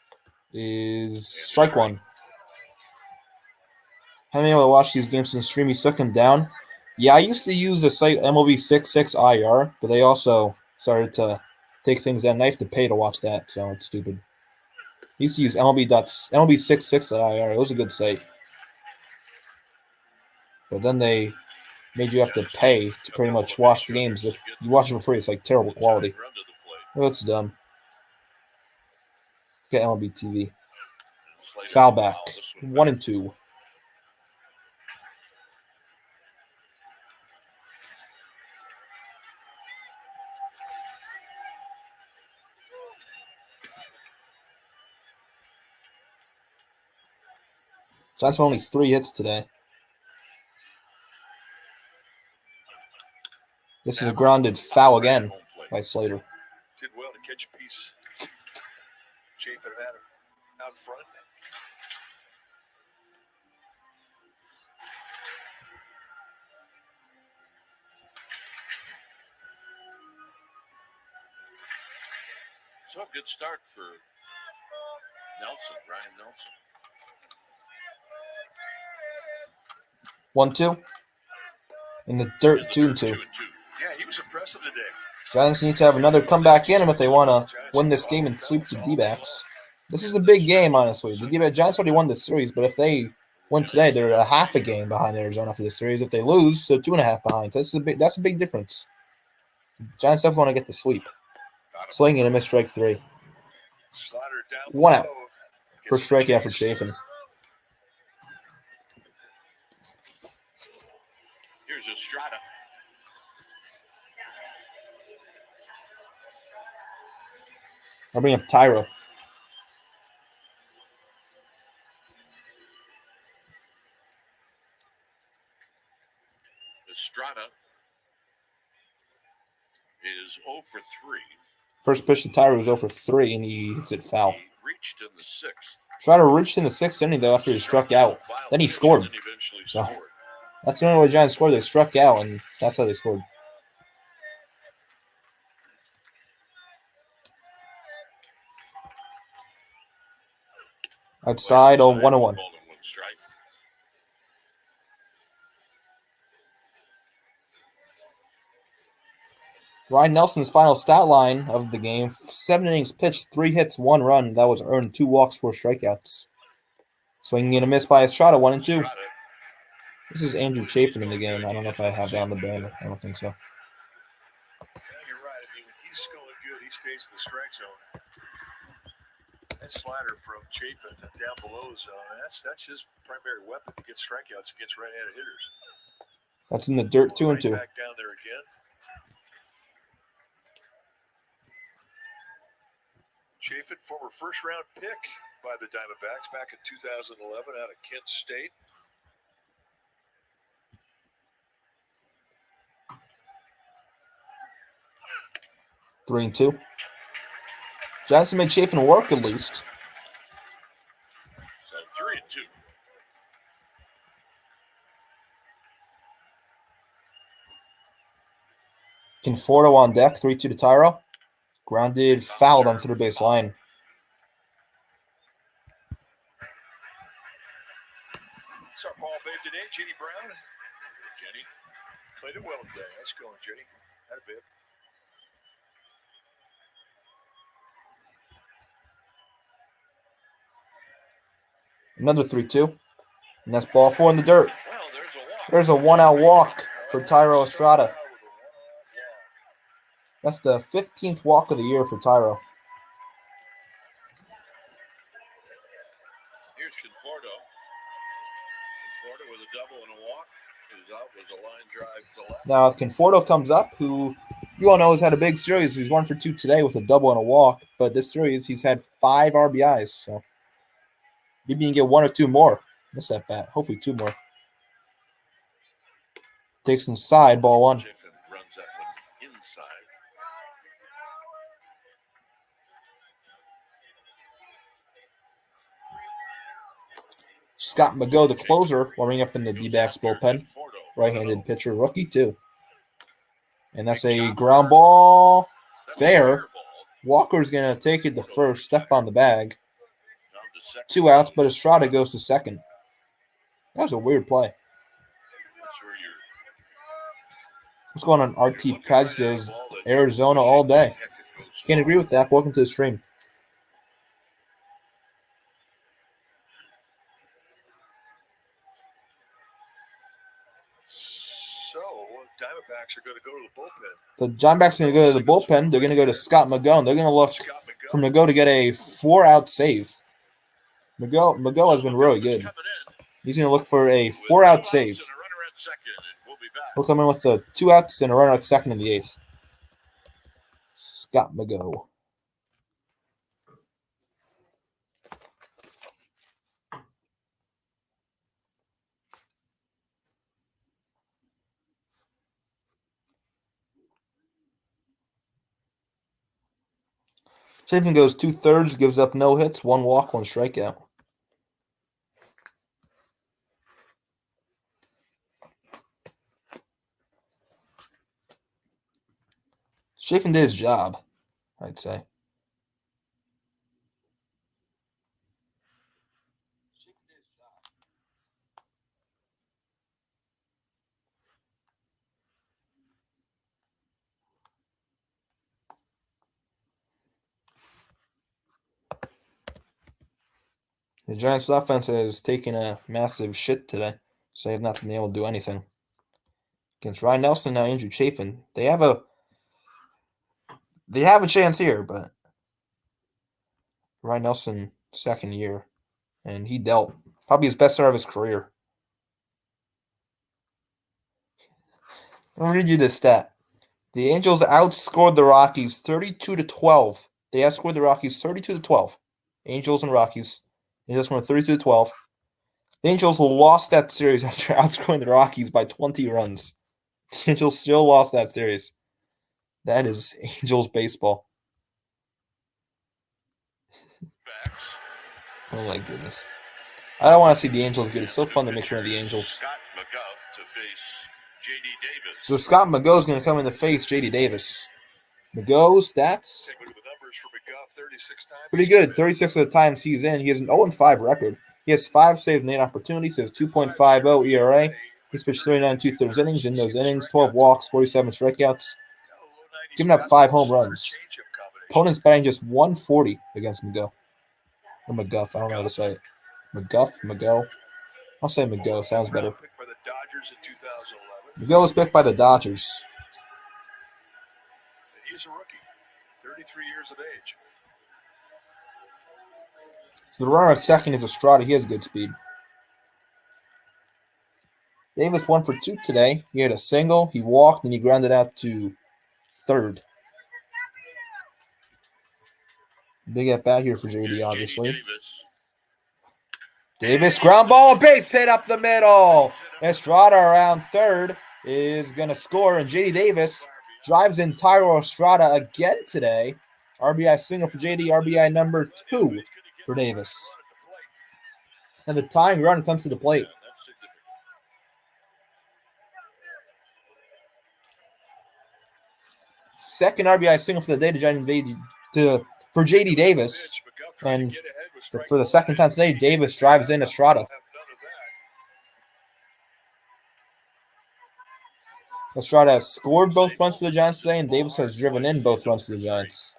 is strike one. Haven't been able to watch these games since stream. He took him down. Yeah, I used to use the site MLB66IR, but they also started to take things down. And I have to pay to watch that, so it's stupid. I used to use MLB66IR. It was a good site. But then they made you have to pay to pretty much watch the games. If you watch it for free, it's like terrible quality. Oh, it's dumb. Get MLB TV. Foul back. 1-2. Giants have only 3 hits today. This is a grounded foul again by Slater. Did well to catch a piece. Chafin had him out front. So a good start for Ryan Nelson. 1-2. In the dirt, 2-2. Yeah, he was impressive today. Giants need to have another comeback in them if they want to win this game and sweep the Dbacks. This is a big game, honestly. The Giants already won this series, but if they win today, they're a half a game behind Arizona for this series. If they lose, so 2.5 behind. So that's a big difference. Giants definitely want to get the sweep. Swing and a miss, strike 3. 1 out. First strikeout for Chafin. Here's Estrada. I'll bring up Tyro. Estrada is 0 for 3. First pitch to Tyro was 0 for 3, and he hits it foul. He reached in the 6th. Estrada reached in the 6th inning, though, after he struck out. Then he scored. So that's the only way the Giants scored. They struck out, and that's how they scored. Outside of 1-1. Ryan Nelson's final stat line of the game: 7 innings pitched, 3 hits, 1 run. That was earned, 2 walks, 4 strikeouts. Swinging and a miss by Estrada, 1-2. This is Andrew Chafin in the game. I don't know if I have that on the banner. I don't think so. You're right. I mean, when he's going good, he stays in the strike zone. That slider from Chafin down below the zone, that's his primary weapon to get strikeouts against right-handed hitters. That's in the dirt, 2-2. Back down there again. Chafin, former first-round pick by the Diamondbacks back in 2011 out of Kent State. Three and 2. Giants made Chafin work at least. So 3 and 2. Conforto on deck, 3-2 to Tyro. Grounded, fouled on third base line. It's our ball babe today, Jenny Brown. Jenny played it well today. Nice going, Jenny. Had a bit. Another 3-2. And that's ball 4 in the dirt. Well, There's a 1-out walk for Tyro Estrada. That's the 15th walk of the year for Tyro. Here's Conforto. Conforto with a double and a walk. Who's out was a line drive to left. Now, if Conforto comes up, who you all know has had a big series. He's 1 for 2 today with a double and a walk. But this series, he's had 5 RBIs. So maybe you can get 1 or 2 more. That's that bat. Hopefully 2 more. Takes inside, ball 1. Runs that one inside. Scott McGough, the closer, warming up in the Dbacks bullpen. Right-handed pitcher, rookie, too. And that's a ground ball. Fair. Walker's going to take it to first, step on the bag. 2 outs, but Estrada goes to second. That was a weird play. What's going on? RT Paz says Arizona all day. Can't agree with that. Welcome to the stream. So, Diamondbacks are going to go to the bullpen. The Diamondbacks are going to go to the bullpen. They're going to go to Scott McGough. They're going to look for McGough to get a 4-out save. McGough has been really good. He's going to look for a 4-out save. He'll come in with the 2 outs and a runner at second in the 8th. Scott McGough. Chafin goes 2/3, gives up no hits, 1 walk, 1 strikeout. Chafin did his job, I'd say. The Giants' offense has taken a massive shit today, so they have not been able to do anything. Against Ryan Nelson, now Andrew Chafin. They have a chance here, but Ryan Nelson, second year, and he dealt probably his best start of his career. I'll read you this stat. The Angels outscored the Rockies 32-12. They outscored the Rockies 32-12. Angels and Rockies. Angels won 32-12. The Angels lost that series after outscoring the Rockies by 20 runs. The Angels still lost that series. That is Angels baseball. Oh my goodness. I don't want to see the Angels good. It's so fun to make fun of the Angels. Scott McGough to face J.D. Davis. So Scott McGough is going to come in to face J.D. Davis. McGough, stats? Take a look at the numbers for McGough 36 times. Pretty good. 36 of the times he's in. He has an 0-5 record. He has 5 saves and 8 opportunities. He has 2.50 ERA. He's pitched 39 2/3 innings. In those innings, 12 walks, 47 strikeouts. Giving up 5 home runs. Opponents batting just 140 against McGough. Or McGough. I don't know how to say it. McGough. I'll say McGough. Sounds better. Picked by the Dodgers in 2011. McGough was picked by the Dodgers. And he's a rookie, 33 years of age. So the runner at second is Estrada. He has good speed. Davis 1 for 2 today. He had a single. He walked and he grounded out to third. Big at bat here for JD, obviously. Davis, ground ball, base hit up the middle. Estrada around third is going to score, and JD Davis drives in Tyro Estrada again today. RBI single for JD, RBI number 2 for Davis. And the tying run comes to the plate. second RBI single for the day for JD Davis. And for the second time today, Davis drives in Estrada. Estrada has scored both runs for the Giants today, and Davis has driven in both runs for the Giants.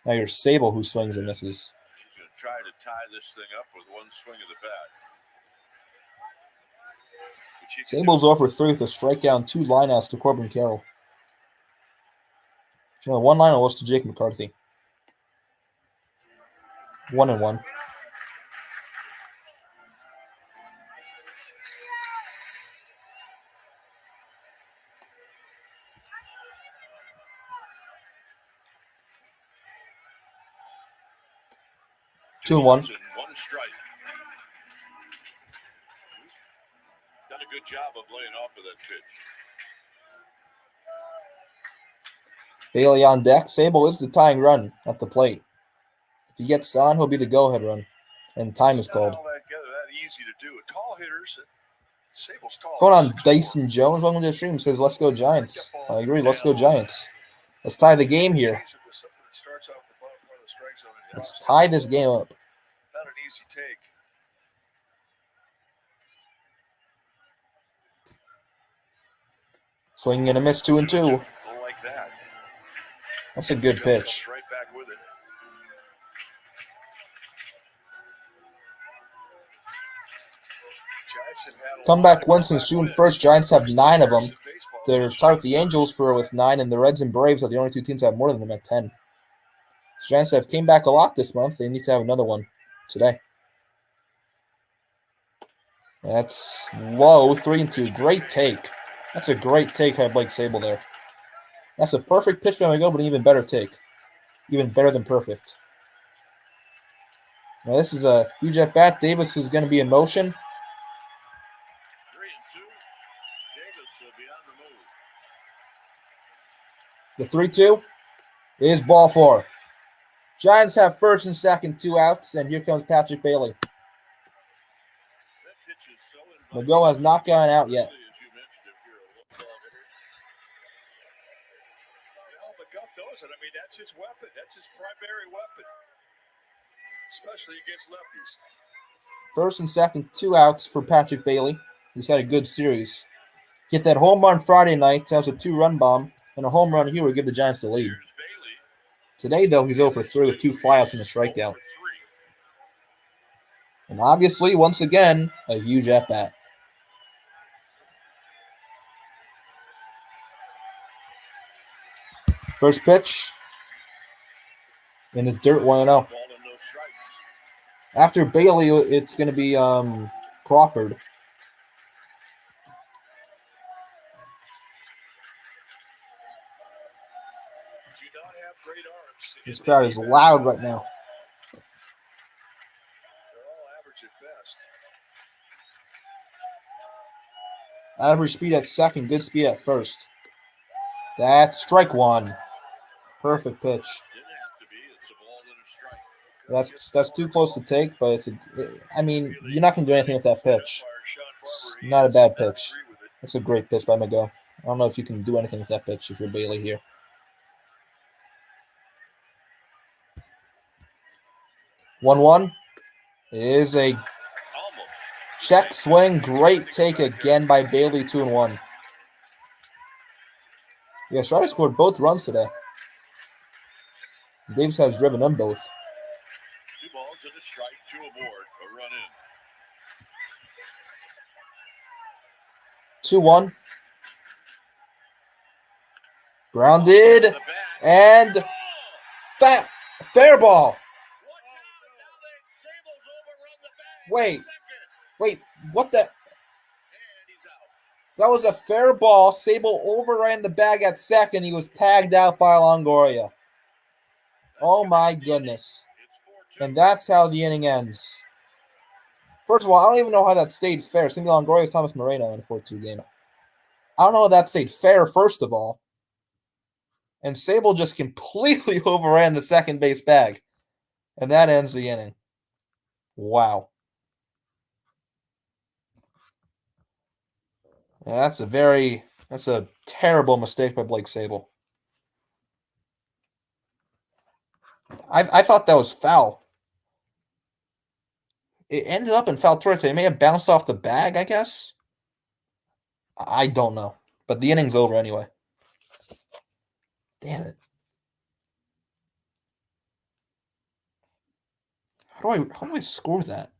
Now you're Sable, who swings and misses. He's going to try to tie this thing up with one swing of the bat. Sable's over 3 with a strikeout and 2 lineouts to Corbin Carroll. One line was to Jake McCarthy. 1-1. Two and one. One strike. Done a good job of laying off of that pitch. Bailey on deck. Sable is the tying run at the plate. If he gets on, he'll be the go-ahead run. And time is called. All that together, that easy to do. Tall hitters. Sable's tall. Going on, Dyson Jones, welcome to the stream, says, let's go Giants. I agree, let's go Giants. Let's tie the game here. Let's tie this game up. Not an easy take. Swinging and a miss, 2-2. Like that. That's a good pitch. Right back with it. Comeback win since June 1st. Giants have 9 of them. They're tied with the Angels with 9, and the Reds and Braves are the only 2 teams that have more than them at 10. The Giants have came back a lot this month. They need to have another one today. That's low, 3-2. Great take. That's a great take by Blake Sable there. That's a perfect pitch by McGo, but an even better take. Even better than perfect. Now this is a huge at bat. Davis is going to be in motion. 3-2. Davis will be on the move. The 3-2 is ball 4. Giants have first and second, 2 outs, and here comes Patrick Bailey. McGo has not gone out yet. I mean, that's his weapon. That's his primary weapon, especially against lefties. First and second, 2 outs for Patrick Bailey, who's had a good series. Get that home run Friday night. That was a 2-run bomb, and a home run here would give the Giants the lead. Today, though, he's 0 for 3 with 2 flyouts and a strikeout. And obviously, once again, a huge at-bat. First pitch in the dirt, 1-0. After Bailey, it's going to be Crawford. This crowd is loud right now. Average speed at second, good speed at first. That's strike 1. Perfect pitch. That's too close to take, but I mean, you're not going to do anything with that pitch. It's not a bad pitch. It's a great pitch by McGo. I don't know if you can do anything with that pitch if you're Bailey here. 1-1 is a check swing. Great take again by Bailey, 2-1. Yeah, Strider scored both runs today. Davis has driven them both. 2 balls and a strike, 2 aboard, a run in. 2-1. Grounded and fair ball. Wait, what the? That was a fair ball. Sable overran the bag at second. He was tagged out by Longoria. Oh, my goodness. And that's how the inning ends. First of all, I don't even know how that stayed fair. It's going to be Longoria's Thomas Moreno in the 4-2 game. I don't know how that stayed fair, first of all. And Sable just completely overran the second base bag. And that ends the inning. Wow. Yeah, that's a terrible mistake by Blake Sable. I thought that was foul. It ended up in foul territory. It may have bounced off the bag, I guess. I don't know. But the inning's over anyway. Damn it. How do I score that?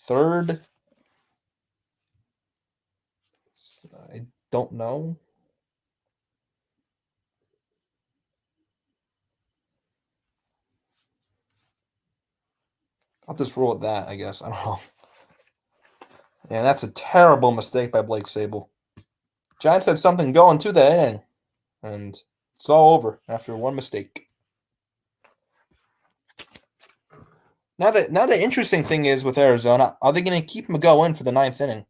Third. I don't know. I'll just roll with that, I guess. I don't know. Yeah, that's a terrible mistake by Blake Sable. Giants had something going to the inning, and it's all over after one mistake. Now the interesting thing is with Arizona, are they going to keep Mago in for the ninth inning?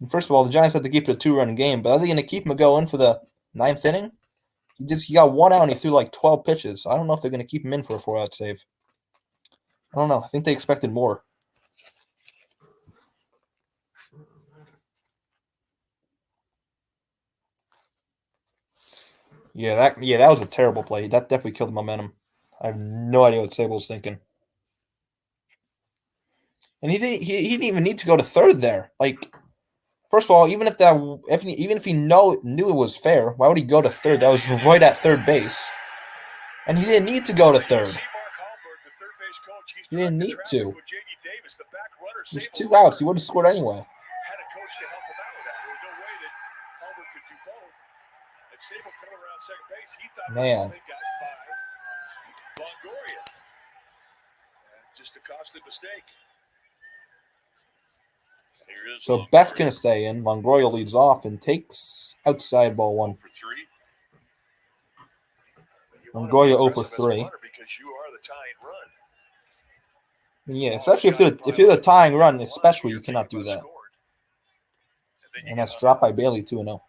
And first of all, the Giants have to keep it a 2-run game, but are they going to keep Mago in for the ninth inning? He got one out and he threw like 12 pitches. I don't know if they're going to keep him in for a 4-out save. I don't know. I think they expected more. Yeah, that was a terrible play. That definitely killed the momentum. I have no idea what Sable was thinking. And he didn't even need to go to third there. Like, first of all, even if he knew it was fair, why would he go to third? That was right at third base. And he didn't need to go to third. He didn't need to. There's 2 outs. He would have scored anyway. Had a coach to help him out with that. There was no way that Hallberg could do both. And Sable coming around second base, he thought Man. they got by Longoria. And just a costly mistake. So Beck's going to stay in. Longoria leads off and takes outside ball 1. Longoria 0 for 3. Yeah, especially if you're the tying run, especially you cannot do that. And that's dropped by Bailey 2-0.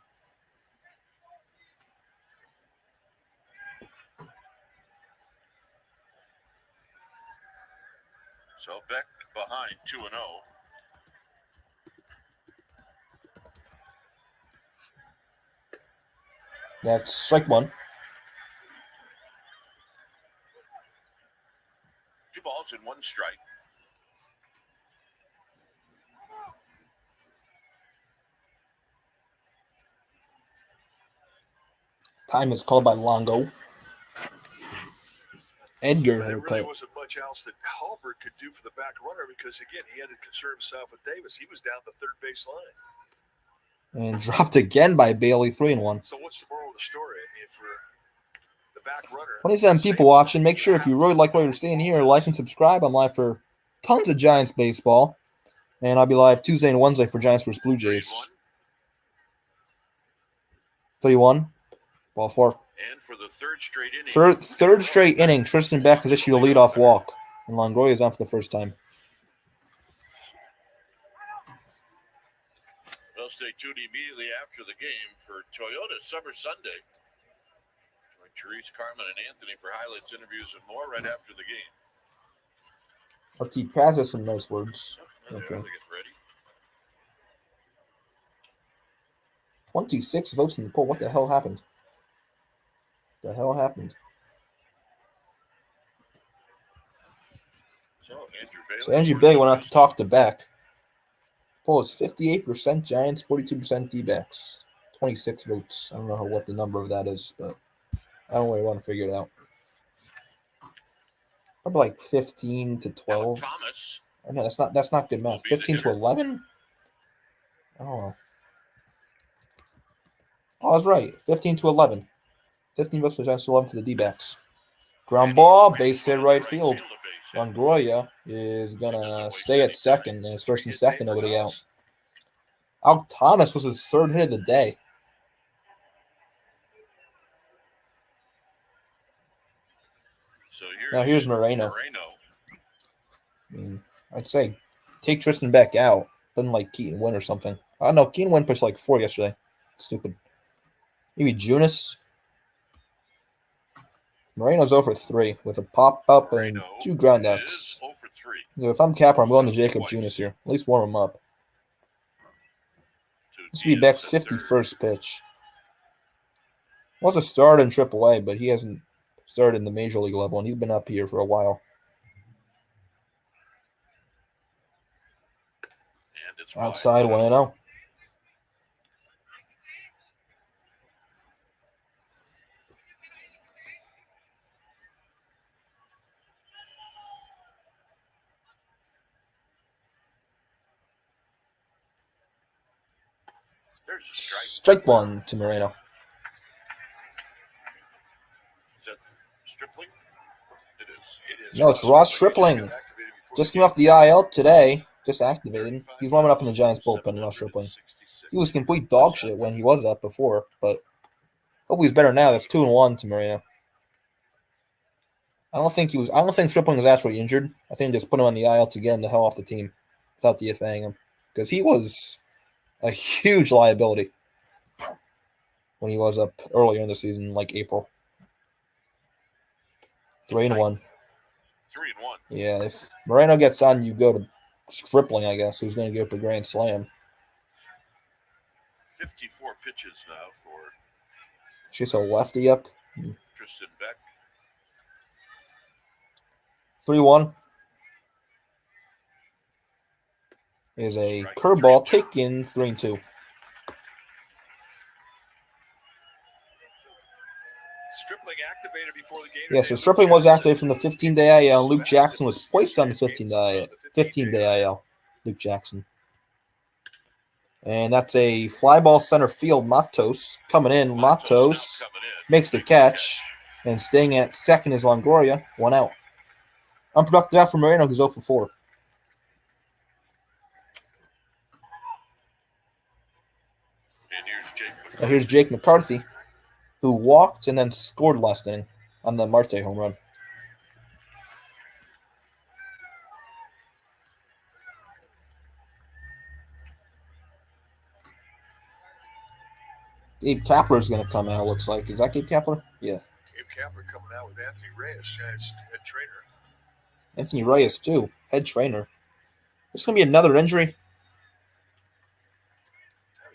So Beck behind 2-0. That's strike 1. 2 balls and 1 strike. Time is called by Longo. Edgar There haircut. really wasn't much else that Hallberg could do for the back runner because, again, he had to concern himself with Davis. He was down the third base line. And dropped again by Bailey 3-1. So what's the moral of the story? I mean, for the back runner. 27 people watching. Make sure if you really like what you're seeing here, like and subscribe. I'm live for tons of Giants baseball. And I'll be live Tuesday and Wednesday for Giants vs. Blue Jays. 31. Ball 4. And for the third straight inning. Third straight inning, Tristan Beck has issued a leadoff walk. And Longoria is on for the first time. Well, stay tuned immediately after the game for Toyota Summer Sunday. Join Therese, Carmen, and Anthony for highlights, interviews, and more right after the game. Ortiz passes some nice words. Well, Okay. they're getting ready. 26 votes in the poll. What the hell happened? The hell happened? So Andrew Bailey went out to talk to Beck. Poll is 58% Giants, 42% Dbacks. 26 votes. I don't know what the number of that is, but I don't really want to figure it out. Probably like 15 to 12. Thomas. Oh, no, that's not good math. 15 to 11? I don't know. Oh, I was right. 15 to 11. 15 votes for Giants, 11 for the D-backs. Ground ball, base hit right field. Longoria is going to stay at second, and his first and second, nobody out. Al Thomas was his third hit of the day. So Now here's Moreno. I mean, I'd say take Tristan Beck out. Doesn't like Keaton Wynn or something. I don't know. Keaton Wynn pushed like 4 yesterday. Stupid. Maybe Junis. Moreno's over 3 with a pop-up and 2 groundouts. So if I'm Capper, I'm going to Jacob Junis here. At least warm him up. This will be Beck's 51st pitch. Was a starter in AAA, but he hasn't started in the major league level, and he's been up here for a while. And it's Outside 1-0. There's a strike. Strike one to Moreno. Is that Stripling? It is. No, it's Ross Stripling. Just came off the IL today. Just activated. He's warming up in the Giants bullpen, Ross Stripling. He was complete dog shit when he was up before, but hopefully he's better now. That's 2-1 to Moreno. I don't think Stripling was actually injured. I think they just put him on the IL to get him the hell off the team without DFAing him. Because he was a huge liability when he was up earlier in the season, like April. 3-1. 3-1. Yeah, if Moreno gets on, you go to Stripling, I guess, who's going to go for Grand Slam. 54 pitches now for She's a lefty up. Tristan Beck. 3-1 is a curveball taken 3-2. Stripling activated before the game. Yeah, so Stripling was activated from the 15-day IL. Luke Jackson was placed on the 15-day IL. Luke Jackson. And that's a fly ball center field. Matos coming in. Matos makes the catch. And staying at second is Longoria. 1 out. Unproductive out for Moreno, who's 0 for 4. And Here's Jake McCarthy, who walked and then scored last inning on the Marte home run. Gabe Kapler is going to come out, looks like. Is that Gabe Kapler? Yeah. Gabe Kapler coming out with Anthony Reyes, Giants head trainer. Anthony Reyes, too, head trainer. There's going to be another injury. I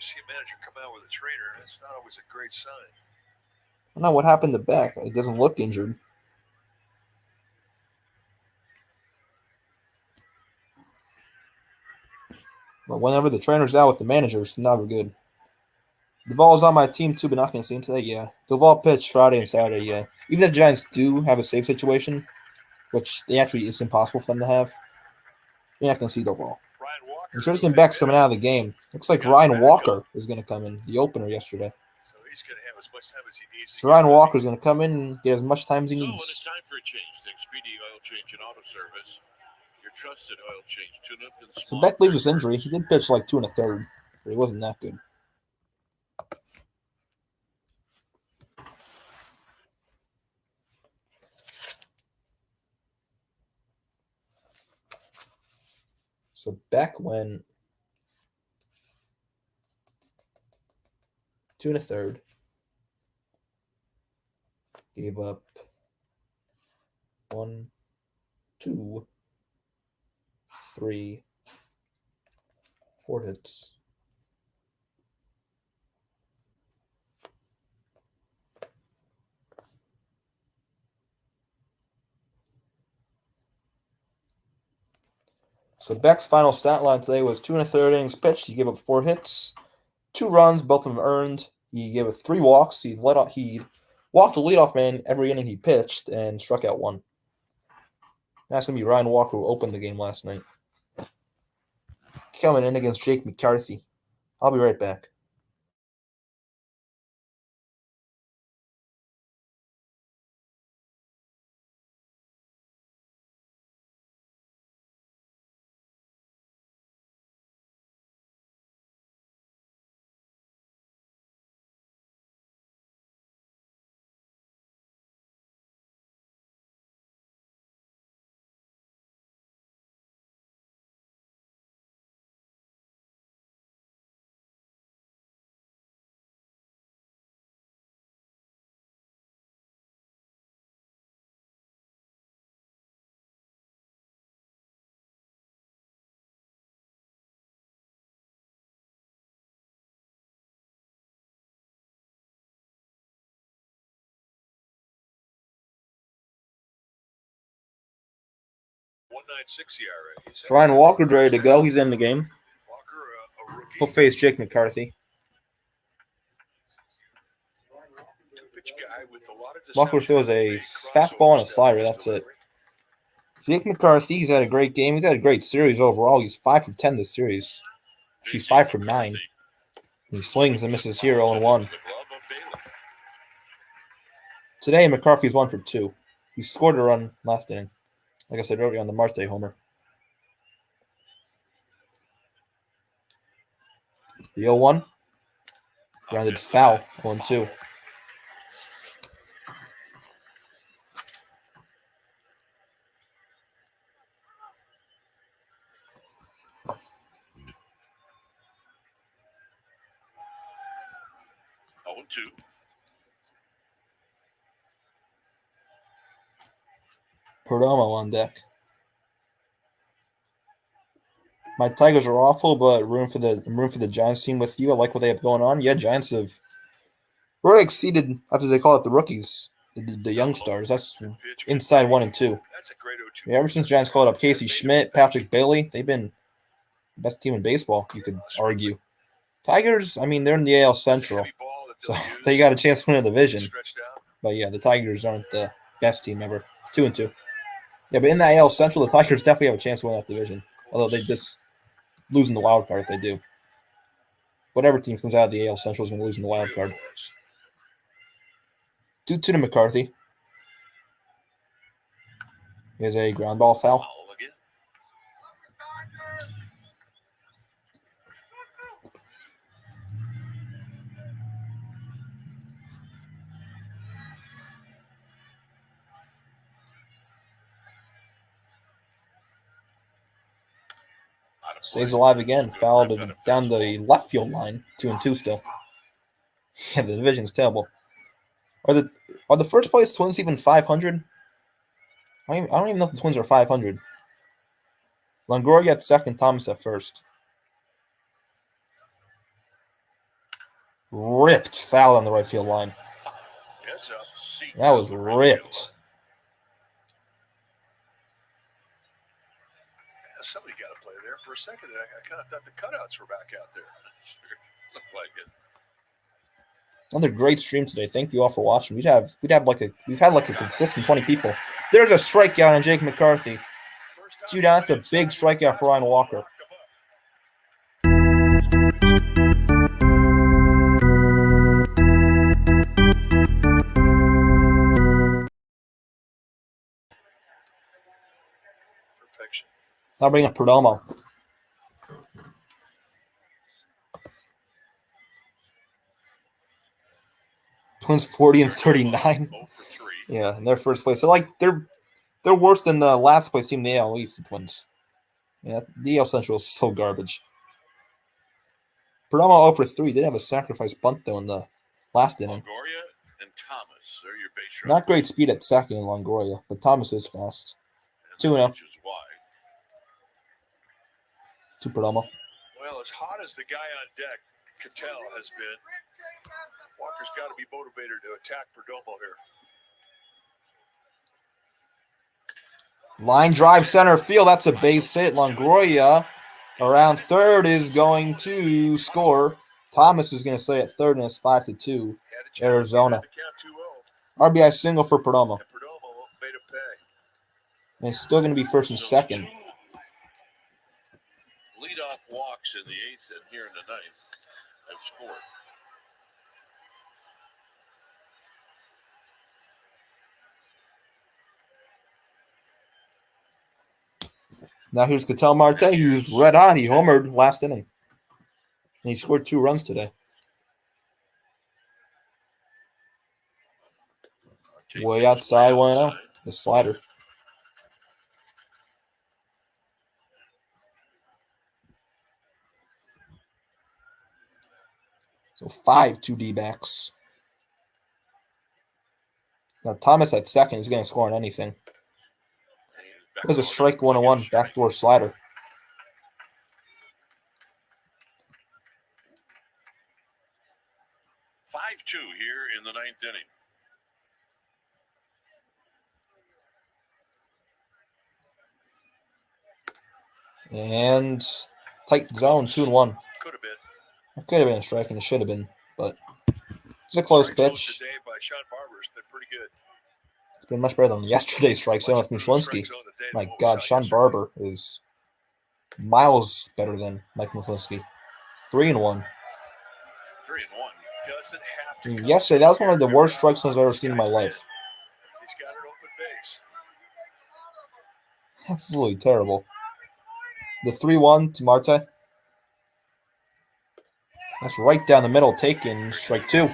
see a manager come out with a trainer. That's not always a great sign. I don't know what happened to Beck. It doesn't look injured. But whenever the trainer's out with the manager, it's never good. Duvall's on my team too, but not going to see him today. Yeah. Duvall pitched Friday and Saturday. Yeah. Even if the Giants do have a save situation, which they actually is impossible for them to have, you're not going to see Duvall. And Tristan Beck's coming out of the game. Looks like Ryan Walker is going to come in, the opener yesterday. So he's going to have as much time as he needs. So Ryan Walker is going to come in and get as much time as he So needs. when it's time for a change, think Speedy Oil Change and Auto Service. Your trusted oil change tune-up and So small Beck leaves his injury. He did pitch like 2 1/3, but he wasn't that good. So Beck went 2 1/3. Gave up 1, 2, 3, 4 hits. So Beck's final stat line today was 2 1/3 innings pitched. He gave up 4 hits, 2 runs, both of them earned. He gave up 3 walks. He walked the leadoff man every inning he pitched and struck out 1. That's going to be Ryan Walker, who opened the game last night. Coming in against Jake McCarthy. I'll be right back. 1.96 ERA. He's had Ryan Walker's ready to go. He's in the game. Walker, a rookie. He'll face Jake McCarthy. Two-pitch guy with a lot of Walker deception. throws a Big fastball and a crossover slider. step That's in his it. delivery. Jake McCarthy, he's had a great game. He's had a great series overall. He's 5 for 10 this series. Actually, 5 for 9. He swings and misses here 0-1. Today, McCarthy's 1 for 2. He scored a run last inning. Like I said earlier on the Marte homer. The 0-1. Grounded foul. 0-2. Perdomo on deck. My Tigers are awful, but room for the Giants team with you. I like what they have going on. Yeah, Giants have really exceeded after they call it the rookies, the young stars. That's inside 1 and 2. That's a great 0-2. Yeah, ever since Giants called up Casey Schmidt, Patrick Bailey, they've been the best team in baseball, you could argue. Tigers, I mean, they're in the AL Central, so they got a chance to win a division. But yeah, the Tigers aren't the best team ever. 2 and 2. Yeah, but in the AL Central, the Tigers definitely have a chance to win that division. Although they just lose in the wild card if they do. Whatever team comes out of the AL Central is going to lose in the wild card. 2-2 to McCarthy. Here's a ground ball foul. Stays alive again. Fouled down the left field line. 2 and 2 still. Yeah, the division's terrible. Are the first place Twins even 500? I don't even know if the Twins are 500. Longoria at second, Thomas at first. Ripped foul on the right field line. That was ripped. Somebody got to play there for a second. I kind of thought the cutouts were back out there. Looked like it. Another great stream today. Thank you all for watching. We've had like a consistent 20 people. There's a strikeout on Jake McCarthy. Dude, that's a big strikeout for Ryan Walker. Perfection. Now bring up Perdomo. Twins 40 and 39. Yeah, in their first place. So they're worse than the last place team in the AL East, the Twins. Yeah, the AL Central is so garbage. Perdomo 0 for 3. Did have a sacrifice bunt though in the last inning. Longoria and Thomas are your base Not great speed at second in Longoria, but Thomas is fast. 2-0. To Perdomo. Well, as hot as the guy on deck, Cattell, has been, Walker's got to be motivated to attack Perdomo here. Line drive center field. That's a base hit. Longoria around third is going to score. Thomas is going to stay at third, and it's 5-2. Arizona. RBI single for Perdomo. And it's still going to be first and second. Leadoff walks in the 8th and here in the 9th have scored. Now here's Cattell Marte, who's red hot. He homered last inning. And he scored 2 runs today. Way outside 1-0. The slider. So 5-2 Dbacks. Now Thomas at second is going to score on anything. There's a strike 1-1 backdoor slider. Five-2 here in the 9th inning. And tight zone, 2-1. Could have been. It could have been a strike, and it should have been, but it's a close Strike zone pitch. today by Sean Barber has been pretty good. It's been much better than yesterday's strike zone with Mishlinski. My God, Sean Barber is miles better than Mike Mishlinski. 3-1. 3-1. Doesn't have to. Yesterday, that was one of the worst strike zones I've ever seen in my life. He's got an open base. Absolutely terrible. The 3-1 to Marte. That's right down the middle, taken. Strike 2. The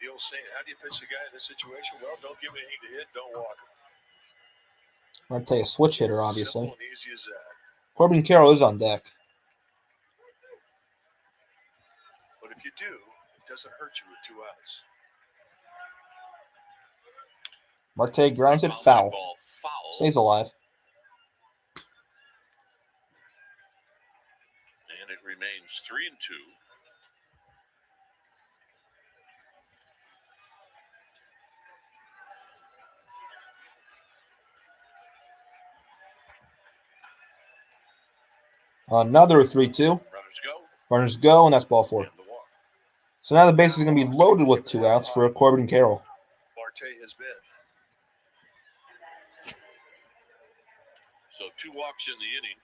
old saying, how do you pitch the guy in this situation? Well, don't give him anything to hit, don't walk him. Marte, a switch hitter, obviously. Simple and easy as that. Corbin Carroll is on deck. But if you do, it doesn't hurt you with 2 outs. Marte grounds it foul. Stays alive. And it remains 3-2. Another 3-2. Runners go. Runners go, and that's ball 4. And the walk. So now the base is going to be loaded with 2 outs for Corbin Carroll. Marte has been. So 2 walks in the inning.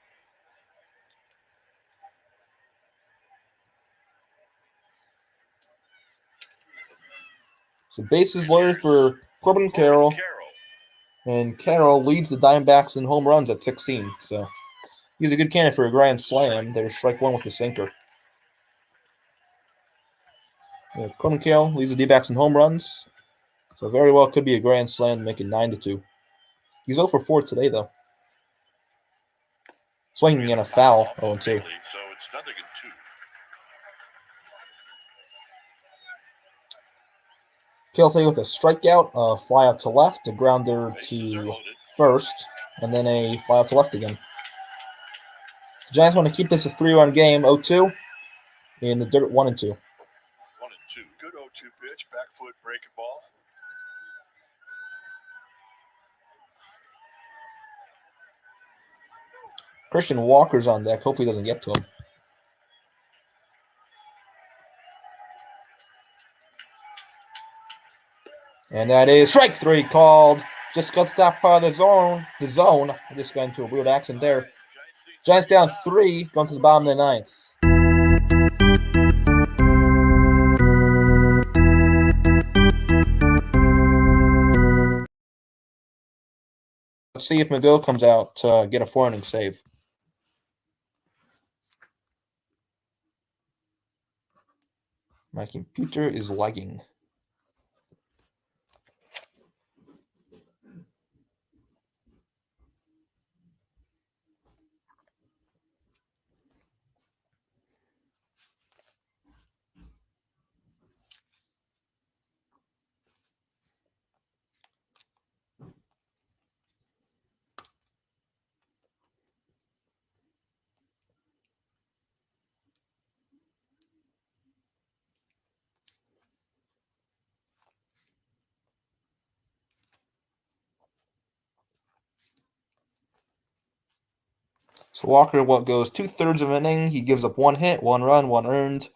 So bases loaded for Corbin Carroll, and Carroll leads the Diamondbacks in home runs at 16. So he's a good candidate for a grand slam. There's strike 1 with the sinker. Yeah, Corbin Carroll leads the D-backs in home runs. So very well could be a grand slam, making 9-2. He's 0 for 4 today, though. Swinging in a foul, 0-2. So it's 0-2. Carroll take with a strikeout, a fly out to left, a grounder to first, and then a fly out to left again. The Giants want to keep this a 3-run game, 0-2, in the dirt, 1-2. 1-2. Good 0-2 pitch, back foot breaking ball. Christian Walker's on deck. Hopefully he doesn't get to him. And that is strike 3 called. Just got to that part of the zone. I just got into a weird accident there. Giants down 3, going to the bottom of the 9th. Let's see if McGill comes out to get a 4-inning save. My computer is lagging. So Walker goes 2/3 of an inning. He gives up 1 hit, 1 run, 1 earned,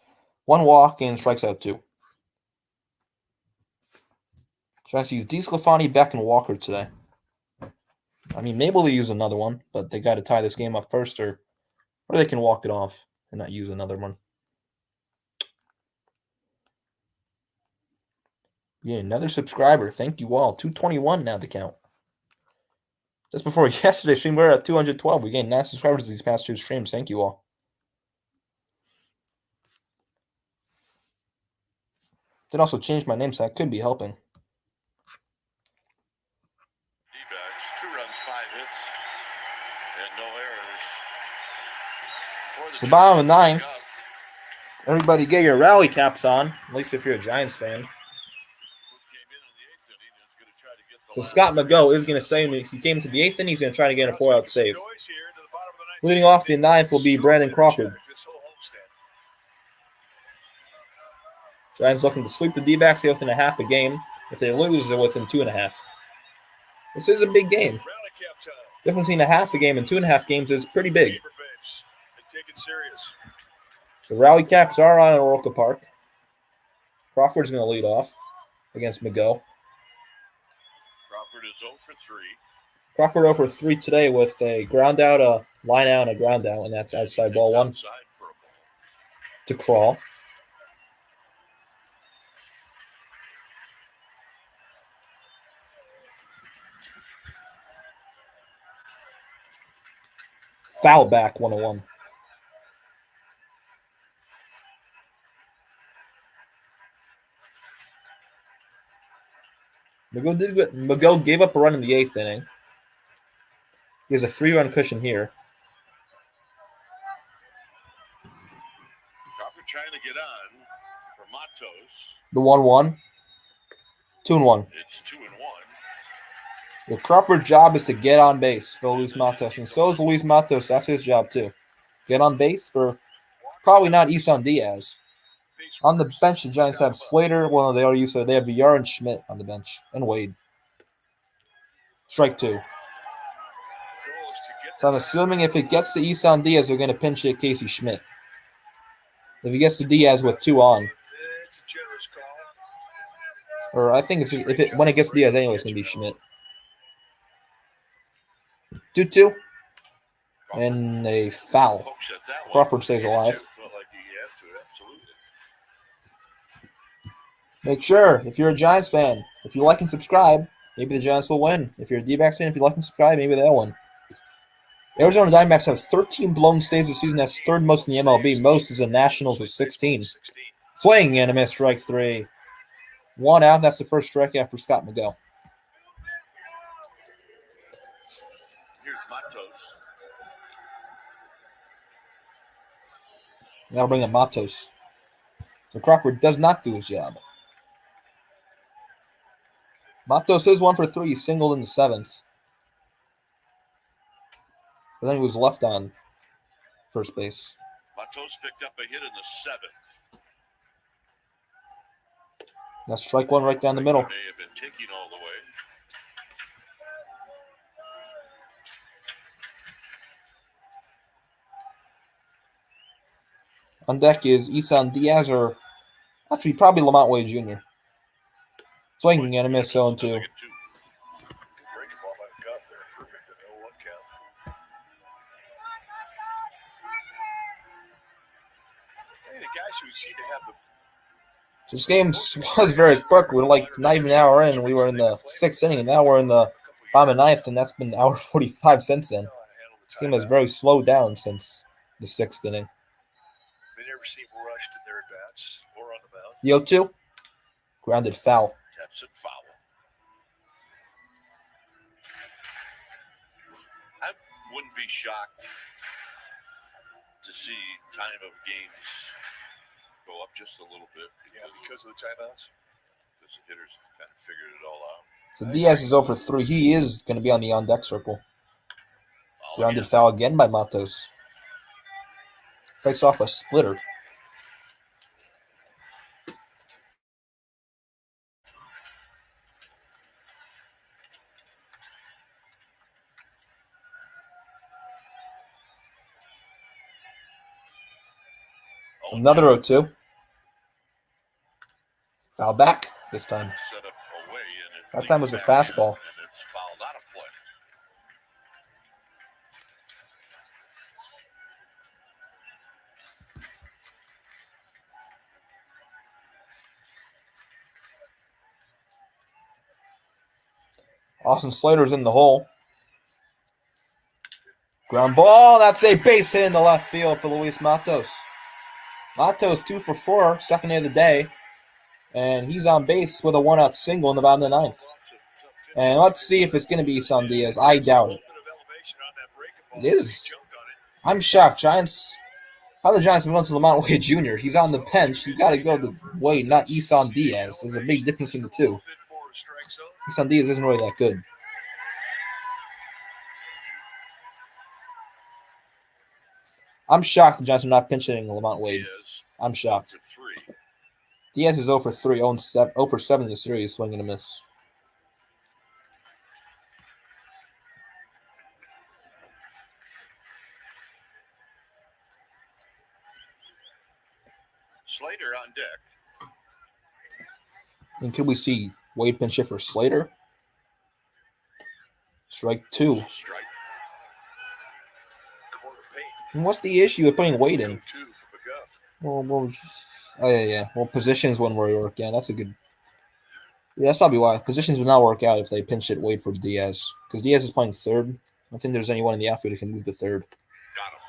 1 walk, and strikes out 2. Giants use DeSclafani, Beck, and Walker today. I mean, maybe they'll use another one, but they got to tie this game up first, or they can walk it off and not use another one. Yeah, another subscriber. Thank you all. 221 now to count. Just before yesterday's stream, we were at 212. We gained 9 subscribers these past 2 streams. Thank you all. Did also change my name, so that could be helping. Dbacks, 2 runs, 5 hits, and no errors. It's the bottom of the 9th. Everybody get your rally caps on, at least if you're a Giants fan. So Scott McGill is going to stay. He came into the 8th inning. He's going to try to get a 4-out save. Leading off the 9th will be Brandon Crawford. Giants looking to sweep the D-backs within a half a game. If they lose, they're within 2.5. This is a big game. Rally cap time. Difference between a half a game and 2.5 games is pretty big. Paper bench. They take it serious. So rally caps are on at Oracle Park. Crawford's going to lead off against McGill. Crawford is 0 for 3. Crawford over 3 today with a ground out, a line out, and a ground out, and that's outside ball one Outside for a ball. to Crawl. Foul back 101. McGill gave up a run in the 8th inning. He has a 3-run cushion here. Crawford trying to get on for Matos. The 1-1. 2-1. It's 2-1. Well, Crawford's job is to get on base for Luis Matos, and so is Luis Matos. That's his job, too. Get on base for probably not Isan Diaz. On the bench, the Giants have Slater. Well, they already used to. They have Villar and Schmidt on the bench, and Wade. Strike 2. So I'm assuming if it gets to Isan Diaz, they're going to pinch hit Casey Schmidt. If he gets to Diaz with 2 on, It's a generous call. or I think when it gets to Diaz anyway, it's going to be Schmidt. 2-2, and a foul. Pokes at that one. Crawford stays alive. Felt like he had to, absolutely. Make sure, if you're a Giants fan, if you like and subscribe, maybe the Giants will win. If you're a Dbacks fan, if you like and subscribe, maybe they'll win. Arizona Diamondbacks have 13 blown saves this season. That's third most in the MLB. Most is the Nationals with 16. Swing and a miss, strike 3. 1 out. That's the first strikeout for Scott McGill. Here's Matos. That'll bring up Matos. So Crawford does not do his job. Matos is 1 for 3. He singled in the 7th. But then he was left on first base. Matos picked up a hit in the 7th. That's strike 1 right down the middle. May have been taking all the way. On deck is Isan Diaz, or actually probably Lamont Wade Jr. Swinging and a miss, 0-2. Break him all by the cuff there. Perfect. An 0-1 count. Hey, the guys who seem to have the This game was very quick. We're like not even an hour in. We were in the 6th inning, and now we're in the bottom of 9th, and that's been an hour 45 since then. This game has very slowed down since the 6th inning. They never seem rushed in their at-bats or on the mound. The 0-2, grounded foul. Taps it foul. I wouldn't be shocked to see time of games go up just a little bit. Because of the timeouts. Because the hitters have kind of figured it all out. So Diaz is 0 for 3. He is going to be on the on-deck circle. Grounded foul again by Matos. Fights off a splitter. Another 0-2. Foul back this time. Set up away, and That time was a fastball. And it's fouled out of play. Austin Slater's in the hole. Ground ball. That's a base hit in the left field for Luis Matos. Matos 2 for 4, second hit of the day. And he's on base with a 1-out single in the bottom of the 9th. And let's see if it's going to be Isan Diaz. I doubt it. It is. I'm shocked. Giants. How the Giants went to Lamont Wade Jr.? He's on the bench. You got to go to Wade, not Isan Diaz. There's a big difference in the two. Isan Diaz isn't really that good. I'm shocked the Giants are not pinch hitting Lamont Wade. I'm shocked. Diaz is 0 for 3, 0 for 7 in the series, swing and a miss. Slater on deck. And could we see Wade pinch hit for Slater? Strike 2. Strike. Corner paint. And what's the issue with putting Wade in? 2 for McGuff. Well, positions wouldn't work. Yeah, that's a good. Yeah, that's probably why. Positions would not work out if they pinch hit Wade for Diaz. Because Diaz is playing third. I don't think there's anyone in the outfield who can move to third.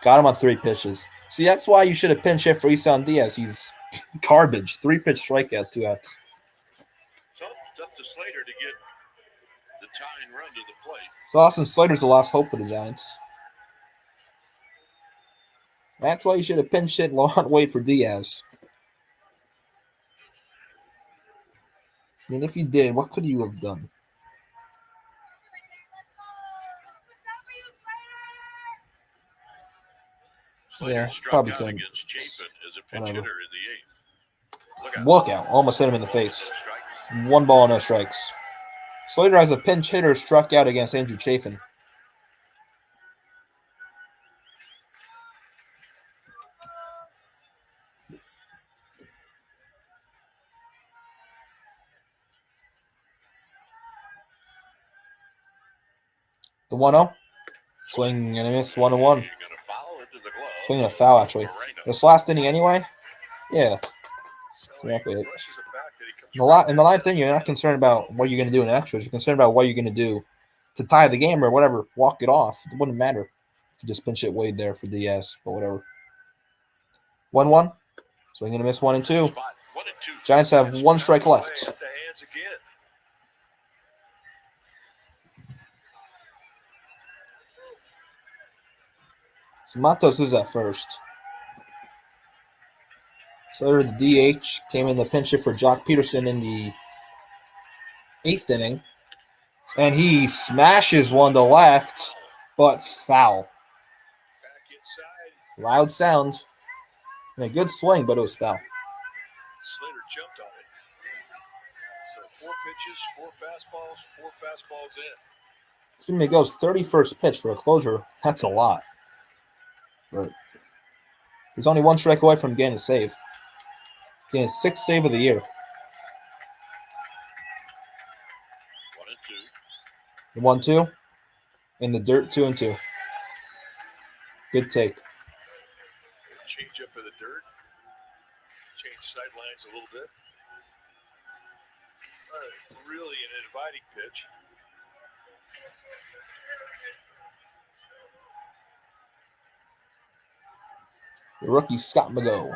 Got him on 3 pitches. See, that's why you should have pinch hit for Isan Diaz. He's garbage. 3-pitch strikeout, 2 outs. So it's up to Slater to get the tying run to the plate. So Austin Slater's the last hope for the Giants. That's why you should have pinch hit Laurent Wade for Diaz. I mean, if you did, what could you have done? Slater Yeah, struck probably out couldn't. against Chapin as a pinch Whatever. hitter in the 8th. Look out. Almost hit him in the face. Strikes. 1 ball, no strikes. Slater as a pinch hitter struck out against Andrew Chafin. The 1-0. Swing and a miss, 1-1. You're going to foul into the glove. Swinging a foul, actually. Moreno. This last inning anyway? Yeah. Exactly. Brushes it back that he comes In the 9th inning, you're not concerned about what you're going to do in extras. You're concerned about what you're going to do to tie the game or whatever. Walk it off. It wouldn't matter if you just pinch it Wade there for Diaz, but whatever. 1-1. Swing and a miss, 1-2. Spot 1 and 2. Giants have 1 strike left. at the hands again. So Matos is at first. Slater, the DH, came in the pinch hit for Jock Peterson in the 8th inning. And he smashes one to left, but foul. Back inside. Loud sound. And a good swing, but it was foul. Slater jumped on it. So 4 pitches, 4 fastballs in. Excuse me, it goes 31st pitch for a closer. That's a lot. But he's only 1 strike away from getting a save. Getting his 6th save of the year. 1 and 2. The 1-2. In the dirt, 2-2. Good take. Change up in the dirt. Change sidelines a little bit. Really an inviting pitch. The rookie Scott Mago.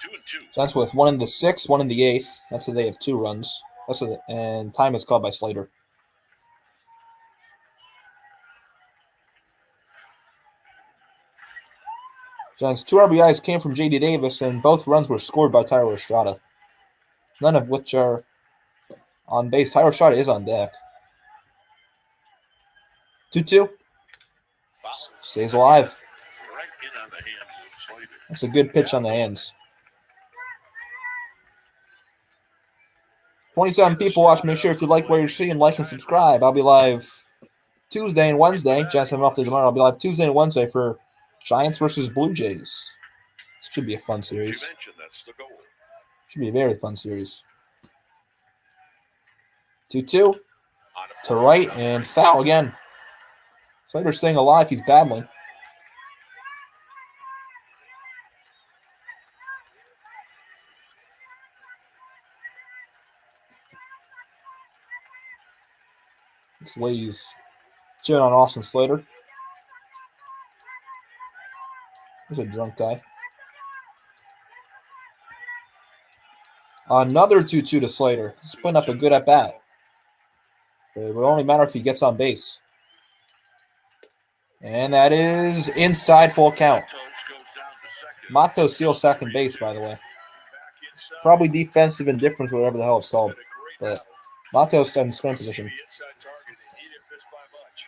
2 and 2. Giants with 1 in the 6th, 1 in the 8th. That's how they have 2 runs. And time is called by Slater. Giants' 2 RBIs came from J.D. Davis, and both runs were scored by Tyler Estrada. None of which are on base. Tyler Estrada is on deck. 2-2. Foul. Stays alive. Right in on the hands of Slater. That's a good pitch on the hands. 27 people watch. Make sure if you like what you're seeing, like and subscribe. I'll be live Tuesday and Wednesday. Giants have an off day tomorrow. I'll be live Tuesday and Wednesday for Giants versus Blue Jays. This should be a fun You series. mentioned that's the goal. Should be a very fun series. 2-2 to right and foul again. Slater's staying alive. He's battling. This way he's cheering on Austin Slater. There's a drunk guy. Another 2-2 to Slater. He's putting up a good at-bat. It would only matter if he gets on base. And that is inside, full count. Matos goes down to second. Matos steals second base, by the way. Probably defensive indifference, whatever the hell it's called. But Matos in scoring position. The inside target, and he didn't miss by much.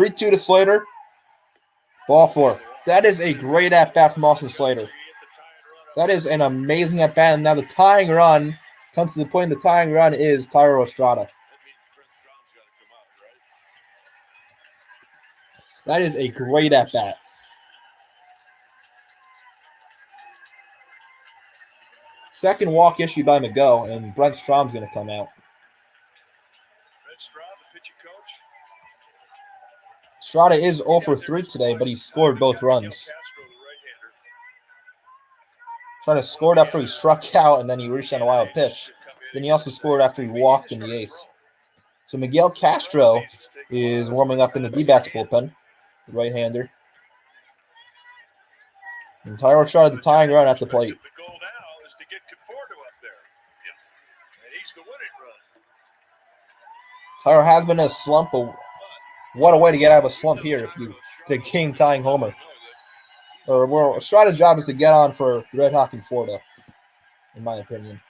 Good take. 3-2 to Slater. Ball 4. That is a great at-bat from Austin Slater. That is an amazing at-bat. And now the tying run comes to the point. The tying run is Tyler Estrada. That means Prince Strom's got to come out, That is a great at-bat. Second walk issued by McGough, and Brent Strom's going to come out. Brent Strom, the pitching coach. Strada is 0 for 3 today, but he scored both runs. Trying to score after he struck out, and then he reached on a wild pitch. Then he also scored after he walked in the 8th. So Miguel Castro is warming up in the Dbacks bullpen, the right-hander. And Tyler Strada, the tying run at the plate. The goal now is to get Conforto up there. Yeah. And he's the winning run. Tyler has been in a slump, but what a way to get out of a slump here if you get a game-tying homer. Or Strada's job is to get on for Red Hawk Conforto, in my opinion.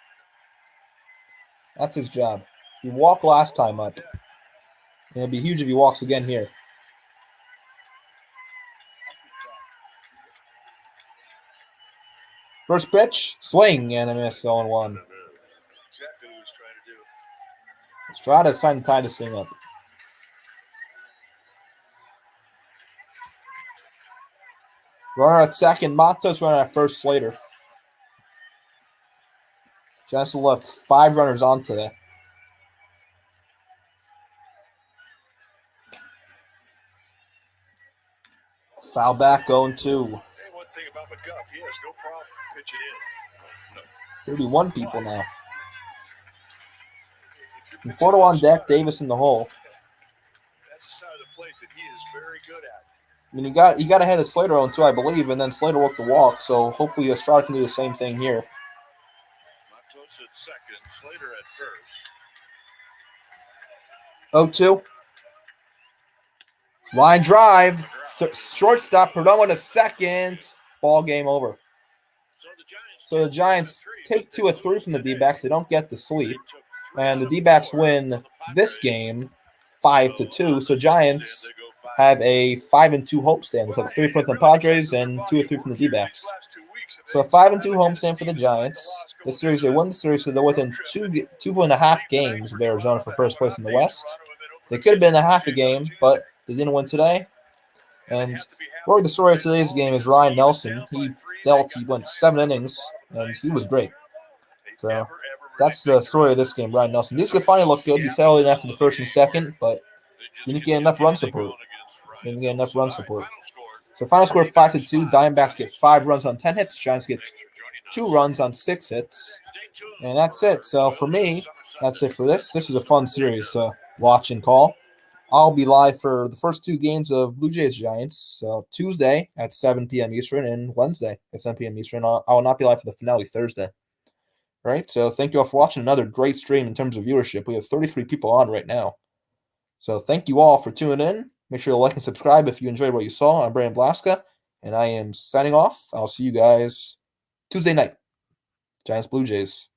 That's his job. He walked last time up. And it'd be huge if he walks again here. First pitch, swing, and a miss, 0-1. Exactly what he was trying to do. Strada's time to tie this thing up. Runner at second, Matos runner at first, Slater. Giants left 5 runners on today. Foul back, 0-2. Say one thing about McGough, he has no problem pitching in. 31 people now. Conforto on deck, Davis in the hole. That's the side of the plate that he is very good at. I mean, he got ahead of Slater 0-2, I believe, and then Slater worked the walk, so hopefully Estrada can do the same thing here. Matos at second, Slater at first. 0-2. Line drive. Shortstop, Perdomo to second. Ball game over. So the Giants take 2 of 3 from the D-backs. They don't get the sweep. And the D-backs win this game 5-2. So Giants have a 5-2 homestand. They took 3 from the Padres and 2 of 3 from the D-backs. So a 5-2 homestand for the Giants. This series, they won the series, so they're within 2.5 games of Arizona for first place in the West. They could have been a half a game, but they didn't win today. And really the story of today's game is Ryan Nelson. He went 7 innings, and he was great. So that's the story of this game, Ryan Nelson. DeSclafani looked good. He settled in after the first and second, but he didn't get enough run support. So final score 5-2. Diamondbacks get 5 runs on 10 hits. Giants get 2 runs on 6 hits. And that's it. So for me, that's it for this. This was a fun series to watch and call. I'll be live for the first 2 games of Blue Jays Giants. So Tuesday at 7 p.m. Eastern and Wednesday at 7 p.m. Eastern. I will not be live for the finale Thursday. All right. So thank you all for watching another great stream in terms of viewership. We have 33 people on right now. So thank you all for tuning in. Make sure to like and subscribe if you enjoyed what you saw. I'm Brandon Blaska, and I am signing off. I'll see you guys Tuesday night. Giants Blue Jays.